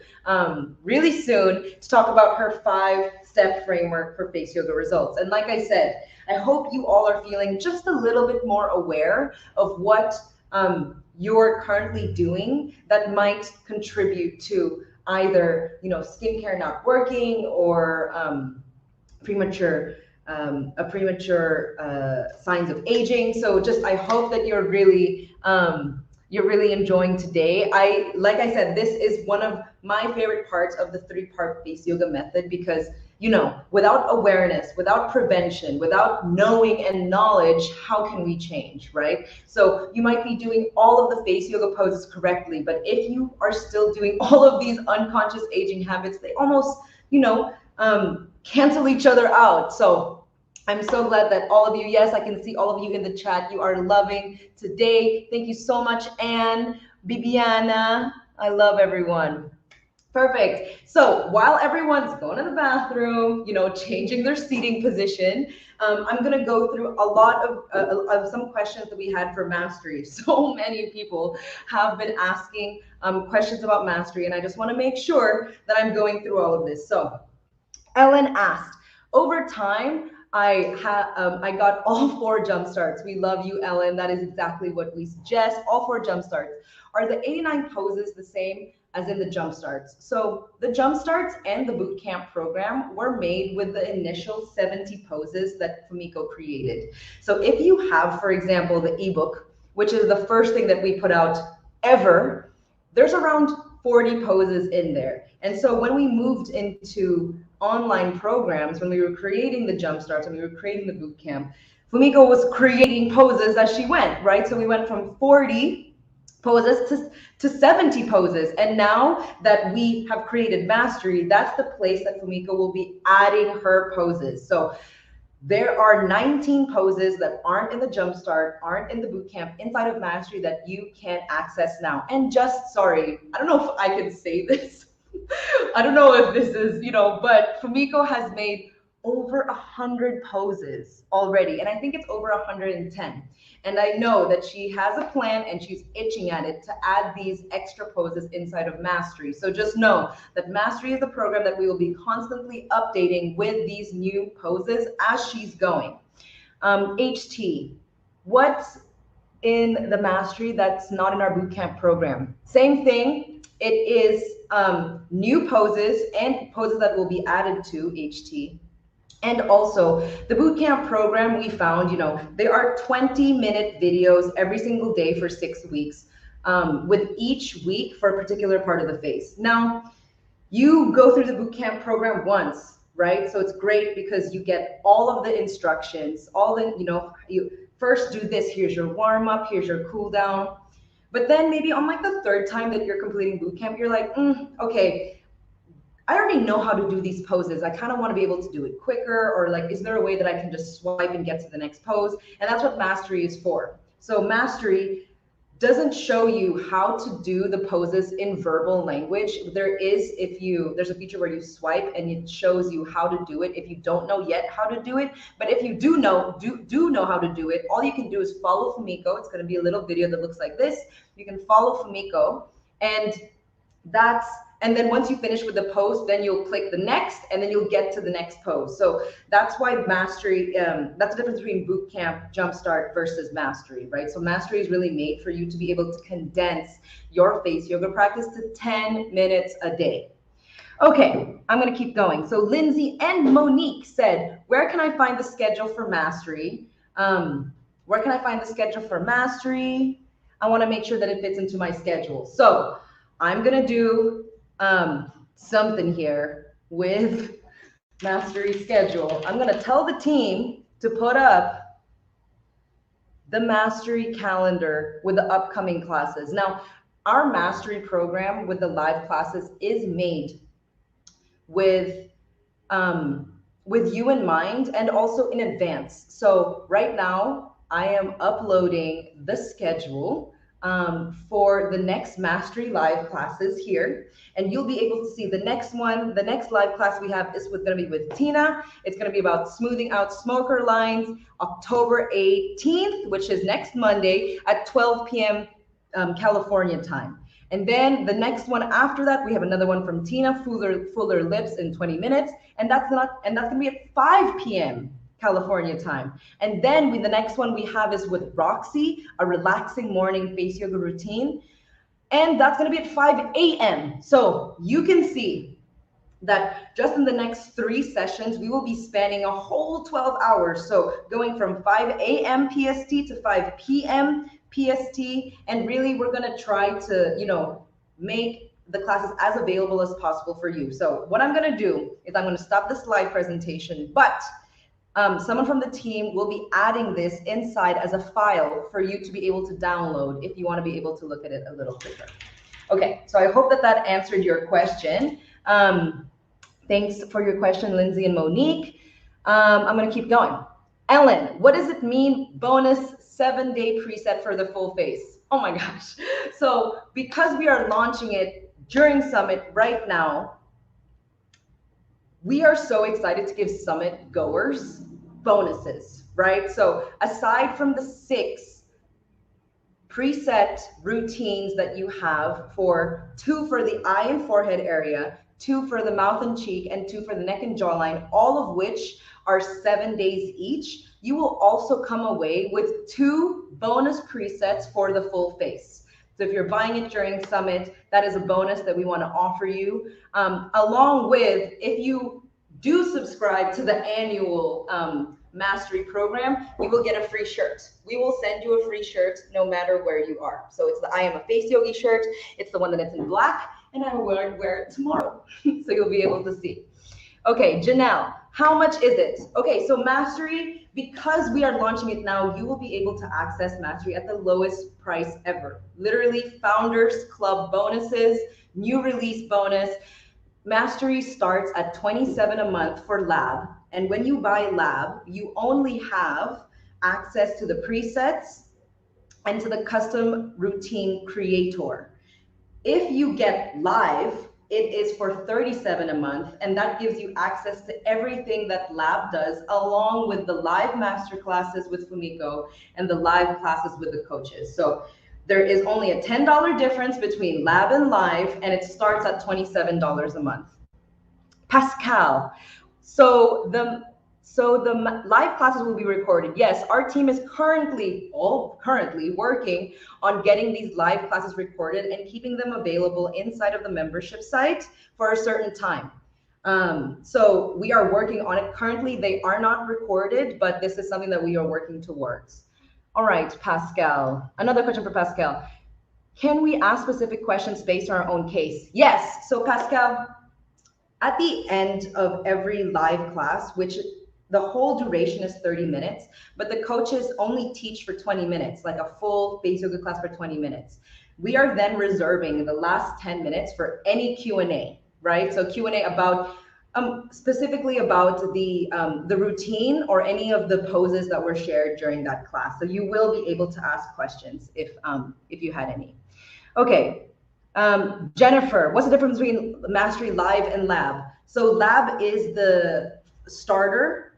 really soon to talk about her 5-step framework for face yoga results. And like I said, I hope you all are feeling just a little bit more aware of what you're currently doing that might contribute to either, skincare not working, or premature signs of aging. So I hope that you're really enjoying today. Like I said, this is one of my favorite parts of the 3-part face yoga method, because without awareness, without prevention, without knowing and knowledge, how can we change, right? So you might be doing all of the face yoga poses correctly, but if you are still doing all of these unconscious aging habits, they almost cancel each other out. So I'm so glad that all of you, yes, I can see all of you in the chat, you are loving today. Thank you so much, Anne, Bibiana. I love everyone. Perfect. So while everyone's going to the bathroom, changing their seating position, I'm going to go through a lot of some questions that we had for mastery. So many people have been asking questions about mastery, and I just want to make sure that I'm going through all of this. So Ellen asked, over time, I got all 4 jump starts. We love you, Ellen. That is exactly what we suggest. All 4 jump starts. Are the 89 poses the same as in the jump starts? So the jump starts and the boot camp program were made with the initial 70 poses that Fumiko created. So if you have, for example, the ebook, which is the first thing that we put out ever, there's around 40 poses in there. And so when we moved into online programs, when we were creating the jump starts, when we were creating the boot camp, Fumiko was creating poses as she went, right? So we went from 40 poses to 70 poses. And now that we have created mastery, that's the place that Fumiko will be adding her poses. So there are 19 poses that aren't in the jumpstart, aren't in the bootcamp, inside of mastery that you can access now. And sorry, I don't know if I can say this. I don't know if this is, but Fumiko has made over 100 poses already. And I think it's over 110. And I know that she has a plan and she's itching at it to add these extra poses inside of Mastery. So just know that Mastery is the program that we will be constantly updating with these new poses as she's going. HT, what's in the Mastery that's not in our bootcamp program? Same thing. It is new poses and poses that will be added to HT. And also the bootcamp program, we found, there are 20-minute videos every single day for 6 weeks, with each week for a particular part of the face. Now, you go through the bootcamp program once, right? So it's great because you get all of the instructions, you first do this, here's your warm up, here's your cool down. But then maybe on like the 3rd time that you're completing bootcamp, you're like, okay, I already know how to do these poses. I kind of want to be able to do it quicker, or like, is there a way that I can just swipe and get to the next pose? And that's what Mastery is for. So Mastery doesn't show you how to do the poses in verbal language. There's a feature where you swipe and it shows you how to do it if you don't know yet how to do it. But if you do know how to do it, all you can do is follow Fumiko. It's going to be a little video that looks like this. You can follow Fumiko, and then once you finish with the pose, then you'll click the next, and then you'll get to the next pose. So that's why mastery, that's the difference between boot camp, jumpstart versus mastery, right? So mastery is really made for you to be able to condense your face yoga practice to 10 minutes a day. Okay, I'm gonna keep going. So Lindsay and Monique said, where can I find the schedule for mastery? Where can I find the schedule for mastery? I wanna make sure that it fits into my schedule. So I'm gonna do something here with mastery schedule. I'm gonna tell the team to put up the mastery calendar with the upcoming classes. Now, our mastery program with the live classes is made with you in mind and also in advance. So right now I am uploading the schedule for the next mastery live classes here, and you'll be able to see the next live class we have is going to be with Tina. It's going to be about smoothing out smoker lines, October 18th, which is next Monday at 12 p.m. California time. And then the next one after that, we have another one from Tina, Fuller Lips in 20 minutes, and that's going to be at 5 p.m. California time. And then the next one we have is with Roxy, a relaxing morning face yoga routine. And that's going to be at 5 a.m. So you can see that just in the next 3 sessions, we will be spanning a whole 12 hours. So going from 5 a.m. PST to 5 p.m. PST. And really, we're going to try to, make the classes as available as possible for you. So what I'm going to do is I'm going to stop the slide presentation, but someone from the team will be adding this inside as a file for you to be able to download if you want to be able to look at it a little quicker. Okay, so I hope that answered your question. Thanks for your question, Lindsay and Monique. I'm going to keep going. Ellen, what does it mean, bonus 7-day preset for the full face? Oh my gosh. So because we are launching it during Summit right now, we are so excited to give Summit goers bonuses, right? So aside from the 6 preset routines that you have 2 for the eye and forehead area, 2 for the mouth and cheek, and 2 for the neck and jawline, all of which are 7 days each, you will also come away with 2 bonus presets for the full face. So if you're buying it during Summit, that is a bonus that we want to offer you. Along with, if you do subscribe to the annual mastery program, you will get a free shirt. We will send you a free shirt no matter where you are. So it's the I Am a Face Yogi shirt. It's the one that it's in black, and I will wear it tomorrow. So you'll be able to see. Okay, Janelle, how much is it? Okay, so Mastery, because we are launching it now, you will be able to access Mastery at the lowest price ever. Literally, Founders Club bonuses, new release bonus. Mastery starts at $27 a month for Lab. And when you buy Lab, you only have access to the presets and to the custom routine creator. If you get Live, it is for $37 a month, and that gives you access to everything that Lab does, along with the live master classes with Fumiko and the live classes with the coaches. So there is only a $10 difference between Lab and Live, and it starts at $27 a month. Pascal, so the live classes will be recorded. Yes, our team is currently working on getting these live classes recorded and keeping them available inside of the membership site for a certain time. So we are working on it. Currently, they are not recorded, but this is something that we are working towards. All right, Pascal. Another question for Pascal. Can we ask specific questions based on our own case? Yes. So Pascal, at the end of every live class, which the whole duration is 30 minutes, but the coaches only teach for 20 minutes, like a full face yoga class for 20 minutes. We are then reserving the last 10 minutes for any Q&A, right? So Q&A about specifically about the routine or any of the poses that were shared during that class. So you will be able to ask questions if you had any. Okay, Jennifer, what's the difference between Mastery Live and Lab? So Lab is the starter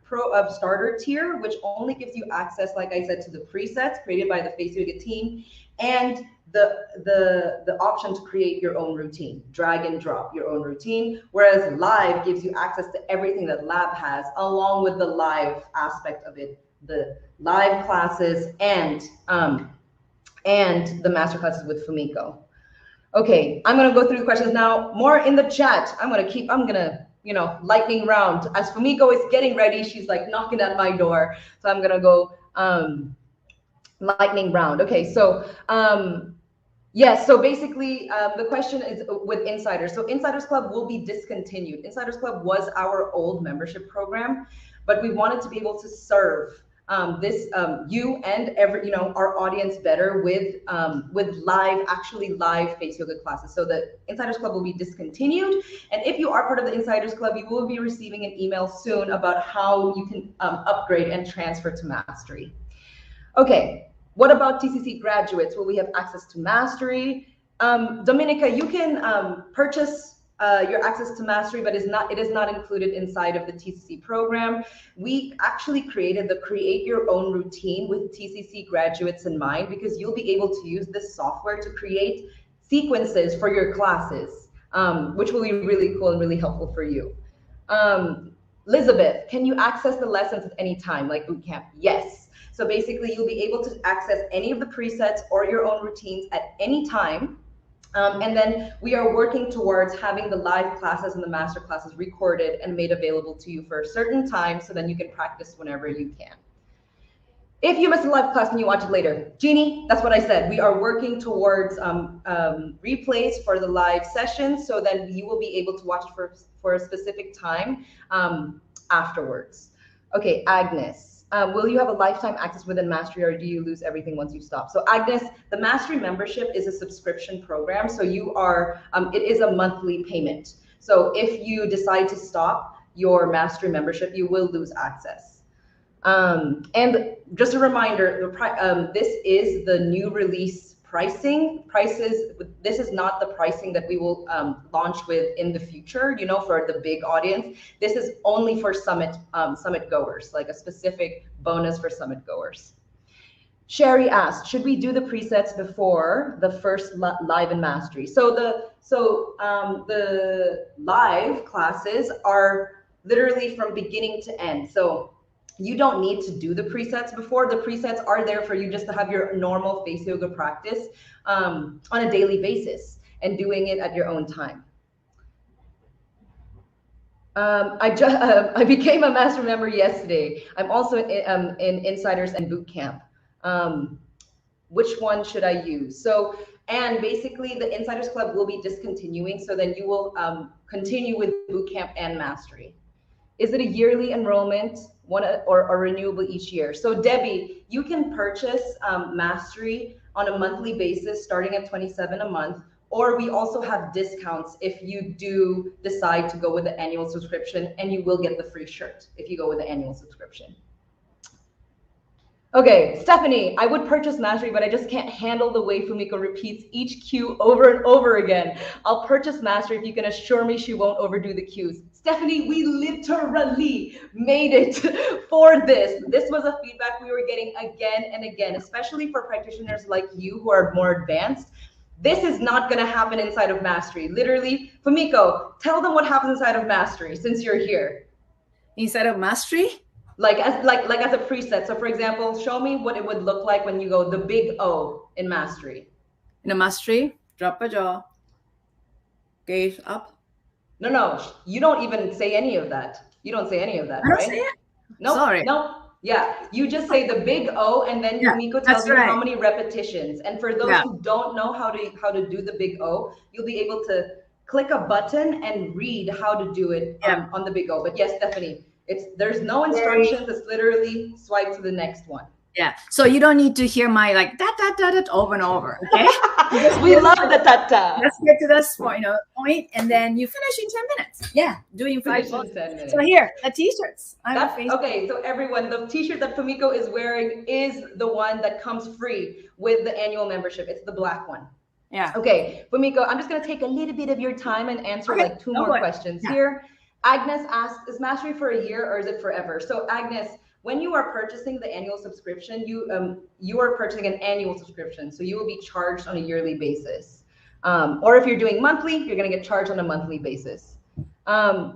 tier, which only gives you access, like I said, to the presets created by the Face Yoga team, and the option to create your own routine, drag and drop your own routine, whereas Live gives you access to everything that Lab has, along with the live aspect of it, the live classes and the master classes with Fumiko. Okay, I'm gonna go through the questions now. More in the chat. I'm gonna, you know, lightning round. As Fumiko is getting ready, she's like knocking at my door. So I'm gonna go lightning round. Okay, so yes, so basically the question is with Insiders. So Insiders Club will be discontinued. Insiders Club was our old membership program, but we wanted to be able to serve you and our audience better with actually live face yoga classes. So the Insiders Club will be discontinued, and if you are part of the Insiders Club, you will be receiving an email soon about how you can upgrade and transfer to Mastery. Okay, what about TCC graduates? Will we have access to Mastery? Dominica, you can purchase your access to Mastery, but it is not included inside of the TCC program. We actually created the Create Your Own Routine with TCC graduates in mind, because you'll be able to use this software to create sequences for your classes, which will be really cool and really helpful for you. Elizabeth, can you access the lessons at any time, like bootcamp? Yes. So basically, you'll be able to access any of the presets or your own routines at any time. And then we are working towards having the live classes and the master classes recorded and made available to you for a certain time, so then you can practice whenever you can. If you miss a live class, can you watch it later? Jeannie, that's what I said. We are working towards replays for the live sessions, so then you will be able to watch it for a specific time afterwards. Okay, Agnes. Will you have a lifetime access within Mastery, or do you lose everything once you stop? So Agnes, the Mastery membership is a subscription program. So you are, it is a monthly payment. So if you decide to stop your Mastery membership, you will lose access. And just a reminder, this is the new release prices. This is not the pricing that we will launch with in the future, for the big audience. This is only for summit goers, like a specific bonus for summit goers. Sherry asked, should we do the presets before the first live in Mastery? So the live classes are literally from beginning to end. So you don't need to do the presets before. The presets are there for you just to have your normal face yoga practice on a daily basis and doing it at your own time. I became a master member yesterday. I'm also in Insiders and Bootcamp. Which one should I use? So, and basically the Insiders Club will be discontinuing, so then you will continue with Bootcamp and Mastery. Is it a yearly enrollment, or renewable each year? So Debbie, you can purchase Mastery on a monthly basis starting at $27 a month, or we also have discounts if you do decide to go with the annual subscription, and you will get the free shirt if you go with the annual subscription. Okay, Stephanie, I would purchase Mastery, but I just can't handle the way Fumiko repeats each cue over and over again. I'll purchase Mastery if you can assure me she won't overdo the cues. Stephanie, we literally made it for this. This was a feedback we were getting again and again, especially for practitioners like you who are more advanced. This is not going to happen inside of Mastery. Literally, Fumiko, tell them what happens inside of Mastery since you're here. Inside of Mastery? Like as a preset. So for example, show me what it would look like when you go the big O in Mastery. In a Mastery, drop a jaw, gaze up. No, you don't even say any of that. You don't say any of that, I don't right? say it? No, Sorry. no. Yeah, you just say the big O, and then Fumiko tells you how many repetitions. And for those who don't know how to do the big O, you'll be able to click a button and read how to do it on the big O. But yes, Stephanie, there's no instructions. It's literally swipe to the next one. Yeah. So you don't need to hear my like that over and over. Okay. We love the tata. Let's get to this point, and then you finish in 10 minutes. Yeah, doing 5 Finish in poses. 10 minutes. So here, the t-shirts. Okay, so everyone, the t-shirt that Fumiko is wearing is the one that comes free with the annual membership. It's the black one. Yeah. Okay, Fumiko, I'm just gonna take a little bit of your time and answer like two more questions here. Agnes asked, is Mastery for a year or is it forever? So Agnes, when you are purchasing the annual subscription, you are purchasing an annual subscription, so you will be charged on a yearly basis. Or if you're doing monthly, you're gonna get charged on a monthly basis.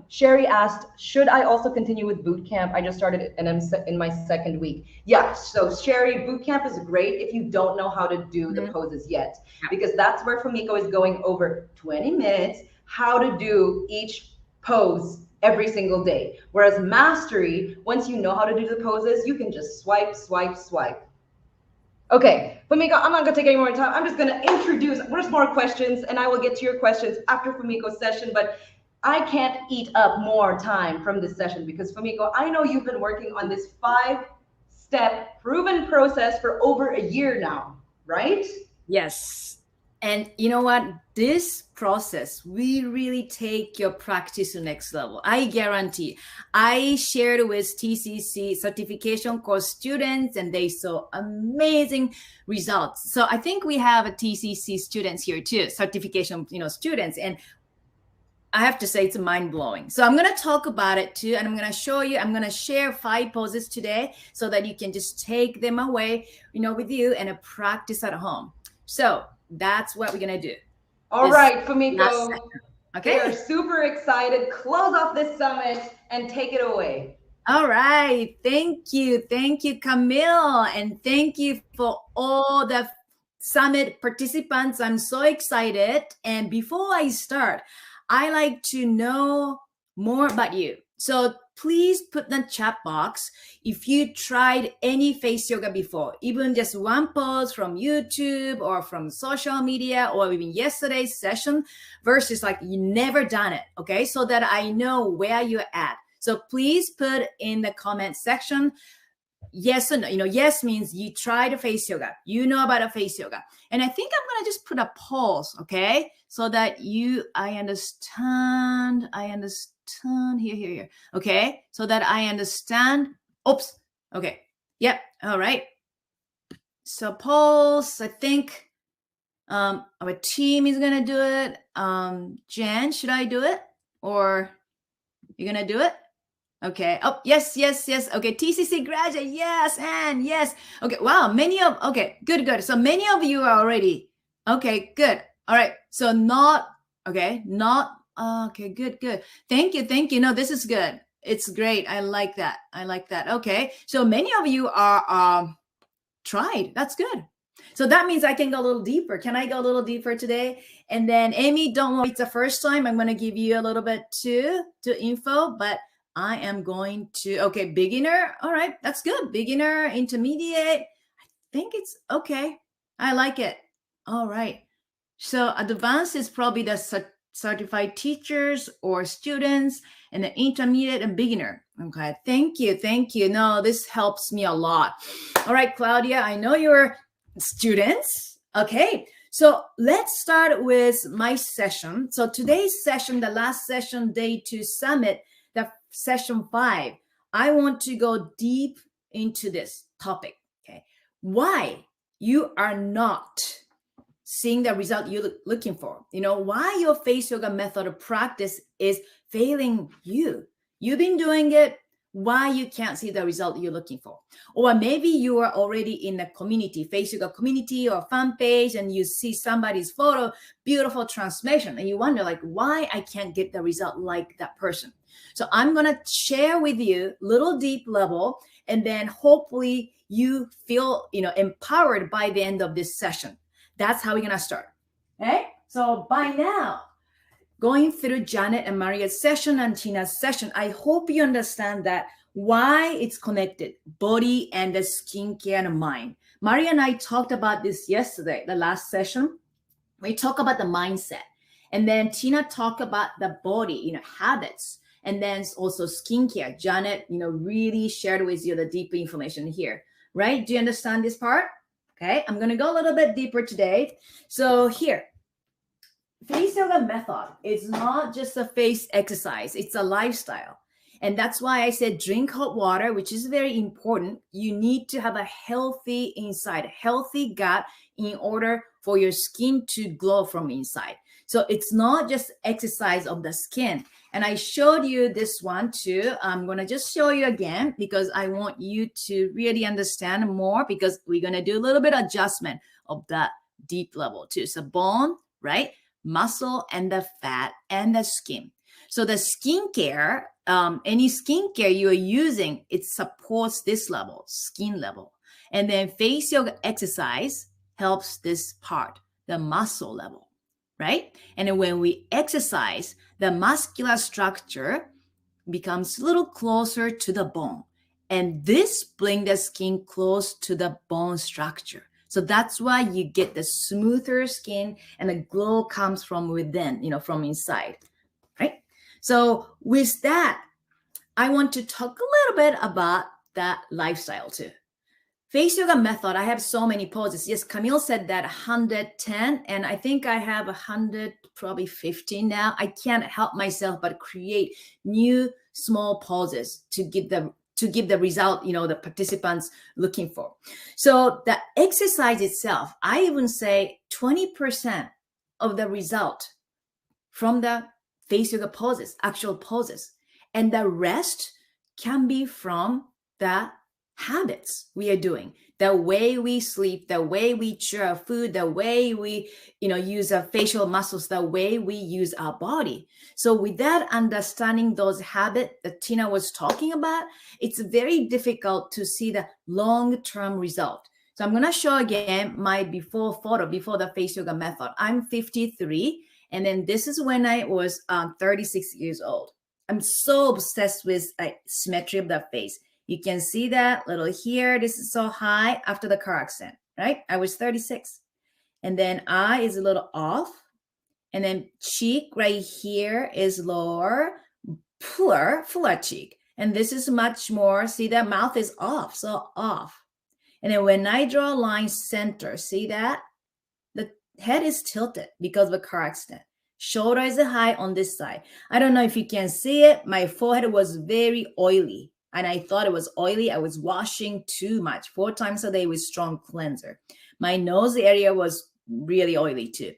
Sherry asked, should I also continue with boot camp? I just started and I'm in my second week. Yeah, so Sherry, boot camp is great if you don't know how to do the poses yet, because that's where Fumiko is going over 20 minutes, how to do each pose every single day. Whereas Mastery, once you know how to do the poses, you can just swipe, swipe, swipe. Okay, Fumiko, I'm not gonna take any more time. I'm just gonna introduce, there's more questions and I will get to your questions after Fumiko's session, but I can't eat up more time from this session because Fumiko, I know you've been working on this 5-step proven process for over a year now, right? Yes. And you know what? This process, we really take your practice to the next level. I guarantee. I shared with TCC certification course students and they saw amazing results. So I think we have a TCC students here too, certification, students. And I have to say it's mind-blowing. So I'm going to talk about it too. And I'm going to show you, I'm going to share 5 poses today so that you can just take them away, with you and practice at home. So that's what we're going to do. All right, Fumiko. Okay. We are super excited. Close off this summit and take it away. All right. Thank you. Thank you, Camille. And thank you for all the summit participants. I'm so excited. And before I start, I like to know more about you. So please put in the chat box if you tried any face yoga before, even just one pose from YouTube or from social media or even yesterday's session versus like you never done it, okay? So that I know where you're at. So please put in the comment section yes or no. Yes means you tried a face yoga. You know about a face yoga. And I think I'm going to just put a pause, okay? So that I understand. Here. Okay? So that I understand. Oops. Okay. Yep. All right. So pause. I think our team is going to do it. Jen, should I do it? Or you're going to do it? Okay. Oh, yes. Okay. TCC graduate. Yes. And yes. Okay. Wow. Okay. Good. So many of you are already. Okay. Good. All right. So okay. Good. Thank you. No, this is good. It's great. I like that. Okay. So many of you are tried. That's good. So that means I can go a little deeper. Can I go a little deeper today? And then Amy, don't worry. It's the first time. I'm going to give you a little bit to info, but I am going to, okay, beginner. All right, that's good. Beginner, intermediate. I think it's okay. I like it. All right. So advanced is probably the certified teachers or students, and the intermediate and beginner. Okay, thank you. No, this helps me a lot. All right, Claudia, I know you're students. Okay, so let's start with my session. So today's session, the last session, day 2 summit, the session 5, I want to go deep into this topic. Okay, why you are not seeing the result you're looking for. Why your face yoga method of practice is failing you. You've been doing it, why you can't see the result you're looking for. Or maybe you are already in the community, face yoga community or fan page, and you see somebody's photo, beautiful transformation, and you wonder like, why I can't get the result like that person. So I'm going to share with you little deep level, and then hopefully you feel, empowered by the end of this session. That's how we're going to start. Okay. So by now, going through Janet and Maria's session and Tina's session, I hope you understand that why it's connected, body and the skincare and mind. Maria and I talked about this yesterday, the last session. We talked about the mindset. And then Tina talked about the body, habits. And then also skincare. Janet, really shared with you the deep information here. right? Do you understand this part? Okay, I'm gonna go a little bit deeper today. So here, face yoga method is not just a face exercise, it's a lifestyle. And that's why I said drink hot water, which is very important. You need to have a healthy inside, healthy gut in order for your skin to glow from inside. So it's not just exercise of the skin. And I showed you this one too. I'm going to just show you again because I want you to really understand more, because we're going to do a little bit of adjustment of that deep level too. So bone, right? Muscle and the fat and the skin. So the skincare, any skincare you are using, it supports this level, skin level. And then face yoga exercise helps this part, the muscle level, right? And then when we exercise, the muscular structure becomes a little closer to the bone. And this brings the skin close to the bone structure. So that's why you get the smoother skin and the glow comes from within, from inside, right? So with that, I want to talk a little bit about that lifestyle too. Face yoga method, I have so many poses. Yes, Camille said that 110, and I think I have 100, probably 15 now. I can't help myself but create new small poses to give the result, the participants looking for. So the exercise itself, I even say 20% of the result from the face yoga poses, actual poses. And the rest can be from the habits we are doing, the way we sleep, the way we chew our food, the way we, use our facial muscles, the way we use our body. So with that understanding those habits that Tina was talking about, it's very difficult to see the long-term result. So I'm going to show again my before photo, before the face yoga method. I'm 53. And then this is when I was 36 years old. I'm so obsessed with symmetry of the face. You can see that little here. This is so high after the car accident, right? I was 36. And then eye is a little off. And then cheek right here is lower, fuller cheek. And this is much more, see that mouth is off, so off. And then when I draw a line center, see that? The head is tilted because of a car accident. Shoulder is high on this side. I don't know if you can see it. My forehead was very oily. And I thought it was oily. I was washing too much, 4 times a day with strong cleanser. My nose area was really oily too.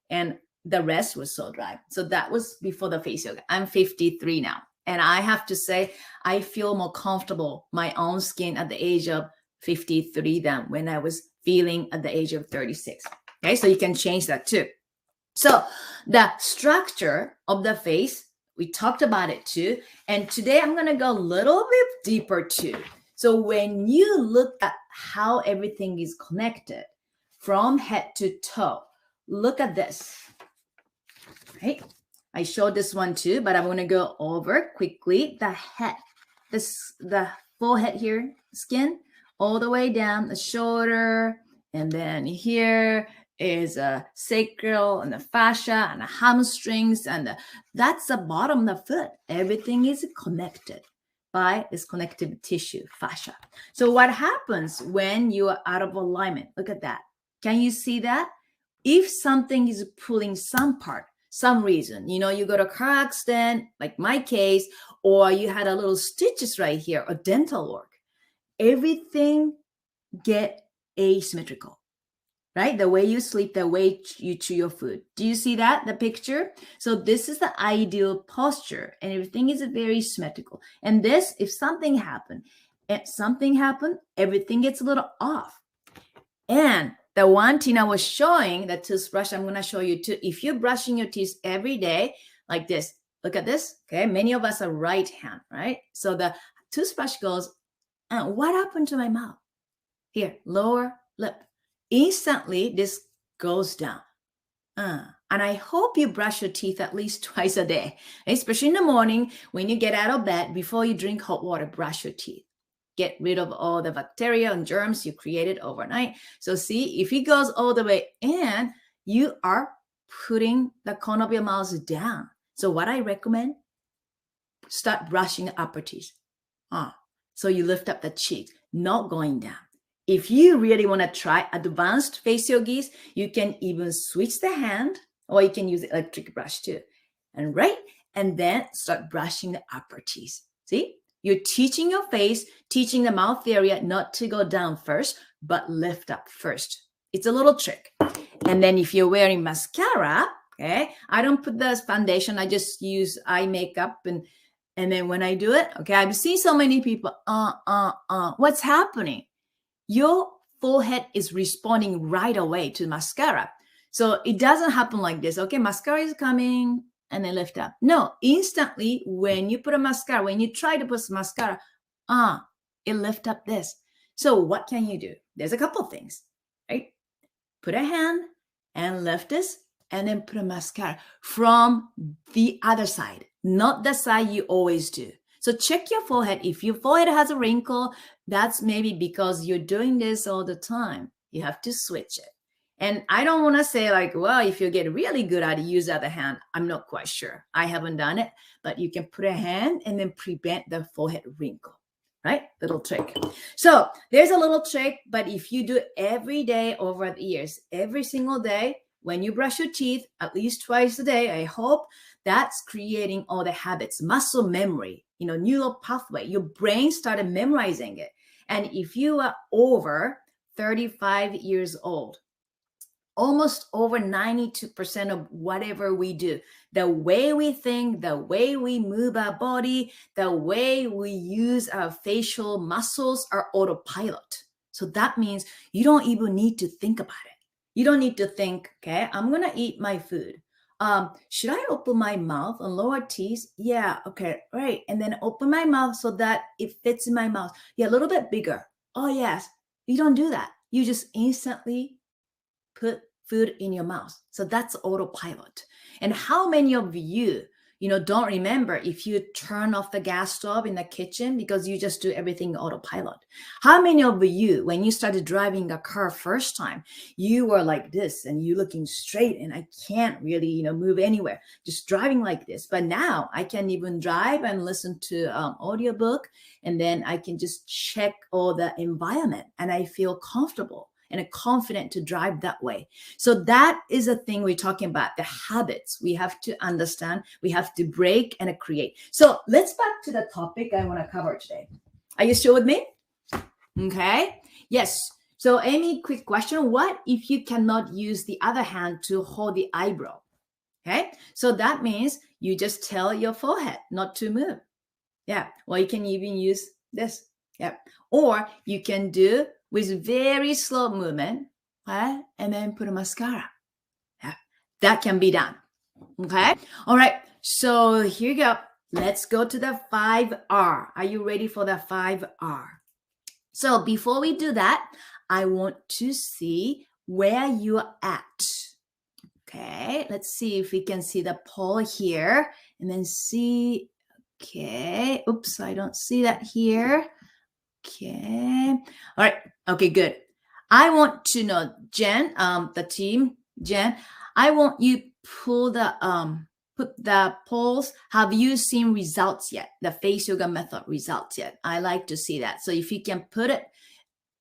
And the rest was so dry. So that was before the face yoga. I'm 53 now. And I have to say, I feel more comfortable my own skin at the age of 53 than when I was feeling at the age of 36. Okay, so you can change that too. So the structure of the face, we talked about it too. And today I'm going to go a little bit deeper too. So when you look at how everything is connected from head to toe, look at this. Right? I showed this one too, but I'm going to go over quickly the head, the forehead here, skin, all the way down the shoulder, and then here is a sacral and the fascia and the hamstrings, and that's the bottom of the foot. Everything is connected by this connective tissue, fascia. So what happens when you are out of alignment? Look at that. Can you see that? If something is pulling some part, some reason, you got a car accident, like my case, or you had a little stitches right here, or dental work, everything get asymmetrical, right? The way you sleep, the way you chew your food. Do you see that, the picture? So this is the ideal posture, and everything is very symmetrical. And this, if something happened, everything gets a little off. And the one Tina was showing, the toothbrush, I'm going to show you too. If you're brushing your teeth every day like this, look at this. Okay, many of us are right hand, right? So the toothbrush goes, what happened to my mouth? Here, lower lip. Instantly, this goes down. And I hope you brush your teeth at least twice a day, especially in the morning when you get out of bed. Before you drink hot water, brush your teeth. Get rid of all the bacteria and germs you created overnight. So see, if it goes all the way in, you are putting the corner of your mouth down. So what I recommend, start brushing the upper teeth. So you lift up the cheek, not going down. If you really want to try advanced face yogis, you can even switch the hand, or you can use electric brush too. And then start brushing the upper teeth. See? You're teaching your face, teaching the mouth area not to go down first, but lift up first. It's a little trick. And then if you're wearing mascara, okay, I don't put the foundation. I just use eye makeup. And then when I do it, okay, I've seen so many people, what's happening? Your forehead is responding right away to mascara. So it doesn't happen like this. Okay, mascara is coming and then lift up. No, instantly when you put a mascara, when you try to put mascara, it lift up this. So what can you do? There's a couple of things, right? Put a hand and lift this, and then put a mascara from the other side, not the side you always do. So check your forehead. If your forehead has a wrinkle, that's maybe because you're doing this all the time. You have to switch it. And I don't want to say like, well, if you get really good at it, use the other hand. I'm not quite sure. I haven't done it, but you can put a hand and then prevent the forehead wrinkle, right? Little trick. So there's a little trick, but if you do it every day over the years, every single day, when you brush your teeth, at least twice a day, I hope that's creating all the habits, muscle memory, neural pathway. Your brain started memorizing it. And if you are over 35 years old, almost over 92% of whatever we do, the way we think, the way we move our body, the way we use our facial muscles are autopilot. So that means you don't even need to think about it. You don't need to think, okay, I'm going to eat my food. Should I open my mouth and lower teeth? Yeah, okay, right. And then open my mouth so that it fits in my mouth. Yeah, a little bit bigger. Oh, yes. You don't do that. You just instantly put food in your mouth. So that's autopilot. And how many of you, don't remember if you turn off the gas stove in the kitchen because you just do everything autopilot? How many of you, when you started driving a car first time, you were like this and you looking straight and I can't really, move anywhere, just driving like this. But now I can even drive and listen to audiobook, and then I can just check all the environment and I feel comfortable and confident to drive that way. So that is a thing we're talking about, the habits we have to understand, we have to break and create. So let's back to the topic I want to cover today. Are you still with me? Okay. Yes. So Amy, quick question. What if you cannot use the other hand to hold the eyebrow? Okay. So that means you just tell your forehead not to move. Yeah. Well, you can even use this. Yeah. Or you can do with very slow movement, okay? And then put a mascara. Yeah, that can be done, okay? All right, so here you go. Let's go to the 5R. Are you ready for the 5R? So before we do that, I want to see where you're at. Okay, let's see if we can see the poll here and then see, okay. Oops, I don't see that here. Okay. All right. Okay, good. I want to know, Jen, the team, Jen, I want you put the polls. Have you seen results yet? The face yoga method results yet? I like to see that. So if you can put it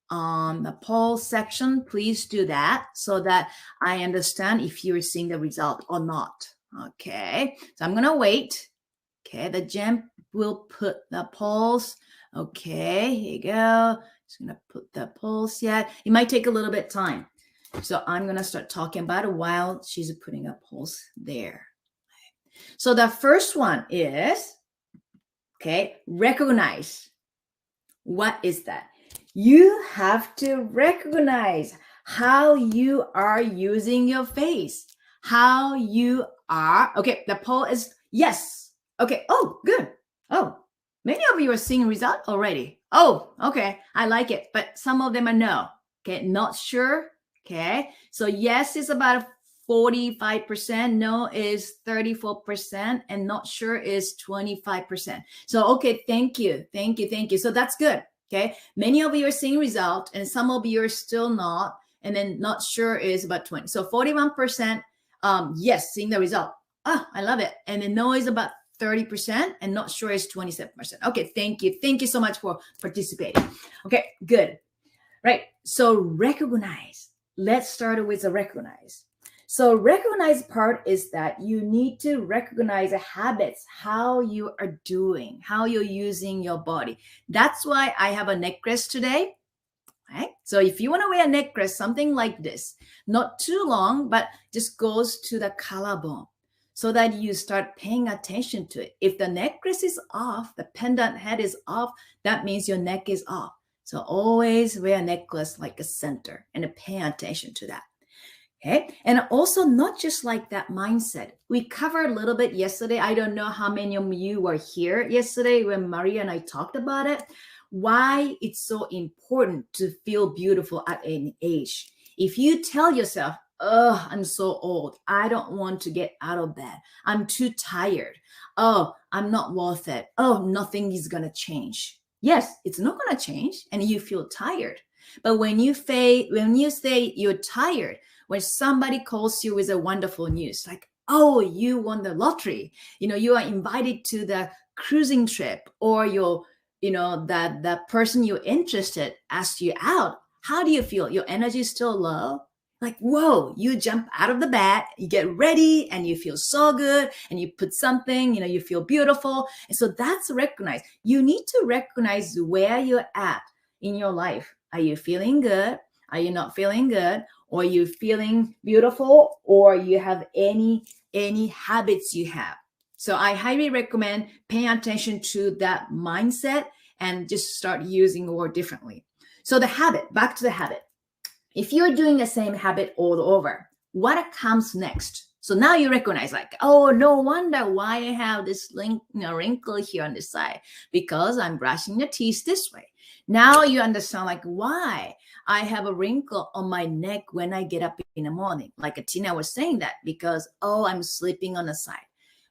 on the poll section, please do that so that I understand if you're seeing the result or not. Okay. So I'm going to wait. Okay. The Jen will put the polls. Okay, here you go. Just gonna put the polls yet. It might take a little bit of time. So I'm gonna start talking about it while she's putting up polls there. So the first one is, okay, recognize. What is that? You have to recognize how you are using your face, how you are. Okay, the poll is yes. Okay, oh, good. Oh, many of you are seeing result already. Oh, okay. I like it. But some of them are no. Okay. Not sure. Okay. So yes is about 45%. No is 34%. And not sure is 25%. So, okay. Thank you. Thank you. Thank you. So that's good. Okay. Many of you are seeing result and some of you are still not. And then not sure is about 20. So 41%. Yes, seeing the result. Oh, I love it. And then no is about 30% and not sure is 27%. Okay, thank you. Thank you so much for participating. Okay, good. right? So recognize. Let's start with the recognize. So recognize part is that you need to recognize the habits, how you are doing, how you're using your body. That's why I have a necklace today. Right? So if you want to wear a necklace, something like this, not too long, but just goes to the collarbone so that you start paying attention to it. If the necklace is off, the pendant head is off, that means your neck is off. So always wear a necklace like a center and pay attention to that. Okay. And also not just like that mindset. We covered a little bit yesterday. I don't know how many of you were here yesterday when Maria and I talked about it. Why it's so important to feel beautiful at any age. If you tell yourself, oh, I'm so old, I don't want to get out of bed, I'm too tired, oh, I'm not worth it, oh, nothing is going to change. Yes, it's not going to change and you feel tired. But when you say you're tired, when somebody calls you with a wonderful news, like, oh, you won the lottery, you are invited to the cruising trip, or that the person you're interested asks you out, how do you feel? Your energy is still low? Like, whoa, you jump out of the bed, you get ready, and you feel so good, and you put something, you feel beautiful. And so that's recognized. You need to recognize where you're at in your life. Are you feeling good? Are you not feeling good? Or are you feeling beautiful? Or you have any habits you have? So I highly recommend paying attention to that mindset and just start using the word differently. So the habit, back to the habit. If you're doing the same habit all over, what comes next? So now you recognize, like, oh, no wonder why I have this wrinkle here on the side, because I'm brushing the teeth this way. Now you understand, like, why I have a wrinkle on my neck when I get up in the morning. Like Tina was saying that, because, oh, I'm sleeping on the side.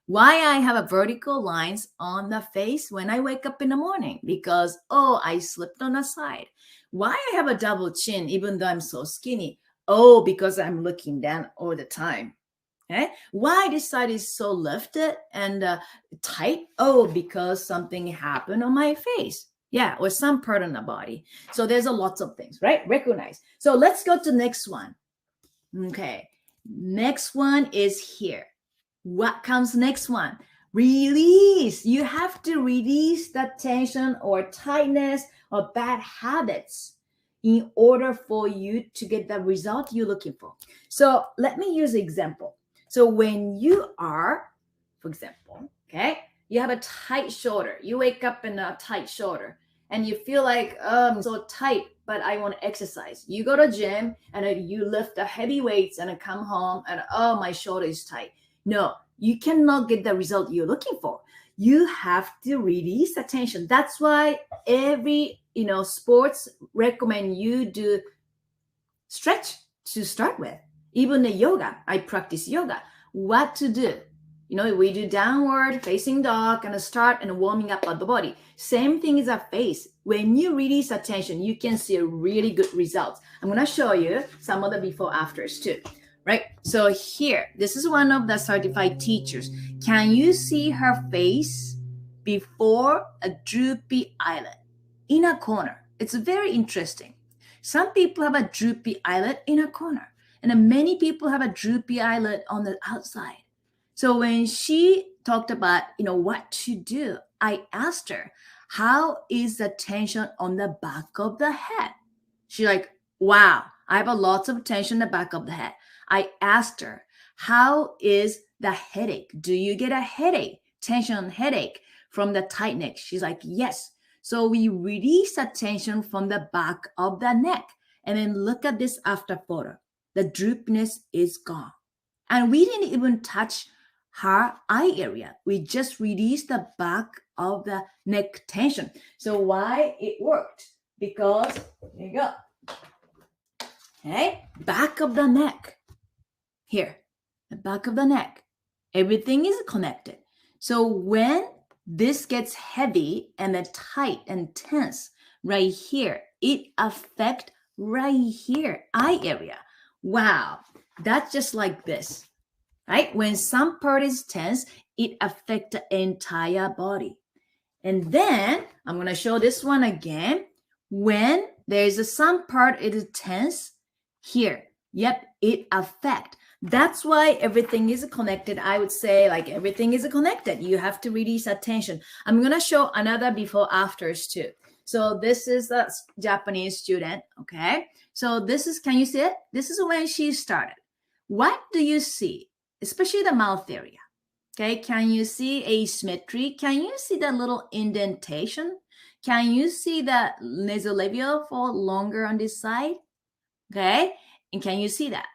Why I have a vertical lines on the face when I wake up in the morning, because, oh, I slipped on the side. Why I have a double chin even though I'm so skinny? Oh, because I'm looking down all the time. Okay? Why this side is so lifted and tight? Oh, because something happened on my face. Yeah, or some part on the body. So there's a lots of things, right? Recognize. So let's go to the next one. Okay. Next one is here. What comes next one? Release. You have to release that tension or tightness or bad habits in order for you to get the result you're looking for. So let me use an example. So when you are, for example, okay, you have a tight shoulder. You wake up in a tight shoulder and you feel like, oh, I'm so tight, but I want to exercise. You go to gym and you lift the heavy weights and come home and, oh, my shoulder is tight. No, you cannot get the result you're looking for. You have to release the tension. That's why every sports recommend you do stretch to start with. Even the yoga, I practice yoga. What to do? We do downward facing dog and start and warming up of the body. Same thing as a face. When you release the tension, you can see a really good results. I'm going to show you some of the before afters too. Right? So here, this is one of the certified teachers. Can you see her face before a droopy eyelid in a corner? It's very interesting. Some people have a droopy eyelid in a corner, and many people have a droopy eyelid on the outside. So when she talked about, what to do, I asked her, how is the tension on the back of the head? She's like, wow, I have a lot of tension in the back of the head. I asked her, how is the headache? Do you get a headache, tension headache from the tight neck? She's like, yes. So we release the tension from the back of the neck. And then look at this after photo. The droopiness is gone. And we didn't even touch her eye area. We just released the back of the neck tension. So why it worked? Because, there you go. Okay, back of the neck. Here, the back of the neck. Everything is connected. So when this gets heavy and then tight and tense right here, it affects right here, eye area. Wow, that's just like this, right? When some part is tense, it affects the entire body. And then I'm going to show this one again. When There's some part it is tense here. Yep, it affect. That's why everything is connected. I would say like everything is connected. You have to release attention. I'm going to show another before afters too. So this is a Japanese student. Okay. So this is, can you see it? This is when she started. What do you see? Especially the mouth area. Okay. Can you see asymmetry? Can you see the little indentation? Can you see the nasolabial for longer on this side? Okay. And can you see that?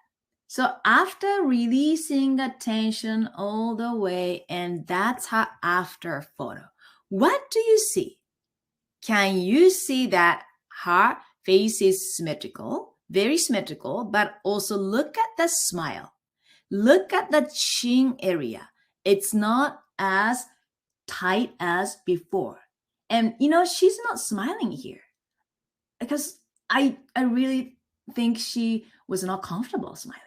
So after releasing attention all the way, and that's her after photo. What do you see? Can you see that her face is symmetrical, very symmetrical, but also look at the smile. Look at the chin area. It's not as tight as before. And she's not smiling here because I really think she was not comfortable smiling.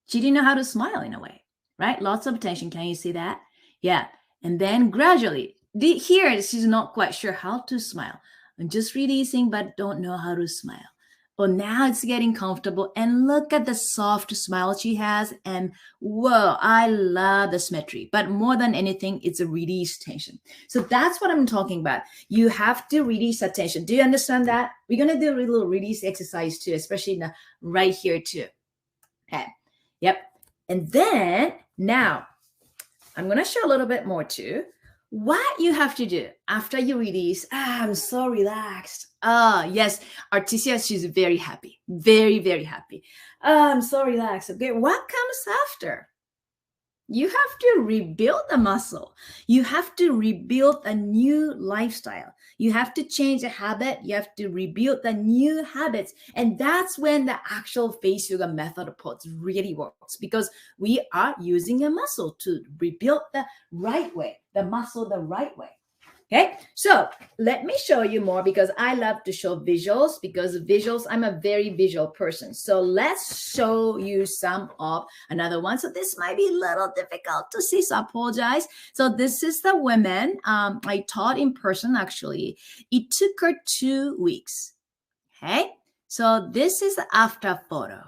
She didn't know how to smile in a way, right? Lots of tension. Can you see that? Yeah. And then gradually, here she's not quite sure how to smile. I'm just releasing, but don't know how to smile. But now it's getting comfortable. And look at the soft smile she has. And whoa, I love the symmetry. But more than anything, it's a release tension. So that's what I'm talking about. You have to release attention. Do you understand that? We're going to do a little release exercise too, especially right here too. Okay. Yep. And then now I'm going to show a little bit more too. What you have to do after you release, I'm so relaxed. Yes, Artesia, she's very happy. Very, very happy. I'm so relaxed. Okay, what comes after? You have to rebuild the muscle. You have to rebuild a new lifestyle. You have to change a habit. You have to rebuild the new habits. And that's when the actual face yoga method approach really works, because we are using a muscle to rebuild the right way, the muscle the right way. Okay, so let me show you more, because I love to show visuals, because visuals, I'm a very visual person. So let's show you some of another one. So this might be a little difficult to see, so I apologize. So this is the woman I taught in person, actually. It took her 2 weeks. Okay, so this is the after photo.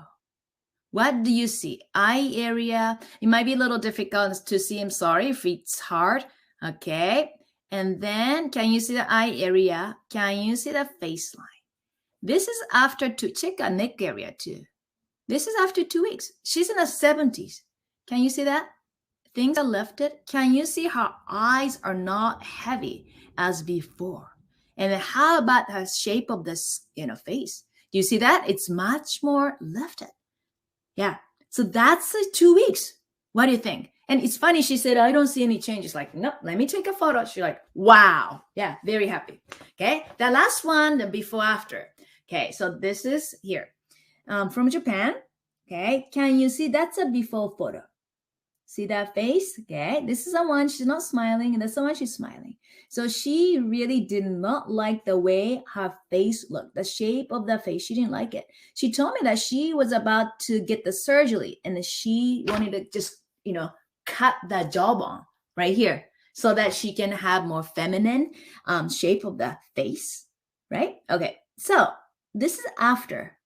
What do you see? Eye area. It might be a little difficult to see. I'm sorry if it's hard. Okay. And then can you see the eye area? Can you see the face line? This is after check a neck area too. This is after 2 weeks. She's in her 70s. Can you see that? Things are lifted. Can you see her eyes are not heavy as before? And how about the shape of this face? Do you see that? It's much more lifted. Yeah. So that's 2 weeks. What do you think? And it's funny, she said, I don't see any changes. Like, no, let me take a photo. She's like, wow. Yeah, very happy. Okay, the last one, the before after. Okay, so this is here from Japan. Okay, can you see that's a before photo? See that face? Okay, this is the one she's not smiling, and that's the one she's smiling. So she really did not like the way her face looked, the shape of the face. She didn't like it. She told me that she was about to get the surgery, and she wanted to just, cut that jawbone right here so that she can have more feminine shape of the face, right? Okay, so this is after.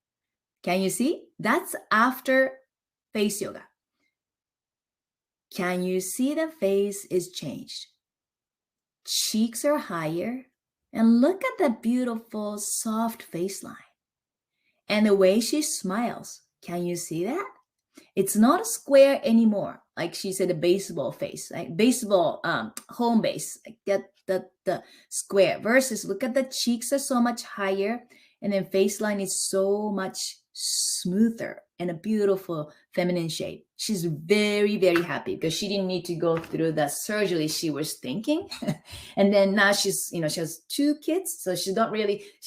Can you see? That's after face yoga. Can you see the face is changed? Cheeks are higher, and look at the beautiful soft face line. And the way she smiles, can you see that? It's not a square anymore, like she said, a baseball face, like baseball home base, like the square, versus look at the cheeks are so much higher, and then face line is so much smoother and a beautiful feminine shape. She's very, very happy because she didn't need to go through the surgery she was thinking. And then now she's, she has 2 kids. So she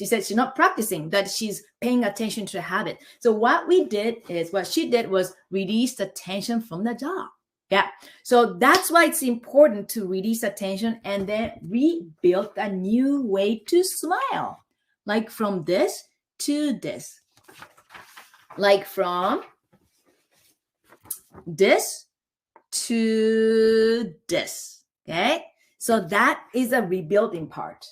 said she's not practicing, that she's paying attention to the habit. So what she did was release the tension from the jaw. Yeah. So that's why it's important to release the tension and then rebuild a new way to smile. Like from this to this. Like from this to this. Okay. So that is a rebuilding part.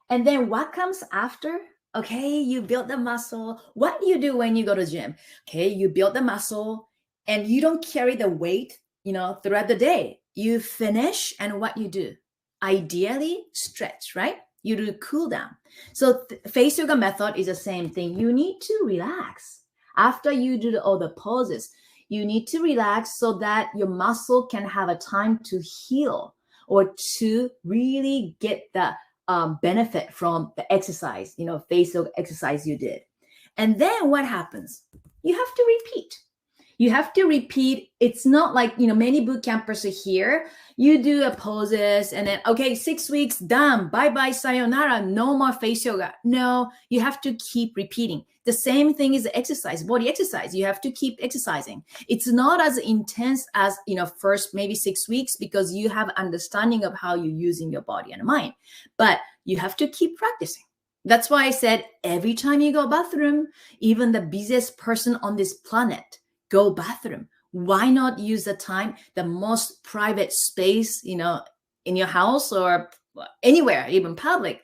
And then what comes after? Okay, you build the muscle. What do you do when you go to the gym? Okay, you build the muscle and you don't carry the weight, throughout the day. You finish and what you do? Ideally, stretch, right? You do cool down. So face yoga method is the same thing. You need to relax. After you do all the poses, you need to relax so that your muscle can have a time to heal or to really get the benefit from the exercise, face yoga exercise you did. And then what happens? You have to repeat. You have to repeat. It's not like, many boot campers are here. You do a poses and then, okay, 6 weeks, done. Bye-bye, sayonara. No more face yoga. No, you have to keep repeating. The same thing is exercise, body exercise. You have to keep exercising. It's not as intense as, first maybe 6 weeks because you have understanding of how you're using your body and mind. But you have to keep practicing. That's why I said every time you go bathroom, even the busiest person on this planet, go bathroom. Why not use the time, the most private space, in your house or anywhere, even public,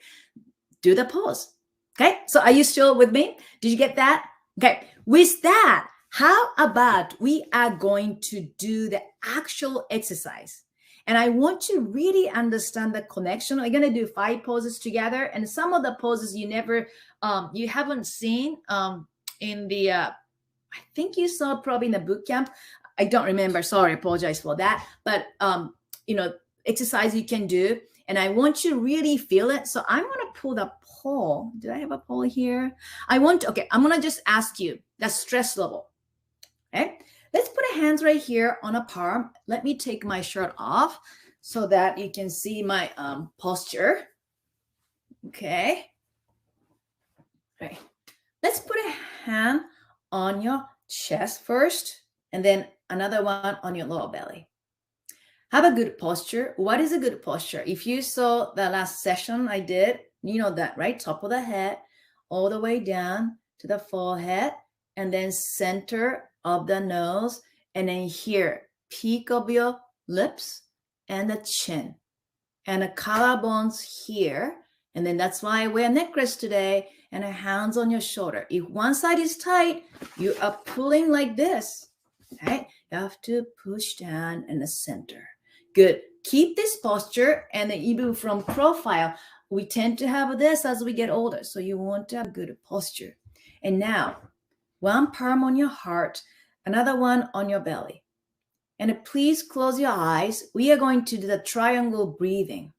do the pose. Okay. So are you still with me? Did you get that? Okay. With that, how about we are going to do the actual exercise? And I want you to really understand the connection. We're going to do 5 poses together. And some of the poses you haven't seen in the, I think you saw probably in the boot camp. I don't remember. Sorry, apologize for that. But, exercise you can do. And I want you to really feel it. So I'm going to pull the poll. Do I have a poll here? I'm going to just ask you the stress level. Okay. Let's put our hands right here on a palm. Let me take my shirt off so that you can see my posture. Okay. Right. Let's put a hand on your chest first, and then another one on your lower belly. Have a good posture. What is a good posture? If you saw the last session I did, you know that, right? Top of the head, all the way down to the forehead, and then center of the nose, and then here, peak of your lips and the chin, and the collarbones here. And then that's why I wear a necklace today, and a hands on your shoulder. If one side is tight, you are pulling like this. Okay, you have to push down in the center. Good. Keep this posture, and then even from profile, we tend to have this as we get older. So you want to have a good posture. And now, one palm on your heart, another one on your belly. And please close your eyes. We are going to do the triangle breathing.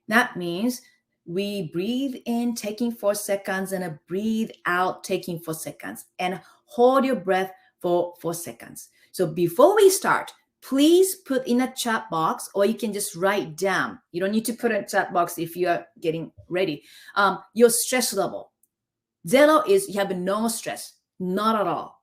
That means we breathe in, taking 4 seconds, and breathe out, taking 4 seconds, and hold your breath for 4 seconds. So before we start, please put in a chat box, or you can just write down. You don't need to put in a chat box if you are getting ready. Your stress level. 0 is you have no stress, not at all.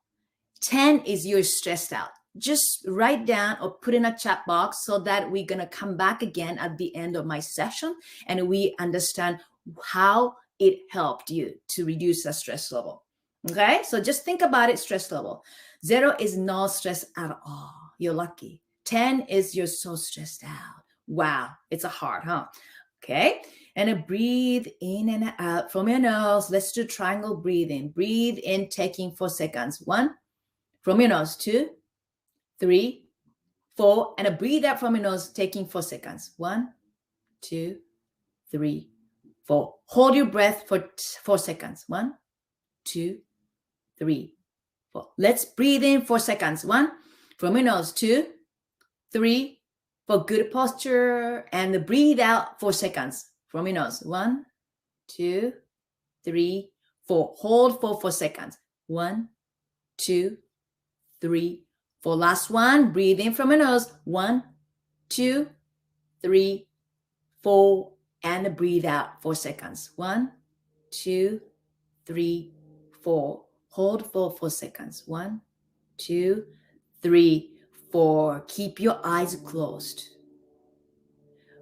10 is you're stressed out. Just write down or put in a chat box so that we're going to come back again at the end of my session and we understand how it helped you to reduce the stress level. Okay, so just think about it, stress level. 0 is no stress at all. You're lucky. 10 is you're so stressed out. Wow, it's a hard, huh? Okay, and breathe in and out from your nose. Let's do triangle breathing. Breathe in, taking 4 seconds. 1, from your nose. 2, 3, 4, and breathe out from your nose, taking 4 seconds. 1, 2, 3, 4. Hold your breath for 4 seconds. 1, 2, 3, 4. Let's breathe in 4 seconds. 1, from your nose. 2, 3, for good posture, and breathe out 4 seconds from your nose. 1, 2, 3, 4. Hold for 4 seconds. 1, 2, 3, 4. Last one. Breathe in from your nose. 1, 2, 3, 4, and breathe out 4 seconds. 1, 2, 3, 4. Hold for 4 seconds. 1, 2, 3, 4. Keep your eyes closed.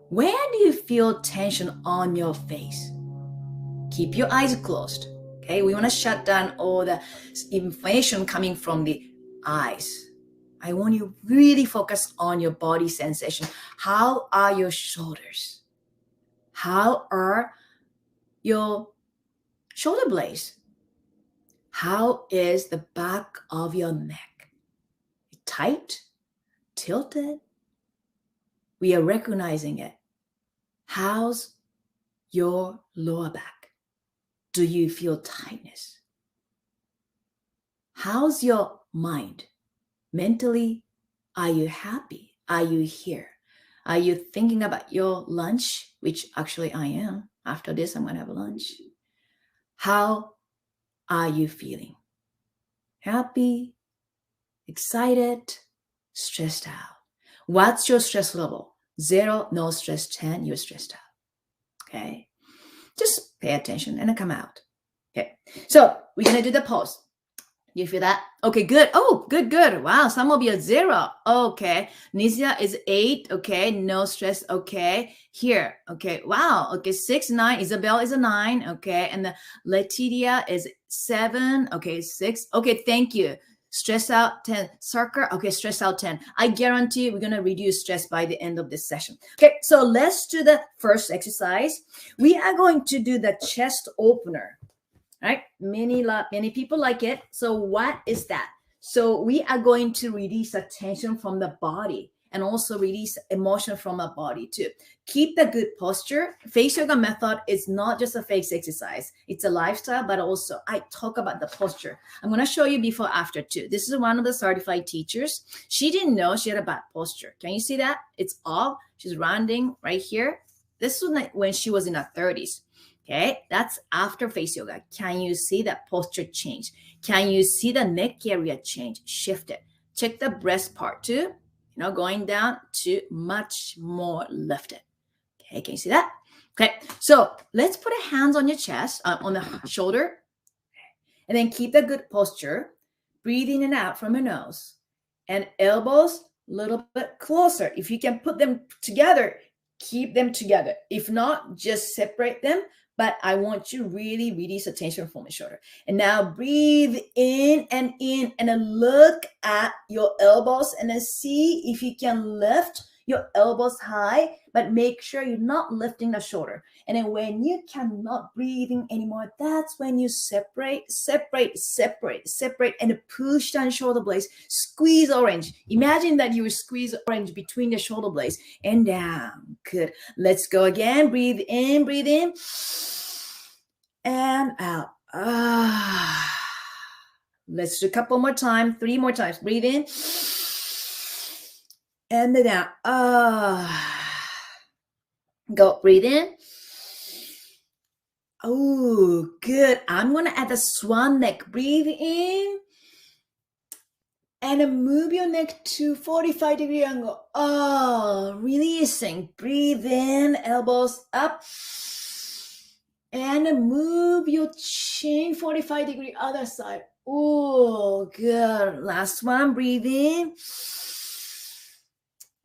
Where do you feel tension on your face? Keep your eyes closed. Okay, we want to shut down all the information coming from the eyes. I want you to really focus on your body sensation. How are your shoulders? How are your Shoulder blades. How is the back of your neck? Tight? Tilted? We are recognizing it. How's your lower back? Do you feel tightness? How's your mind? Mentally, are you happy? Are you here? Are you thinking about your lunch? Which actually I am. After this, I'm going to have lunch. How are you feeling? Happy? Excited? Stressed out? What's your stress level? 0, no stress. 10, you're stressed out. Okay? Just pay attention and come out. Okay. So we're going to do the pose. You feel that? Okay, good. Oh, good. Wow, some of you are 0. Okay. Nisia is 8. Okay, no stress. Okay. Here. Okay. Wow. Okay, 6, 9. Isabel is a 9. Okay. And the Letitia is 7. Okay, 6. Okay, thank you. Stress out 10. Sarkar. Okay, stress out 10. I guarantee we're going to reduce stress by the end of this session. Okay, so let's do the first exercise. We are going to do the chest opener. Right? Many people like it. So what is that? So we are going to release the tension from the body and also release emotion from our body too. Keep the good posture. Face yoga method is not just a face exercise. It's a lifestyle, but also I talk about the posture. I'm going to show you before, after too. This is one of the certified teachers. She didn't know she had a bad posture. Can you see that? It's off. She's rounding right here. This was when she was in her 30s. Okay, that's after face yoga. Can you see that posture change? Can you see the neck area change, shift it? Check the breast part too, going down to much more lifted. Okay, can you see that? Okay, so let's put our hands on your chest, on the shoulder, and then keep the good posture. Breathe in and out from your nose, and elbows a little bit closer. If you can put them together, keep them together. If not, just separate them. But I want you to really release the tension from the shoulder. And now breathe in, and then look at your elbows and then see if you can lift your elbows high, but make sure you're not lifting the shoulder. And then when you cannot breathing anymore, that's when you separate, and push down shoulder blades. Squeeze orange. Imagine that you squeeze orange between the shoulder blades and down. Good. Let's go again. Breathe in, and out. Let's do a couple more times, 3 more times. Breathe in. And then out. Go, breathe in. Oh, good. I'm going to add the swan neck. Breathe in. And then move your neck to 45-degree angle. Oh, releasing. Breathe in, elbows up. And then move your chin 45-degree other side. Oh, good. Last one. Breathe in.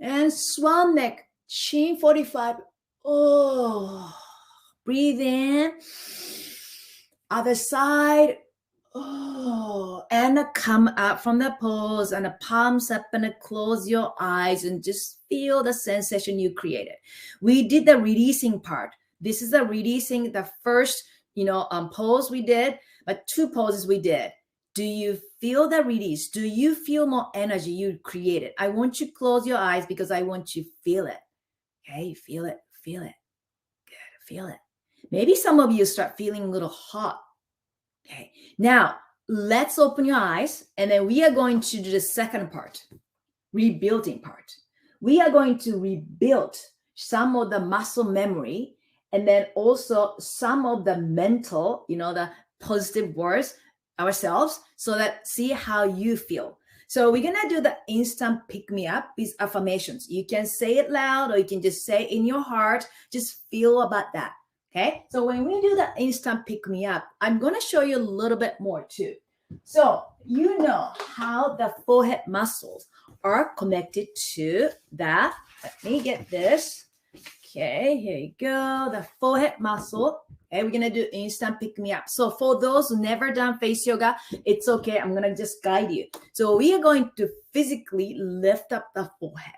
And swan neck, chin 45. Oh, breathe in. Other side. Oh, and come up from the pose and the palms up and close your eyes and just feel the sensation you created. We did the releasing part. This is the releasing, the first, pose we did, but 2 poses we did. Do you feel the release? Do you feel more energy you created? I want you to close your eyes because I want you to feel it. Okay, feel it. Good, feel it. Maybe some of you start feeling a little hot. Okay, now let's open your eyes and then we are going to do the second part, rebuilding part. We are going to rebuild some of the muscle memory and then also some of the mental, the positive words ourselves, so that see how you feel. So we're gonna do the instant pick me up with affirmations. You can say it loud or you can just say in your heart, just feel about that. Okay, so when we do the instant pick me up, I'm gonna show you a little bit more too. So you know how the forehead muscles are connected to that. Let me get this. Okay, here you go. The forehead muscle. Okay, we're going to do instant pick me up. So for those who never done face yoga, it's okay. I'm going to just guide you. So we are going to physically lift up the forehead.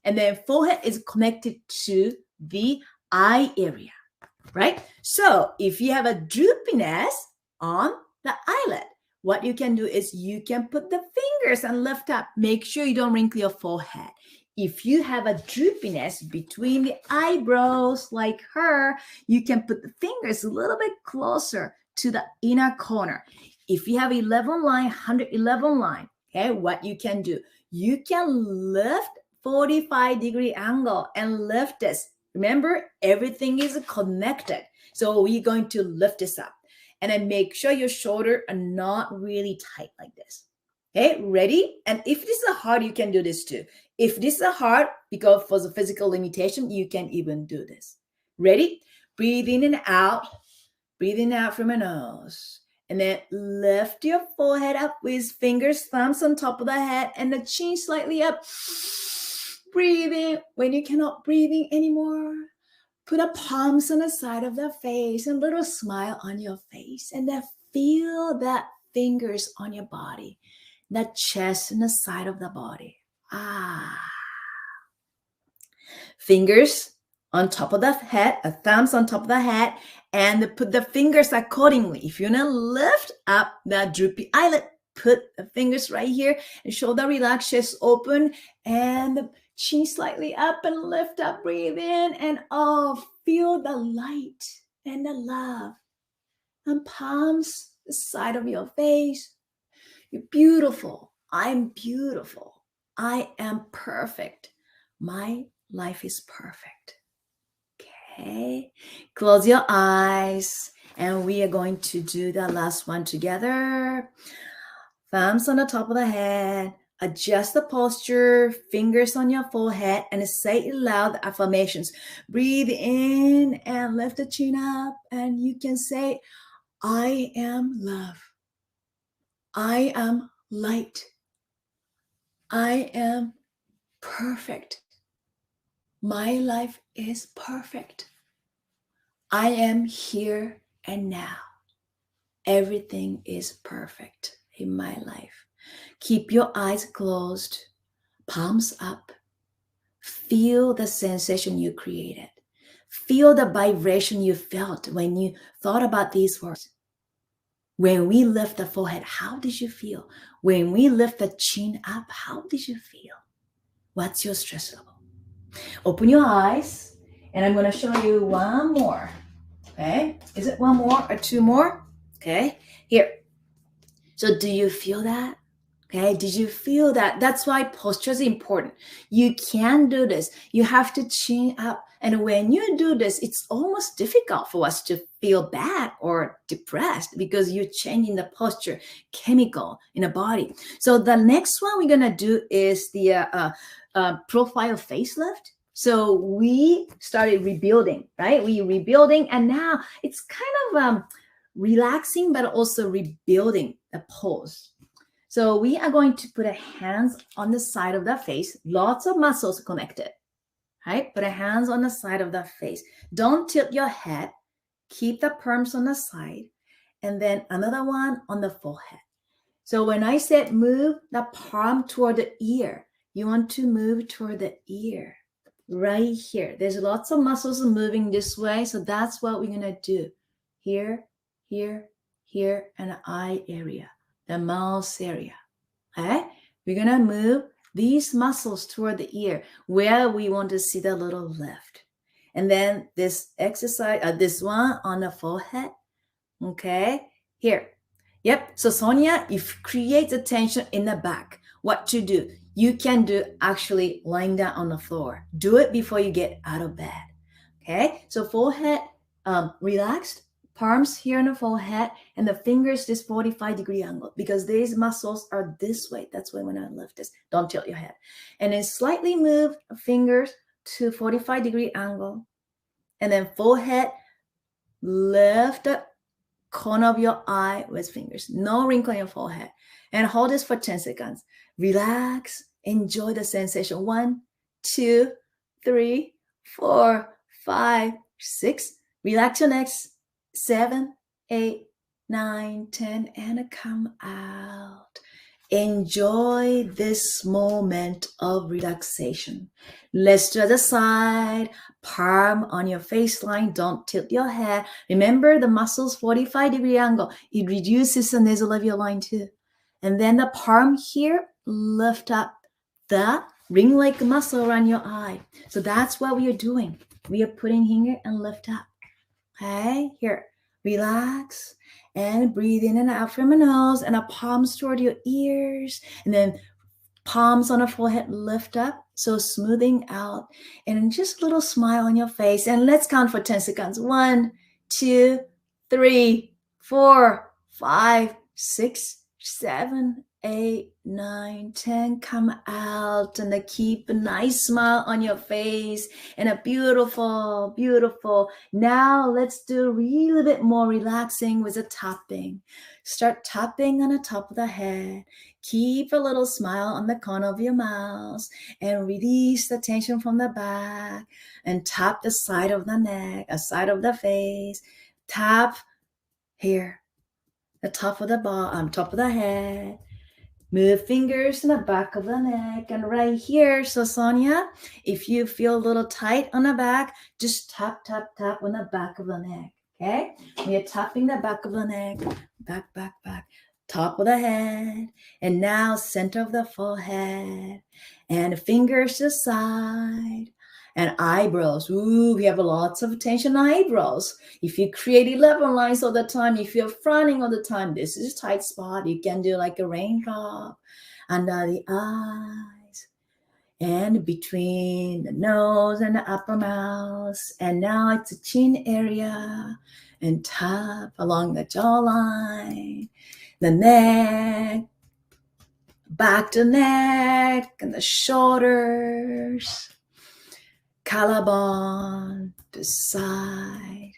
And then forehead is connected to the eye area. right? So if you have a droopiness on the eyelid, what you can do is you can put the fingers and lift up. Make sure you don't wrinkle your forehead. If you have a droopiness between the eyebrows like her, you can put the fingers a little bit closer to the inner corner. If you have 11 line, 111 line, okay, what you can do, you can lift 45-degree angle and lift this. Remember, everything is connected. So we're going to lift this up. And then make sure your shoulders are not really tight like this. Okay, ready? And if this is hard, you can do this too. If this is hard, because for the physical limitation, you can even do this. Ready? Breathe in and out. Breathing out from your nose. And then lift your forehead up with fingers, thumbs on top of the head, and the chin slightly up. Breathing. When you cannot breathe anymore, put the palms on the side of the face and a little smile on your face. And then feel that fingers on your body, the chest and the side of the body. Fingers on top of the head, thumbs on top of the head, and put the fingers accordingly. If you want to lift up that droopy eyelid, put the fingers right here and shoulder relax, chest open, and the chin slightly up and lift up, breathe in, and feel the light and the love. And palms the side of your face. You're beautiful. I'm beautiful. I am perfect. My life is perfect. Okay. Close your eyes. And we are going to do the last one together. Thumbs on the top of the head. Adjust the posture, fingers on your forehead, and say it loud, the affirmations. Breathe in and lift the chin up, and you can say, I am love. I am light. I am perfect. My life is perfect. I am here and now. Everything is perfect in my life. Keep your eyes closed, palms up. Feel the sensation you created. Feel the vibration you felt when you thought about these words. When we lift the forehead, how did you feel? When we lift the chin up, how did you feel? What's your stress level? Open your eyes, and I'm going to show you one more. Okay? Is it one more or two more? Okay? Here. So do you feel that? Okay, did you feel that? That's why posture is important. You can do this. You have to chin up. And when you do this, it's almost difficult for us to feel bad or depressed because you're changing the posture, chemical in the body. So the next one we're going to do is the profile facelift. So we started rebuilding, right? We rebuilding, and now it's kind of relaxing, but also rebuilding the pose. So we are going to put our hands on the side of the face. Lots of muscles connected, right? Put our hands on the side of the face. Don't tilt your head. Keep the palms on the side. And then another one on the forehead. So when I said move the palm toward the ear, you want to move toward the ear. Right here. There's lots of muscles moving this way. So that's what we're going to do. Here, here, here, and the eye area. The mouth area. Okay? We're going to move these muscles toward the ear where we want to see the little lift. And then this exercise, this one on the forehead. Okay? Here. Yep. So Sonia, if you create the tension in the back, what to do? You can do actually lying down on the floor. Do it before you get out of bed. Okay? So forehead relaxed. Palms here on the forehead, and the fingers this 45-degree angle because these muscles are this way. That's why when I lift this, don't tilt your head. And then slightly move fingers to 45-degree angle. And then forehead, lift the corner of your eye with fingers. No wrinkle in your forehead. And hold this for 10 seconds. Relax. Enjoy the sensation. 1, 2, 3, 4, 5, 6. Relax your neck. 7, 8, 9, 10, and come out. Enjoy this moment of relaxation. Let's to the side, palm on your face line. Don't tilt your head. Remember the muscles 45-degree angle. It reduces the nasolabial line too. And then the palm here, lift up the ring-like muscle around your eye. So that's what we are doing. We are putting here and lift up. Okay, here, relax and breathe in and out from your nose, and a palms toward your ears, and then palms on the forehead, lift up. So smoothing out, and just a little smile on your face. And let's count for 10 seconds. 1, 2, 3, 4, 5, 6, 7, 8, 9, 10. Come out and keep a nice smile on your face and a beautiful, beautiful. Now let's do a little bit more relaxing with a tapping. Start tapping on the top of the head. Keep a little smile on the corner of your mouth and release the tension from the back, and tap the side of the neck, a side of the face. Tap here, the top of the bottom, top of the head. Move fingers in the back of the neck and right here. So Sonia, if you feel a little tight on the back, just tap, tap, tap on the back of the neck. Okay? We are tapping the back of the neck, back, back, back. Top of the head, and now center of the forehead, and fingers to the side, and eyebrows. Ooh, we have lots of tension on eyebrows. If you create 11 lines all the time, if you're frowning all the time, this is a tight spot. You can do like a raindrop under the eyes, and between the nose and the upper mouth, and now it's a chin area, and tap along the jawline, the neck, back to neck, and the shoulders, collarbone to side,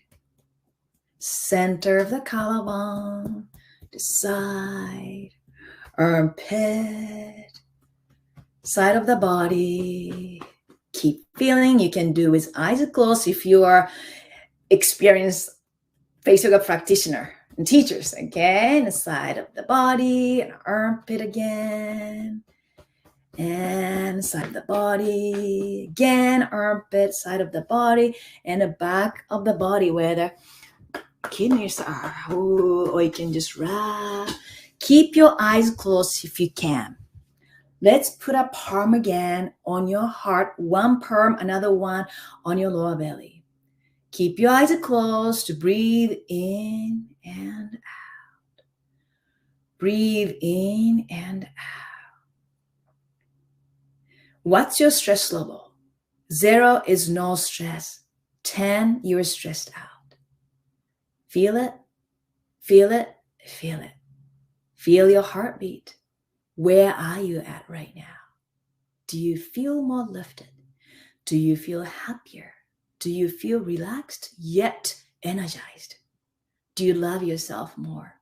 center of the collarbone to side, armpit, side of the body. Keep feeling. You can do with eyes closed if you are experienced face yoga practitioner and teachers. Again, the side of the body, and armpit again, and side of the body again, armpit, side of the body, and the back of the body where the kidneys are. Ooh, or you can just wrap. Keep your eyes closed if you can. Let's put a palm again on your heart, one palm, another one on your lower belly. Keep your eyes closed to breathe in and out. Breathe in and out. What's your stress level? 0 is no stress. 10, you're stressed out. Feel it, feel it, feel it. Feel your heartbeat. Where are you at right now? Do you feel more lifted? Do you feel happier? Do you feel relaxed yet energized? Do you love yourself more?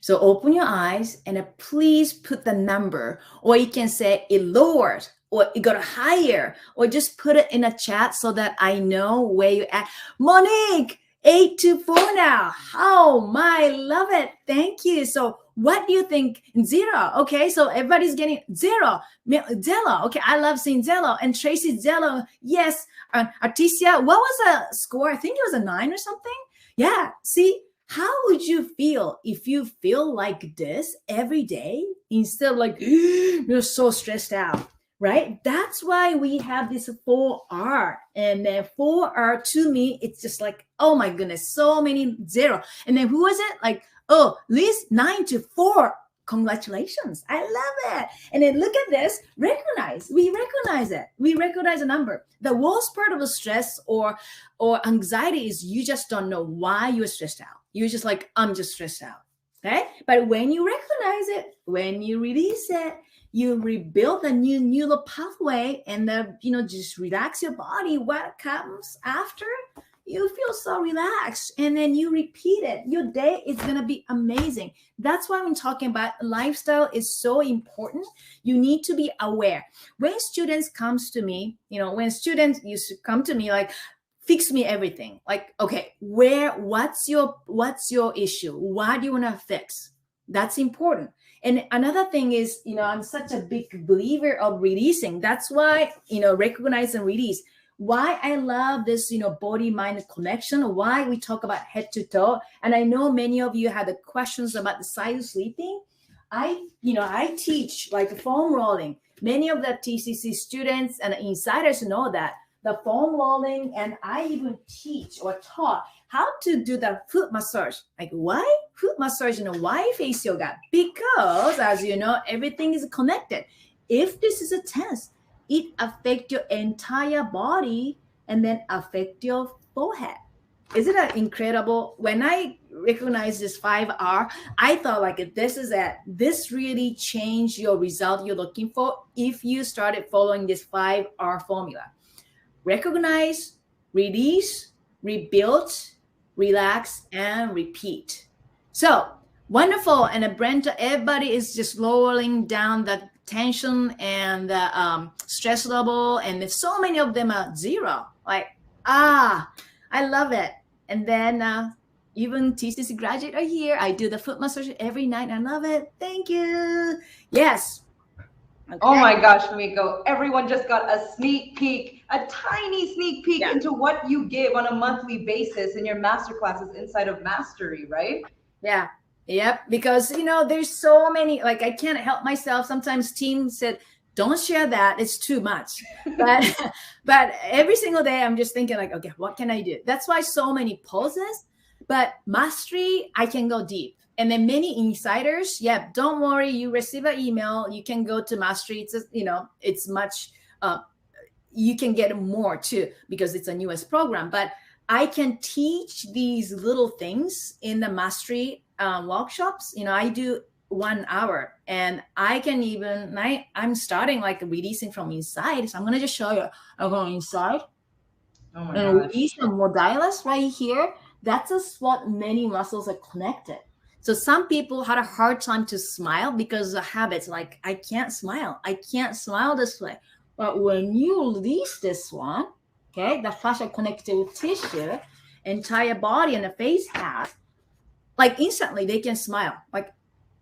So open your eyes and please put the number, or you can say it lowered, or it got higher, or just put it in a chat so that I know where you're at. Monique, 824 now. Oh my, love it. Thank you. So what do you think? 0. Okay, so everybody's getting 0. Zello. Okay, I love seeing Zello. And Tracy, Zello. Yes. Artesia, what was the score? I think it was a 9 or something. Yeah. See, how would you feel if you feel like this every day instead of like you're so stressed out, right? That's why we have this 4R. And then 4R to me, it's just like, oh my goodness, so many 0. And then who was it? Like, oh, Liz, 9 to 4. Congratulations. I love it. And then look at this. Recognize. We recognize it. We recognize a number. The worst part of the stress or anxiety is you just don't know why you're stressed out. You're just like, I'm just stressed out. Okay? But when you recognize it, when you release it, you rebuild a new neural pathway, and just relax your body. What comes after? You feel so relaxed, and then you repeat it. Your day is going to be amazing. That's why I'm talking about lifestyle is so important. You need to be aware. When students comes to me, when students used to come to me like, fix me everything. Like, okay, what's your issue? What do you want to fix? That's important. And another thing is, I'm such a big believer of releasing. That's why, recognize and release. Why I love this, body mind connection, why we talk about head to toe. And I know many of you had the questions about the side sleeping. I teach like foam rolling. Many of the TCC students and insiders know that the foam rolling, and I even teach or taught how to do the foot massage. Like, why foot massage and why face yoga? Because, as you know, everything is connected. If this is a tense, it affects your entire body and then affect your forehead. Isn't that incredible? When I recognized this 5R, I thought like this really changed your result you're looking for if you started following this 5R formula. Recognize, release, rebuild, relax, and repeat. So wonderful. And Brenda, everybody is just lowering down the tension and the stress level. And there's so many of them are zero. Like, I love it. And then even TCC graduate are here. I do the foot massage every night. I love it. Thank you. Yes. Okay. Oh my gosh, Fumiko, everyone just got a sneak peek, a tiny sneak peek into what you give on a monthly basis in your masterclasses inside of Mastery, right? Yeah. Yep. Because, there's so many, like I can't help myself. Sometimes team said, don't share that. It's too much. But every single day I'm just thinking like, okay, what can I do? That's why so many poses, but Mastery, I can go deep. And then many insiders, don't worry. You receive an email. You can go to Mastery. It's it's much. You can get more too because it's a newest program. But I can teach these little things in the Mastery workshops. I do 1 hour, and I can even. I'm starting like releasing from inside. So I'm gonna just show you. I'm going inside. Oh my and gosh. release the modalis right here. That's a spot many muscles are connected. So some people had a hard time to smile because of habits. Like, I can't smile. I can't smile this way. But when you release this one, okay, the fascia connective tissue, entire body and the face has, like instantly they can smile. Like,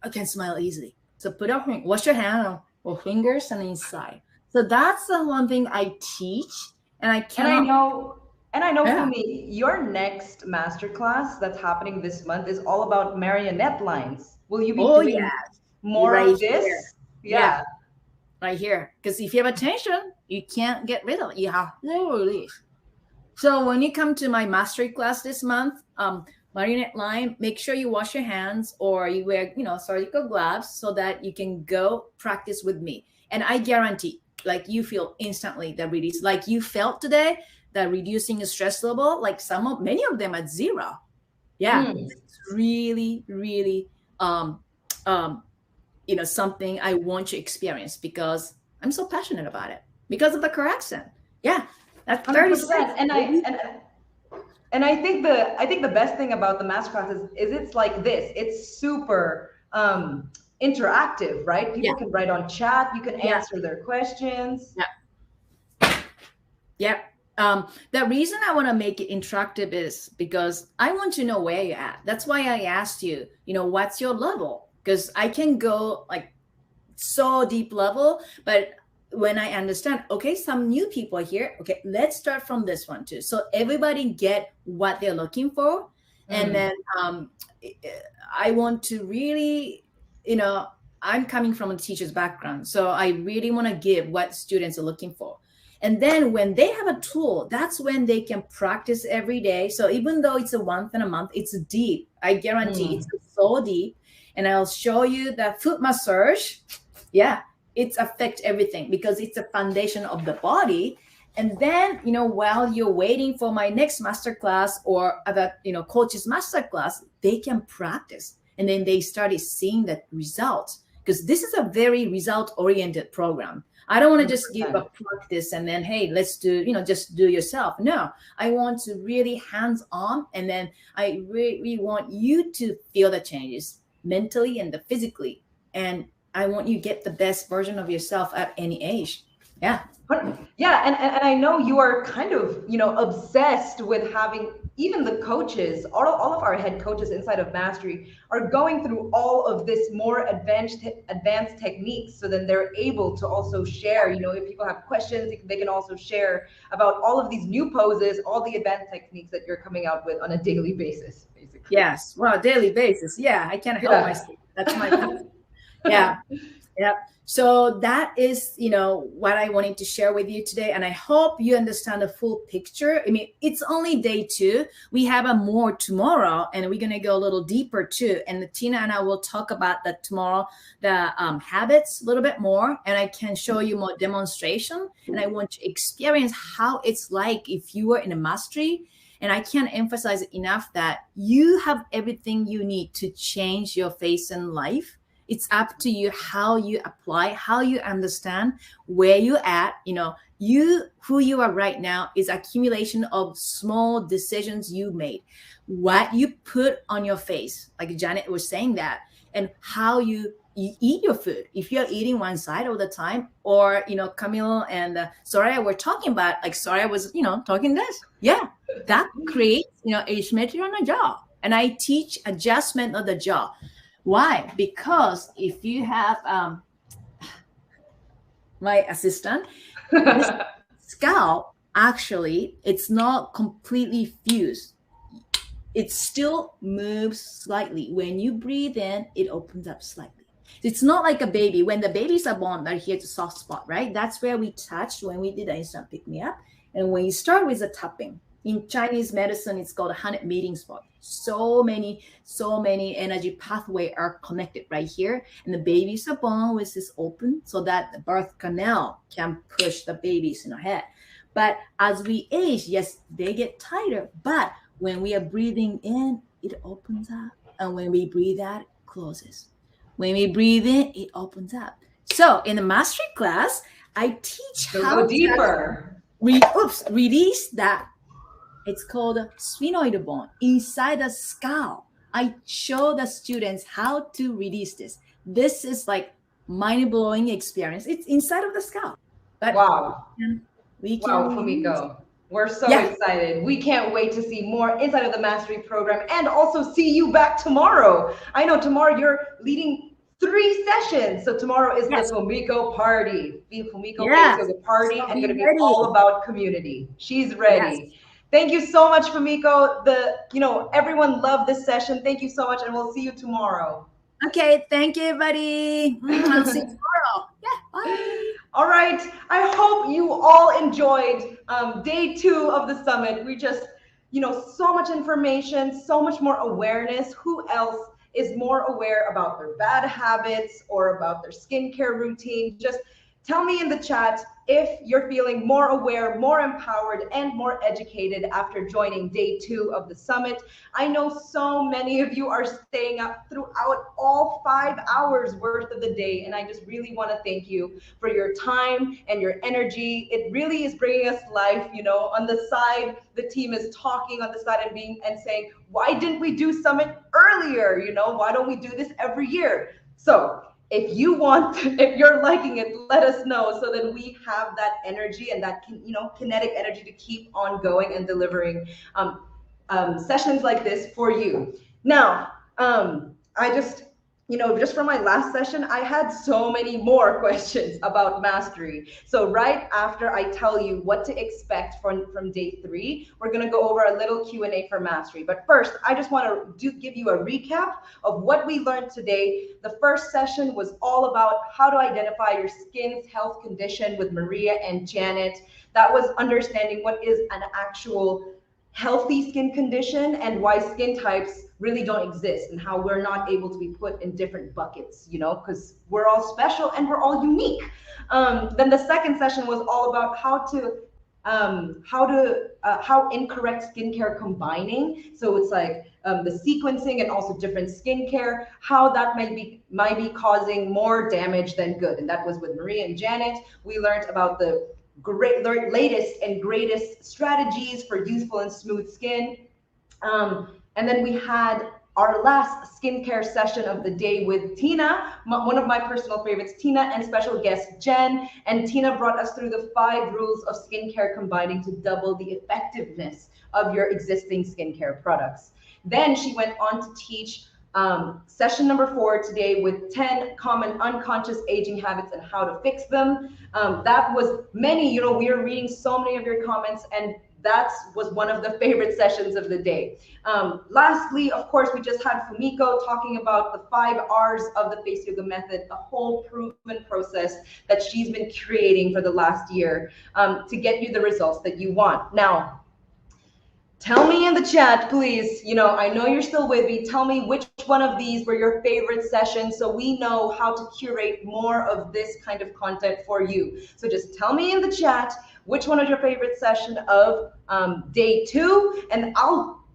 I can smile easily. So wash your hand or fingers and inside. So that's the one thing I teach. And I cannot. And I know, Fumi, your next masterclass that's happening this month is all about marionette lines. Will you be doing more of this? Here. Yeah, right here. Because if you have attention, you can't get rid of it. You have to release. So when you come to my mastery class this month, marionette line, make sure you wash your hands or you wear, surgical gloves so that you can go practice with me. And I guarantee, like you feel instantly the release, like you felt today. That reducing the stress level, like many of them at zero. It's really, really, something I want to experience because I'm so passionate about it because of the correction. Yeah, that's 36. And I think the best thing about the masterclass is it's like this. It's super interactive, right? People can write on chat. You can answer their questions. Yeah. The reason I want to make it interactive is because I want to know where you're at. That's why I asked you, what's your level? Because I can go like so deep level, but when I understand, okay, some new people are here. Okay, let's start from this one too. So everybody get what they're looking for. And then I want to really, I'm coming from a teacher's background. So I really want to give what students are looking for. And then when they have a tool, that's when they can practice every day. So even though it's once in a month, it's deep. I guarantee it's so deep. And I'll show you the foot massage. Yeah, it affects everything because it's a foundation of the body. And then, while you're waiting for my next masterclass or other, coach's masterclass, they can practice. And then they started seeing the results because this is a very result-oriented program. I don't want to just give a practice and then, hey, let's do, just do yourself. No, I want to really hands-on. And then I really want you to feel the changes mentally and physically. And I want you to get the best version of yourself at any age. Yeah. Yeah. And I know you are kind of, obsessed with having even the coaches, all of our head coaches inside of Mastery are going through all of this more advanced techniques. So then they're able to also share, if people have questions, they can also share about all of these new poses, all the advanced techniques that you're coming out with on a daily basis, basically. Yes. Well, daily basis. Yeah. I can't help myself. That's my, yeah. Yeah. So that is, what I wanted to share with you today. And I hope you understand the full picture. I mean, it's only day 2. We have a more tomorrow, and we're going to go a little deeper too. And Tina and I will talk about that tomorrow, the habits a little bit more. And I can show you more demonstration. And I want to experience how it's like if you were in a mastery. And I can't emphasize it enough that you have everything you need to change your face and life. It's up to you how you apply, how you understand where you're at. Who you are right now is accumulation of small decisions you made. What you put on your face, like Janet was saying that, and how you eat your food. If you're eating one side all the time, or, Camille and Soraya were talking about, like Soraya was, talking this. Yeah, that creates, asymmetry on the jaw. And I teach adjustment of the jaw. Why? Because if you have my assistant, this scalp, actually, it's not completely fused. It still moves slightly. When you breathe in, it opens up slightly. It's not like a baby. When the babies are born, they're here to soft spot, right? That's where we touched when we did the instant pick me up. And when you start with the tapping, in Chinese medicine, it's called a 100 meeting spot. So many energy pathway are connected right here. And the babies are born with this open so that the birth canal can push the babies in the head. But as we age, yes, they get tighter. But when we are breathing in, it opens up. And when we breathe out, it closes. When we breathe in, it opens up. So in the mastery class, I teach how to go deeper. Release that. It's called a sphenoid bone inside the scalp. I show the students how to release this. This is like mind-blowing experience. It's inside of the scalp. But wow. We can wow, Fumiko. We're so excited. We can't wait to see more inside of the Mastery program and also see you back tomorrow. I know tomorrow you're leading 3 sessions. So tomorrow is the Fumiko party. The Fumiko Yoga party, and going to be all about community. She's ready. Yes. Thank you so much, Fumiko. Everyone loved this session. Thank you so much, and we'll see you tomorrow. Okay, thank you, everybody. I'll see you tomorrow. Yeah, bye. All right. I hope you all enjoyed day 2 of the summit. We just, so much information, so much more awareness. Who else is more aware about their bad habits or about their skincare routine? Just tell me in the chat if you're feeling more aware, more empowered, and more educated after joining day 2 of the summit. I know so many of you are staying up throughout all 5 hours worth of the day, and I just really want to thank you for your time and your energy. It really is bringing us life. On the side, the team is talking on the side and saying, why didn't we do summit earlier? Why don't we do this every year? So if you're liking it, let us know so that we have that energy and that kinetic energy to keep on going and delivering sessions like this for you. Now, I just from my last session, I had so many more questions about Mastery. So right after I tell you what to expect from day 3, we're going to go over a little Q&A for Mastery. But first, I just want to give you a recap of what we learned today. The first session was all about how to identify your skin's health condition with Maria and Janet. That was understanding what is an actual healthy skin condition and why skin types really don't exist and how we're not able to be put in different buckets, because we're all special and we're all unique. Then the second session was all about how incorrect skincare combining. So it's like the sequencing and also different skincare, how that might be causing more damage than good. And that was with Maria and Janet. We learned about the latest and greatest strategies for youthful and smooth skin. And then we had our last skincare session of the day with Tina, one of my personal favorites, Tina, and special guest Jen. And Tina brought us through the 5 rules of skincare combining to double the effectiveness of your existing skincare products. Then she went on to teach session number 4 today with 10 common unconscious aging habits and how to fix them. That was many, you know, we are reading so many of your comments, and that was one of the favorite sessions of the day. Lastly, of course, we just had Fumiko talking about the 5 R's of the Face Yoga method, the whole proven process that she's been creating for the last year to get you the results that you want. Now, tell me in the chat, please, you know, I know you're still with me. Tell me which one of these were your favorite sessions so we know how to curate more of this kind of content for you. So just tell me in the chat which one was your favorite session of day 2, and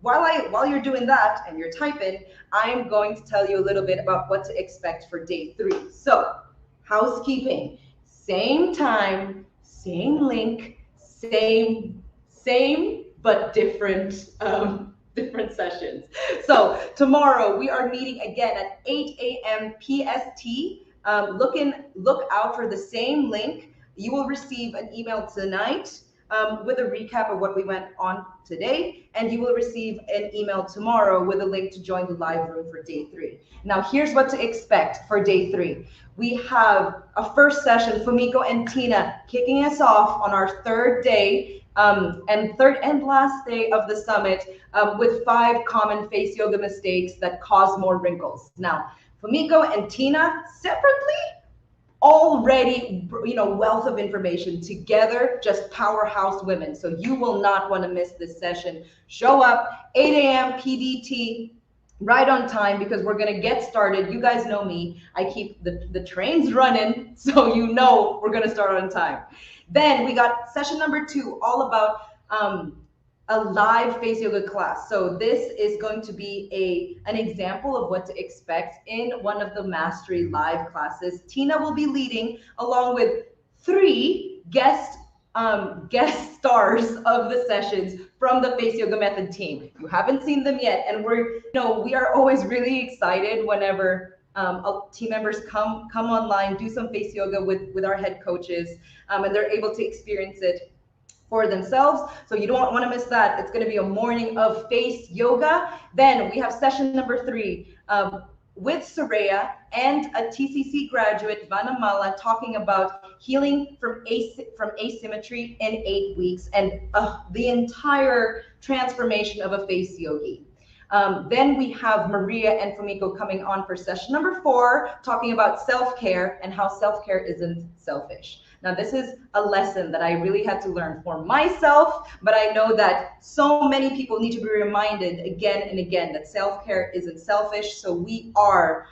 while you're doing that and you're typing, I'm going to tell you a little bit about what to expect for day 3. So, housekeeping, same time, same link, same but different different sessions. So tomorrow we are meeting again at 8 a.m. PST. Look out for the same link. You will receive an email tonight with a recap of what we went on today, and you will receive an email tomorrow with a link to join the live room for day 3. Now, here's what to expect for day 3. We have a first session, Fumiko and Tina, kicking us off on our 3rd day and third and last day of the summit with 5 common face yoga mistakes that cause more wrinkles. Now, Fumiko and Tina separately, already, you know, wealth of information. Together, just powerhouse women. So you will not want to miss this session. Show up 8 a.m. PDT, right on time, because we're going to get started. You guys know me. I keep the trains running, so you know we're going to start on time. Then we got session number 2, all about a live face yoga class. So this is going to be an example of what to expect in one of the Mastery live classes. Tina will be leading along with 3 guest stars of the sessions from the Face Yoga Method team. You haven't seen them yet, and we are always really excited whenever team members come online, do some face yoga with our head coaches, and they're able to experience it for themselves. So you don't want to miss that. It's going to be a morning of face yoga. Then we have session number 3 with Soraya and a TCC graduate, Vanamala, talking about healing from asymmetry in 8 weeks and the entire transformation of a face yogi. Then we have Maria and Fumiko coming on for session number 4, talking about self-care and how self-care isn't selfish. Now, this is a lesson that I really had to learn for myself, but I know that so many people need to be reminded again and again that self-care isn't selfish. So we are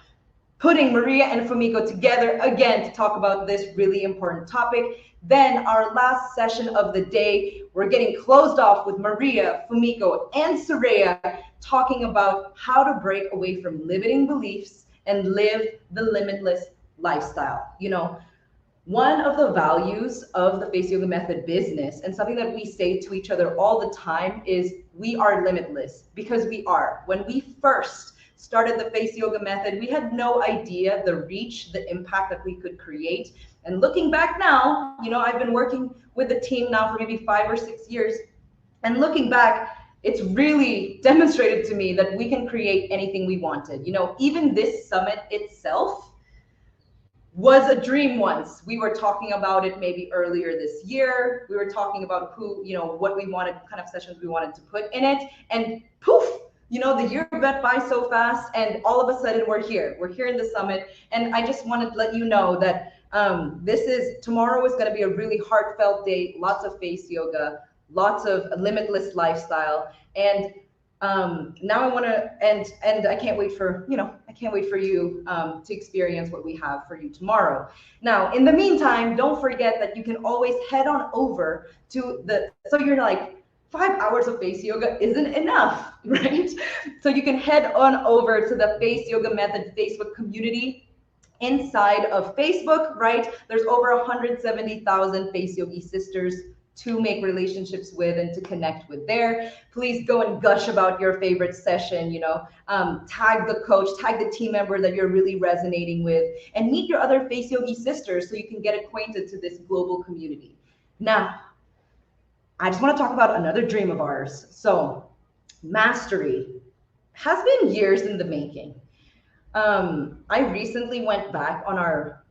putting Maria and Fumiko together again to talk about this really important topic. Then our last session of the day, we're getting closed off with Maria, Fumiko, and Soraya talking about how to break away from limiting beliefs and live the limitless lifestyle. You know, one of the values of the Face Yoga Method business, and something that we say to each other all the time, is we are limitless, because we are. When we first started the Face Yoga Method, we had no idea the reach, the impact that we could create. And looking back now, you know, I've been working with the team now for maybe 5 or 6 years. And looking back, it's really demonstrated to me that we can create anything we wanted. You know, even this summit itself was a dream once. We were talking about it maybe earlier this year. We were talking about what we wanted, kind of sessions we wanted to put in it. And poof, you know, the year went by so fast, and all of a sudden we're here. We're here in the summit. And I just wanted to let you know that tomorrow is going to be a really heartfelt day, lots of face yoga, lots of limitless lifestyle. And now I want to, and I can't wait for you to experience what we have for you tomorrow. Now, in the meantime, don't forget that you can always head on over to so you're like, 5 hours of face yoga isn't enough, right? So you can head on over to the Face Yoga Method Facebook community inside of Facebook, right? There's over 170,000 face yogi sisters to make relationships with and to connect with there. Please go and gush about your favorite session, tag the coach, tag the team member that you're really resonating with, and meet your other face yogi sisters so you can get acquainted to this global community. Now, I just want to talk about another dream of ours. So mastery has been years in the making. I recently went back on our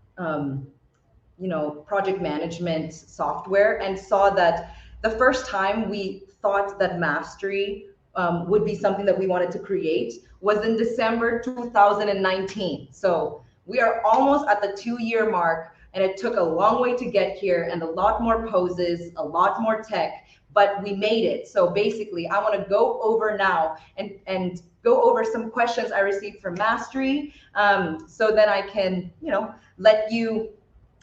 project management software and saw that the first time we thought that mastery would be something that we wanted to create was in December 2019. So we are almost at the 2-year mark, and it took a long way to get here and a lot more poses, a lot more tech, but we made it. So basically, I want to go over now and go over some questions I received from Mastery, so that I can, let you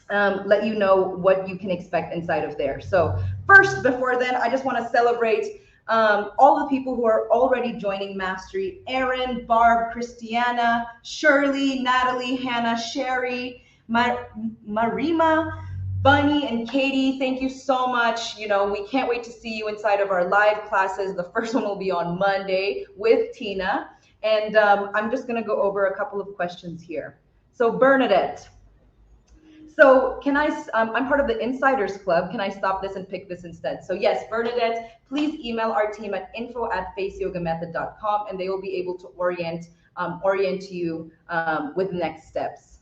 know what you can expect inside of there. So first, before then, I just want to celebrate all the people who are already joining Mastery: Erin, Barb, Christiana, Shirley, Natalie, Hannah, Sherry, Marima, Bunny, and Katie. Thank you so much. We can't wait to see you inside of our live classes. The first one will be on Monday with Tina. And I'm just going to go over a couple of questions here. So Bernadette. So can I'm part of the Insiders Club. Can I stop this and pick this instead? So yes, Bernadette, please email our team at info@faceyogamethod.com, and they will be able to orient you with next steps.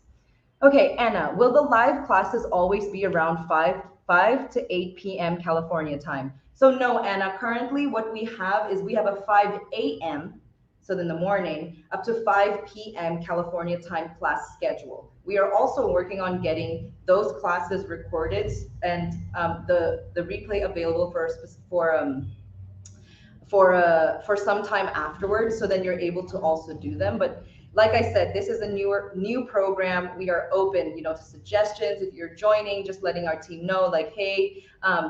Okay, Anna, will the live classes always be around 5 to 8 p.m. California time? So no, Anna, currently what we have is we have a 5 a.m., so in the morning, up to 5 p.m. California time class schedule. We are also working on getting those classes recorded and the replay available for some time afterwards, so then you're able to also do them. But like I said, this is a new program. We are open, to suggestions. If you're joining, just letting our team know, like, hey,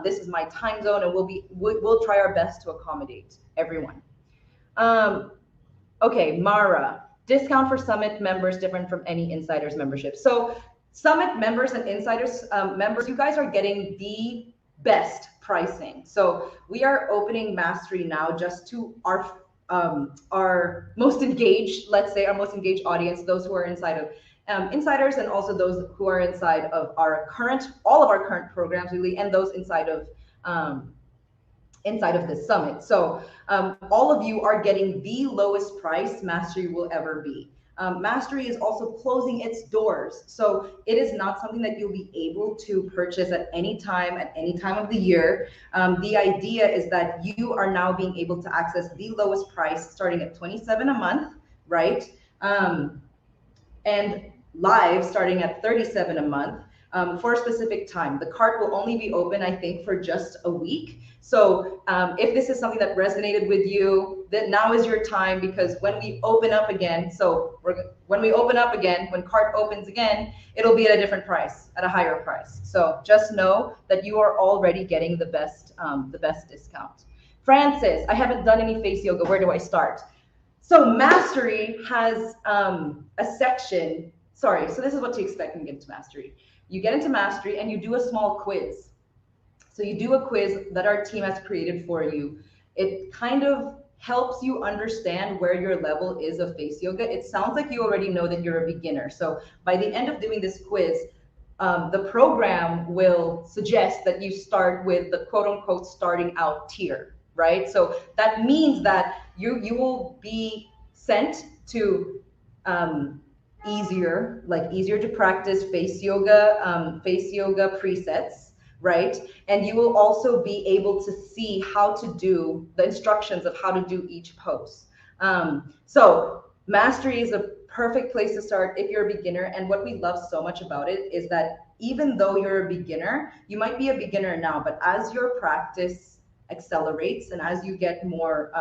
this is my time zone, and we'll try our best to accommodate everyone. Okay, Mara, discount for Summit members different from any Insiders membership. So Summit members and Insiders members, you guys are getting the best pricing. So we are opening Mastery now just to our most engaged, let's say our most engaged audience, those who are inside of Insiders, and also those who are inside of all of our current programs really, and those inside of this summit. So all of you are getting the lowest price Mastery will ever be. Mastery is also closing its doors. So it is not something that you'll be able to purchase at any time of the year. The idea is that you are now being able to access the lowest price starting at $27 a month, right? And live starting at $37 a month. For a specific time. The cart will only be open, I think, for just a week. So if this is something that resonated with you, then now is your time, because when we open up again, when cart opens again, it'll be at a different price, at a higher price. So just know that you are already getting the best discount. Francis, I haven't done any face yoga. Where do I start? So Mastery has a section. Sorry, so this is what to expect when you get into Mastery. You get into Mastery and you do a small quiz. So you do a quiz that our team has created for you. It kind of helps you understand where your level is of face yoga. It sounds like you already know that you're a beginner. So by the end of doing this quiz, the program will suggest that you start with the quote unquote starting out tier, right? So that means that you will be sent to easier to practice face yoga presets, right? And you will also be able to see how to do the instructions of how to do each pose. So Mastery is a perfect place to start if you're a beginner. And what we love so much about it is that even though you're a beginner, you might be a beginner now, but as your practice accelerates and as you get more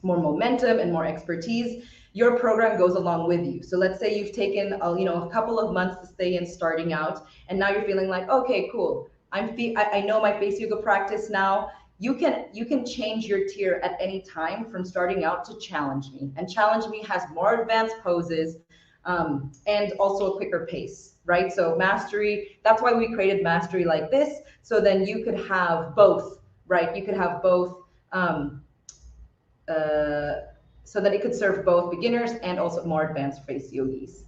momentum and more expertise, your program goes along with you. So let's say you've taken a couple of months to stay in starting out, and now you're feeling like, okay, cool, I know my face yoga practice now. You can change your tier at any time from starting out to Challenge Me, and Challenge Me has more advanced poses and also a quicker pace, right? So Mastery, that's why we created Mastery like this, so then you could have both, right? You could have both. So that it could serve both beginners and also more advanced face yogis.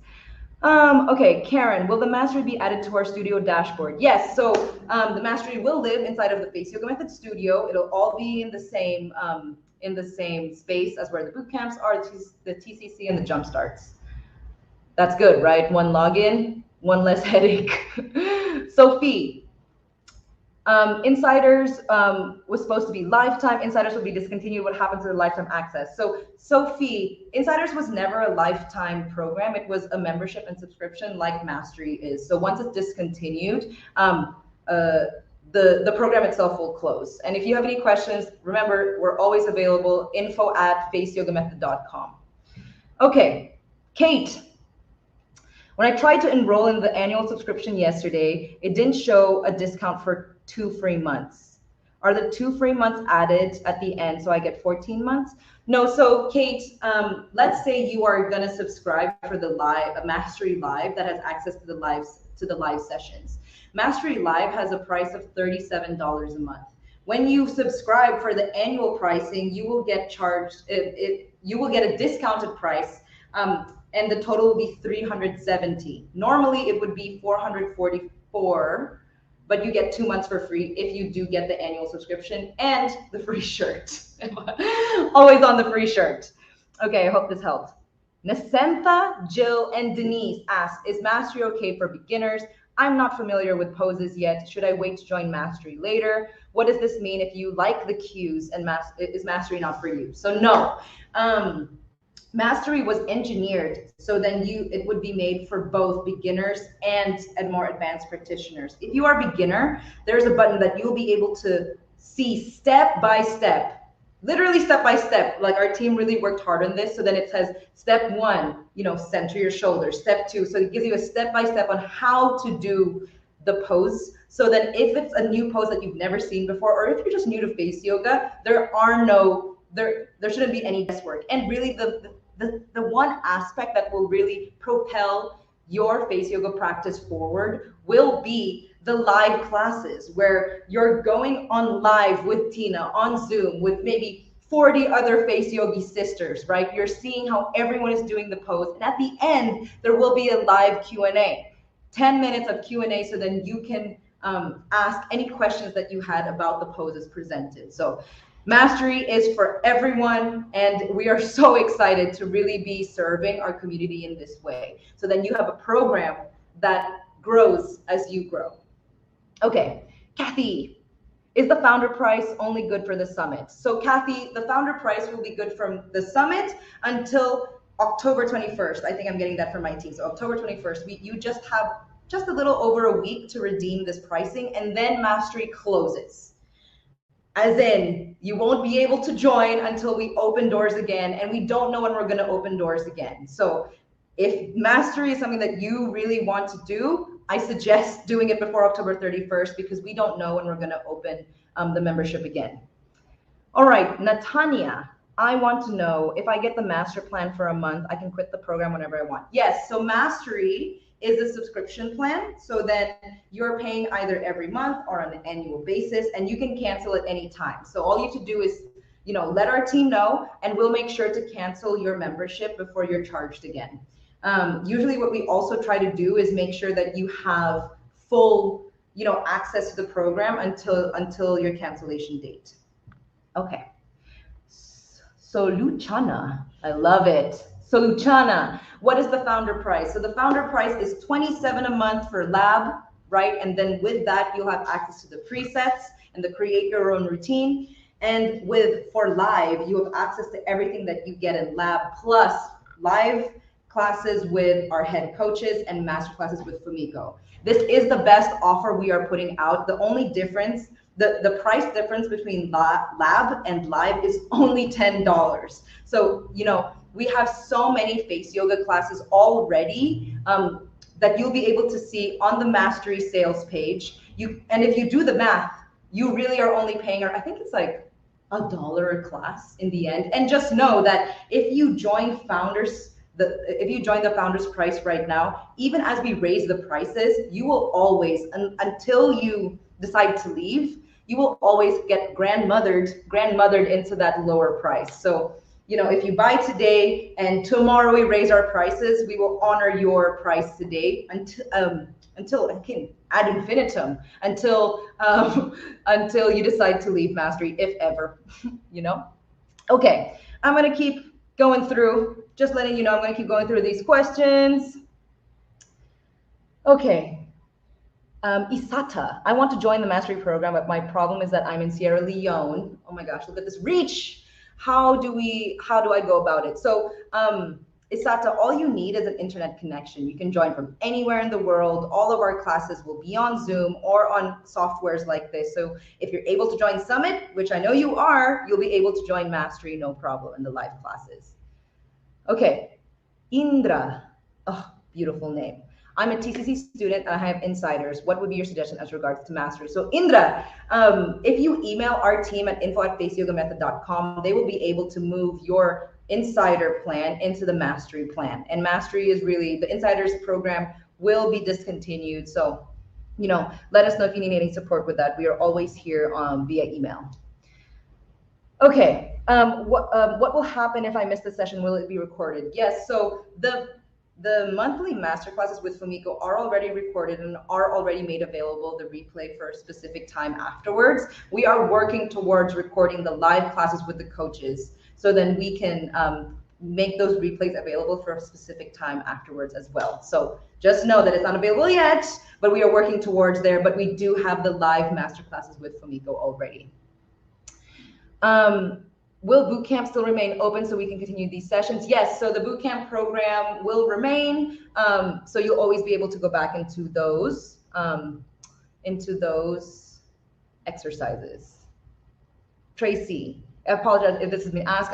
Okay, Karen, will the mastery be added to our studio dashboard? Yes, so the mastery will live inside of the Face Yoga Method studio. It'll all be in the same space as where the boot camps are, the TCC and the jump starts. That's good, right? One login, one less headache. Sophie, Insiders was supposed to be lifetime. Insiders will be discontinued. What happens to the lifetime access? So Sophie, Insiders was never a lifetime program. It was a membership and subscription like Mastery is. So once it's discontinued, the program itself will close. And if you have any questions, remember, we're always available, info@faceyogamethod.com. Okay, Kate, when I tried to enroll in the annual subscription yesterday, it didn't show a discount for 2 free months. Are the 2 free months added at the end so I get 14 months? No, so Kate, let's say you are gonna subscribe for the Mastery Live that has access to the live sessions. Mastery Live has a price of $37 a month. When you subscribe for the annual pricing, you will get charged, you will get a discounted price, and the total will be 370. Normally it would be 444, but you get 2 months for free if you do get the annual subscription and the free shirt. Always on the free shirt. Okay, I hope this helped. Nasentha, Jill, and Denise asked, is Mastery okay for beginners? I'm not familiar with poses yet. Should I wait to join Mastery later? What does this mean if you like the cues and is Mastery not for you? So no. Mastery was engineered so then it would be made for both beginners and more advanced practitioners. If you are a beginner, there's a button that you'll be able to see step by step, literally step by step. Like our team really worked hard on this. So then it says step 1, center your shoulders. Step 2, so it gives you a step by step on how to do the pose. So then if it's a new pose that you've never seen before, or if you're just new to face yoga, there shouldn't be any guesswork. And really the one aspect that will really propel your face yoga practice forward will be the live classes, where you're going on live with Tina on Zoom with maybe 40 other face yogi sisters, right? You're seeing how everyone is doing the pose. And at the end, there will be a live Q&A, 10 minutes of Q&A, so then you can ask any questions that you had about the poses presented. So Mastery is for everyone, and we are so excited to really be serving our community in this way. So then you have a program that grows as you grow. Okay, Kathy, is the founder price only good for the summit? So Kathy, the founder price will be good from the summit until October 21st. I think I'm getting that from my team. So October 21st, you just have just a little over a week to redeem this pricing, and then Mastery closes. As in, you won't be able to join until we open doors again, and we don't know when we're going to open doors again. So if Mastery is something that you really want to do, I suggest doing it before October 31st, because we don't know when we're going to open the membership again. All right, Natanya, I want to know, if I get the master plan for a month, I can quit the program whenever I want. Yes, so Mastery is a subscription plan. So then you're paying either every month or on an annual basis, and you can cancel at any time. So all you have to do is, let our team know, and we'll make sure to cancel your membership before you're charged again. Usually what we also try to do is make sure that you have full, access to the program until your cancellation date. Okay. So Luciana, I love it. So Luciana, what is the founder price? So the founder price is $27 a month for lab, right? And then with that, you'll have access to the presets and the create your own routine. And for live, you have access to everything that you get in lab, plus live classes with our head coaches and master classes with Fumiko. This is the best offer we are putting out. The only difference, the price difference between lab and live is only $10. So, we have so many face yoga classes already that you'll be able to see on the Mastery sales page. And if you do the math, you really are only paying, I think it's like $1 a class in the end. And just know that if you join the founders price right now, even as we raise the prices, you will always, until you decide to leave, you will always get grandmothered into that lower price. So if you buy today and tomorrow we raise our prices, we will honor your price today until again ad infinitum, until you decide to leave Mastery, if ever. Okay, I'm gonna keep going through, just letting you know, I'm gonna keep going through these questions. Okay. Isata, I want to join the mastery program, but my problem is that I'm in Sierra Leone. Oh my gosh, look at this reach. How do I go about it? So Isata, all you need is an internet connection. You can join from anywhere in the world. All of our classes will be on Zoom or on softwares like this. So if you're able to join Summit, which I know you are, you'll be able to join Mastery, no problem, in the live classes. Okay, Indra, oh, beautiful name. I'm a TCC student and I have insiders. What would be your suggestion as regards to Mastery? So Indra, if you email our team at info@faceyogamethod.com, they will be able to move your insider plan into the Mastery plan. And Mastery is really, the insiders program will be discontinued. So, let us know if you need any support with that. We are always here via email. Okay, what will happen if I miss the session? Will it be recorded? Yes, so the monthly masterclasses with Fumiko are already recorded and are already made available, the replay for a specific time afterwards. We are working towards recording the live classes with the coaches, so then we can make those replays available for a specific time afterwards as well. So just know that it's not available yet, but we are working towards there, but we do have the live masterclasses with Fumiko already. Will bootcamp still remain open so we can continue these sessions? Yes, so the bootcamp program will remain. So you'll always be able to go back into those exercises. Tracy, I apologize if this has been asked.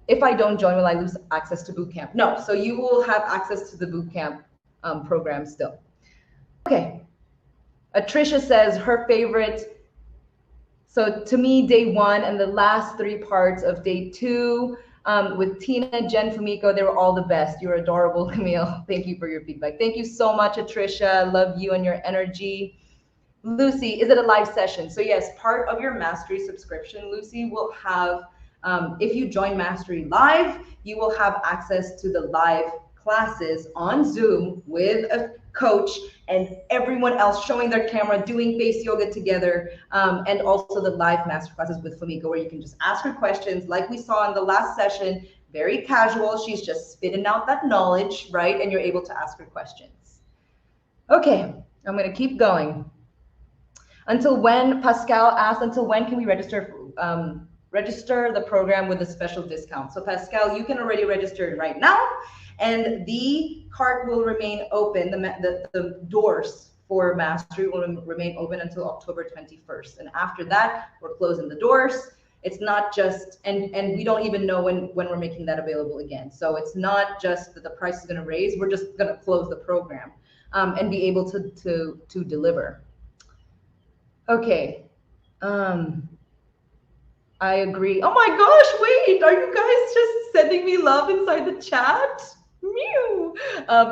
If I don't join, will I lose access to bootcamp? No, so you will have access to the bootcamp program still. Okay, Tricia says her favorite. So to me, day one and the last 3 parts of day 2 with Tina, Jen, Fumiko, they were all the best. You're adorable, Camille. Thank you for your feedback. Thank you so much, Atricia. Love you and your energy. Lucy, is it a live session? So yes, part of your Mastery subscription, Lucy, will have, if you join Mastery Live, you will have access to the live classes on Zoom with a coach and everyone else showing their camera, doing face yoga together, and also the live master classes with Fumiko, where you can just ask her questions like we saw in the last session, very casual. She's just spitting out that knowledge, right? And you're able to ask her questions. Okay, I'm gonna keep going. Until when, Pascal asked, until when can we register the program with a special discount? So Pascal, you can already register right now. And the cart will remain open, the doors for Mastery will remain open until October 21st. And after that, we're closing the doors. It's not just, and we don't even know when we're making that available again. So it's not just that the price is gonna raise, we're just gonna close the program and be able to deliver. Okay, I agree. Oh my gosh, wait, are you guys just sending me love inside the chat? Mew.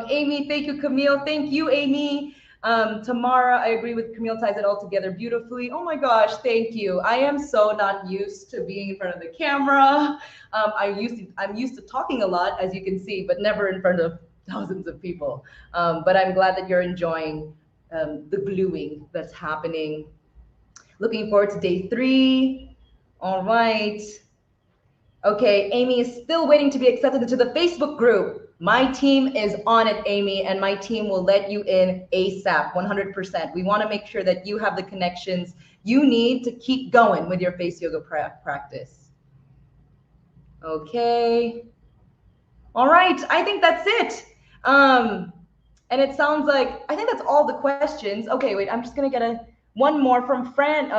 Amy, thank you. Camille, thank you, Amy. Tamara, I agree with Camille, ties it all together beautifully. Oh my gosh, thank you. I am so not used to being in front of the camera. I'm used to talking a lot, as you can see, but never in front of thousands of people. But I'm glad that you're enjoying the gluing that's happening. Looking forward to day 3. All right. Okay, Amy is still waiting to be accepted into the Facebook group. My team is on it, Amy, and my team will let you in ASAP, 100%. We want to make sure that you have the connections you need to keep going with your face yoga practice. Okay. All right, I think that's it. And it sounds like, I think that's all the questions. Okay, wait, I'm just gonna get one more from Fran,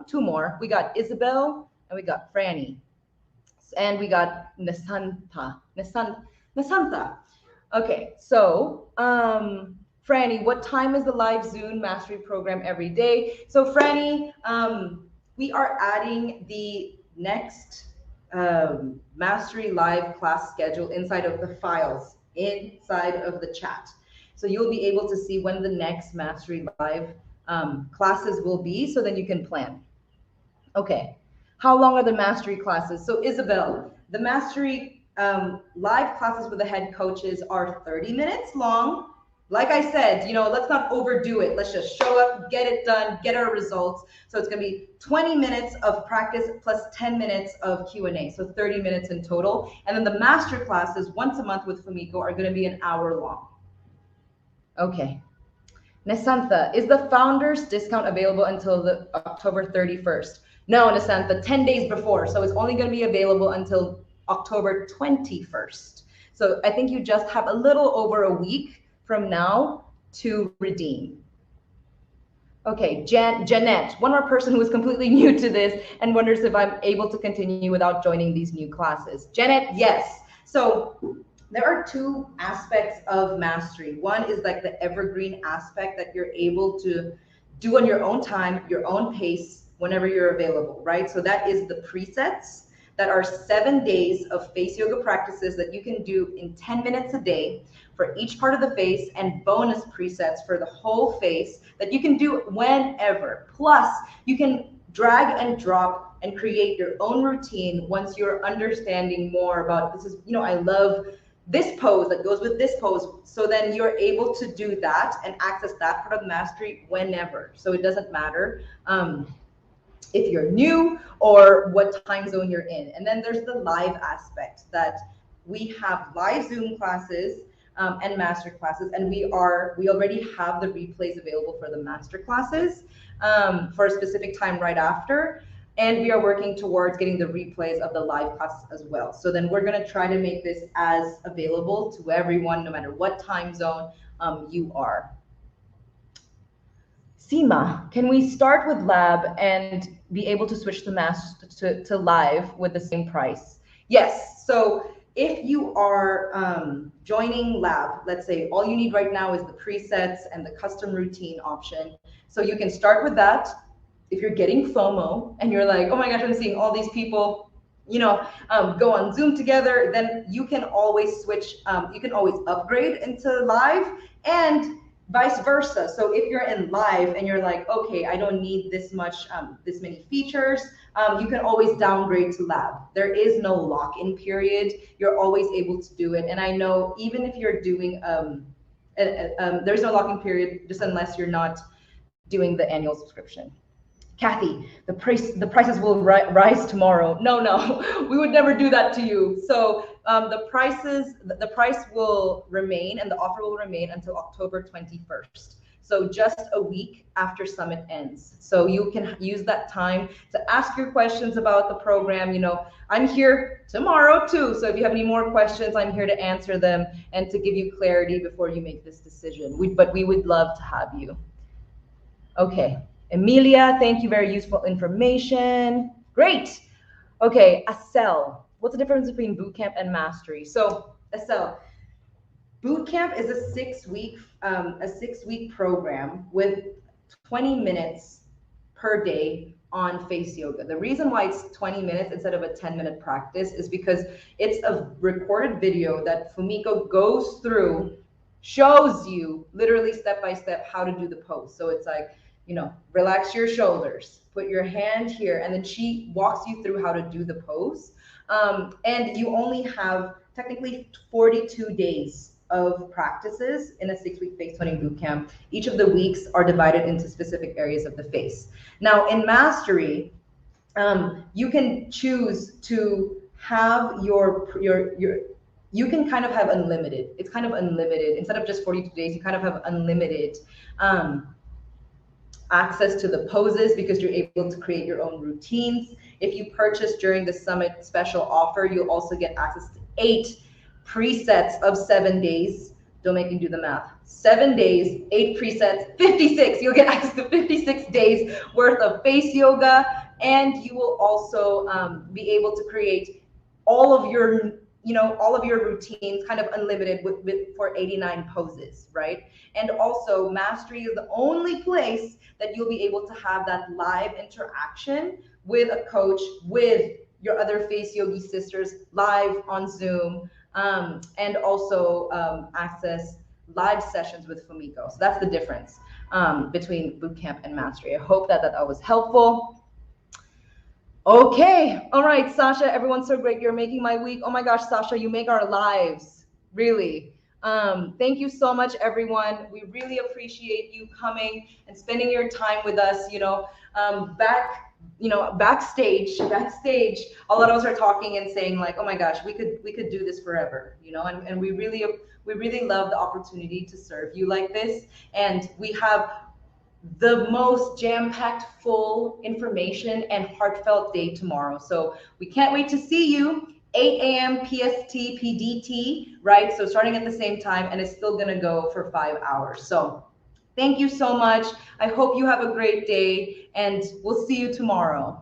two more. We got Isabel and we got Franny. And we got Nasanta. Okay, so Franny, what time is the live Zoom Mastery program every day? So Franny, we are adding the next Mastery live class schedule inside of the files, inside of the chat. So you'll be able to see when the next Mastery live classes will be, so then you can plan. Okay. How long are the Mastery classes? So Isabel, the mastery live classes with the head coaches are 30 minutes long. Like I said, let's not overdo it. Let's just show up, get it done, get our results. So it's going to be 20 minutes of practice plus 10 minutes of Q&A. So 30 minutes in total. And then the master classes once a month with Fumiko are going to be an hour long. Okay. Nisantha, is the founders discount available until the October 31st? No, Nisantha, 10 days before. So it's only going to be available until October 21st. So I think you just have a little over a week from now to redeem. Okay, Jeanette, one more person who is completely new to this and wonders if I'm able to continue without joining these new classes. Janet, yes. So there are two aspects of mastery. One is like the evergreen aspect that you're able to do on your own time, your own pace, whenever you're available, right? So that is the presets that are 7 days of face yoga practices that you can do in 10 minutes a day for each part of the face, and bonus presets for the whole face that you can do whenever. Plus, you can drag and drop and create your own routine once you're understanding more about this is, I love this pose that goes with this pose. So then you're able to do that and access that part of mastery whenever. So it doesn't matter if you're new or what time zone you're in. And then there's the live aspect that we have live Zoom classes and master classes, and we already have the replays available for the master classes for a specific time right after. And we are working towards getting the replays of the live classes as well. So then we're going to try to make this as available to everyone, no matter what time zone you are. Seema, can we start with lab and be able to switch the master to live with the same price? Yes. So if you are joining lab, let's say all you need right now is the presets and the custom routine option. So you can start with that. If you're getting FOMO and you're like, oh my gosh, I'm seeing all these people, go on Zoom together, then you can always switch. You can always upgrade into live and vice versa. So if you're in live and you're like, okay, I don't need this many features, you can always downgrade to lab. There is no lock-in period. You're always able to do it. And I know even if you're doing, there's no lock-in period just unless you're not doing the annual subscription. Kathy, the prices will rise tomorrow. No, we would never do that to you. So the price will remain and the offer will remain until October 21st. So just a week after Summit ends. So you can use that time to ask your questions about the program. I'm here tomorrow too. So if you have any more questions, I'm here to answer them and to give you clarity before you make this decision. But we would love to have you. Okay. Emilia, thank you. Very useful information. Great. Okay, Asel. What's the difference between bootcamp and mastery? So, Asel, bootcamp is a 6-week program with 20 minutes per day on face yoga. The reason why it's 20 minutes instead of a 10-minute practice is because it's a recorded video that Fumiko goes through, shows you literally step by step how to do the pose. So it's like, relax your shoulders, put your hand here, and then she walks you through how to do the pose. And you only have technically 42 days of practices in a 6-week face toning bootcamp. Each of the weeks are divided into specific areas of the face. Now in mastery, you can choose to have you can kind of have unlimited. It's kind of unlimited. Instead of just 42 days, you kind of have unlimited access to the poses because you're able to create your own routines. If you purchase during the Summit special offer, you'll also get access to 8 presets of 7 days. Don't make me do the math. 7 days, 8 presets, 56. You'll get access to 56 days worth of face yoga, and you will also be able to create all of your routines kind of unlimited for 89 poses, right? And also mastery is the only place that you'll be able to have that live interaction with a coach, with your other face yogi sisters live on Zoom, and also access live sessions with Fumiko. So that's the difference between bootcamp and mastery. I hope that was helpful. Okay. All right, Sasha, everyone's so great. You're making my week. Oh my gosh, Sasha, you make our lives. Really. Thank you so much, everyone. We really appreciate you coming and spending your time with us. Backstage, a lot of us are talking and saying like, oh my gosh, we could do this forever, and we really love the opportunity to serve you like this. And we have the most jam-packed, full information and heartfelt day tomorrow. So we can't wait to see you. 8 a.m. PST PDT, right? So starting at the same time, and it's still gonna go for 5 hours. So thank you so much. I hope you have a great day, and we'll see you tomorrow.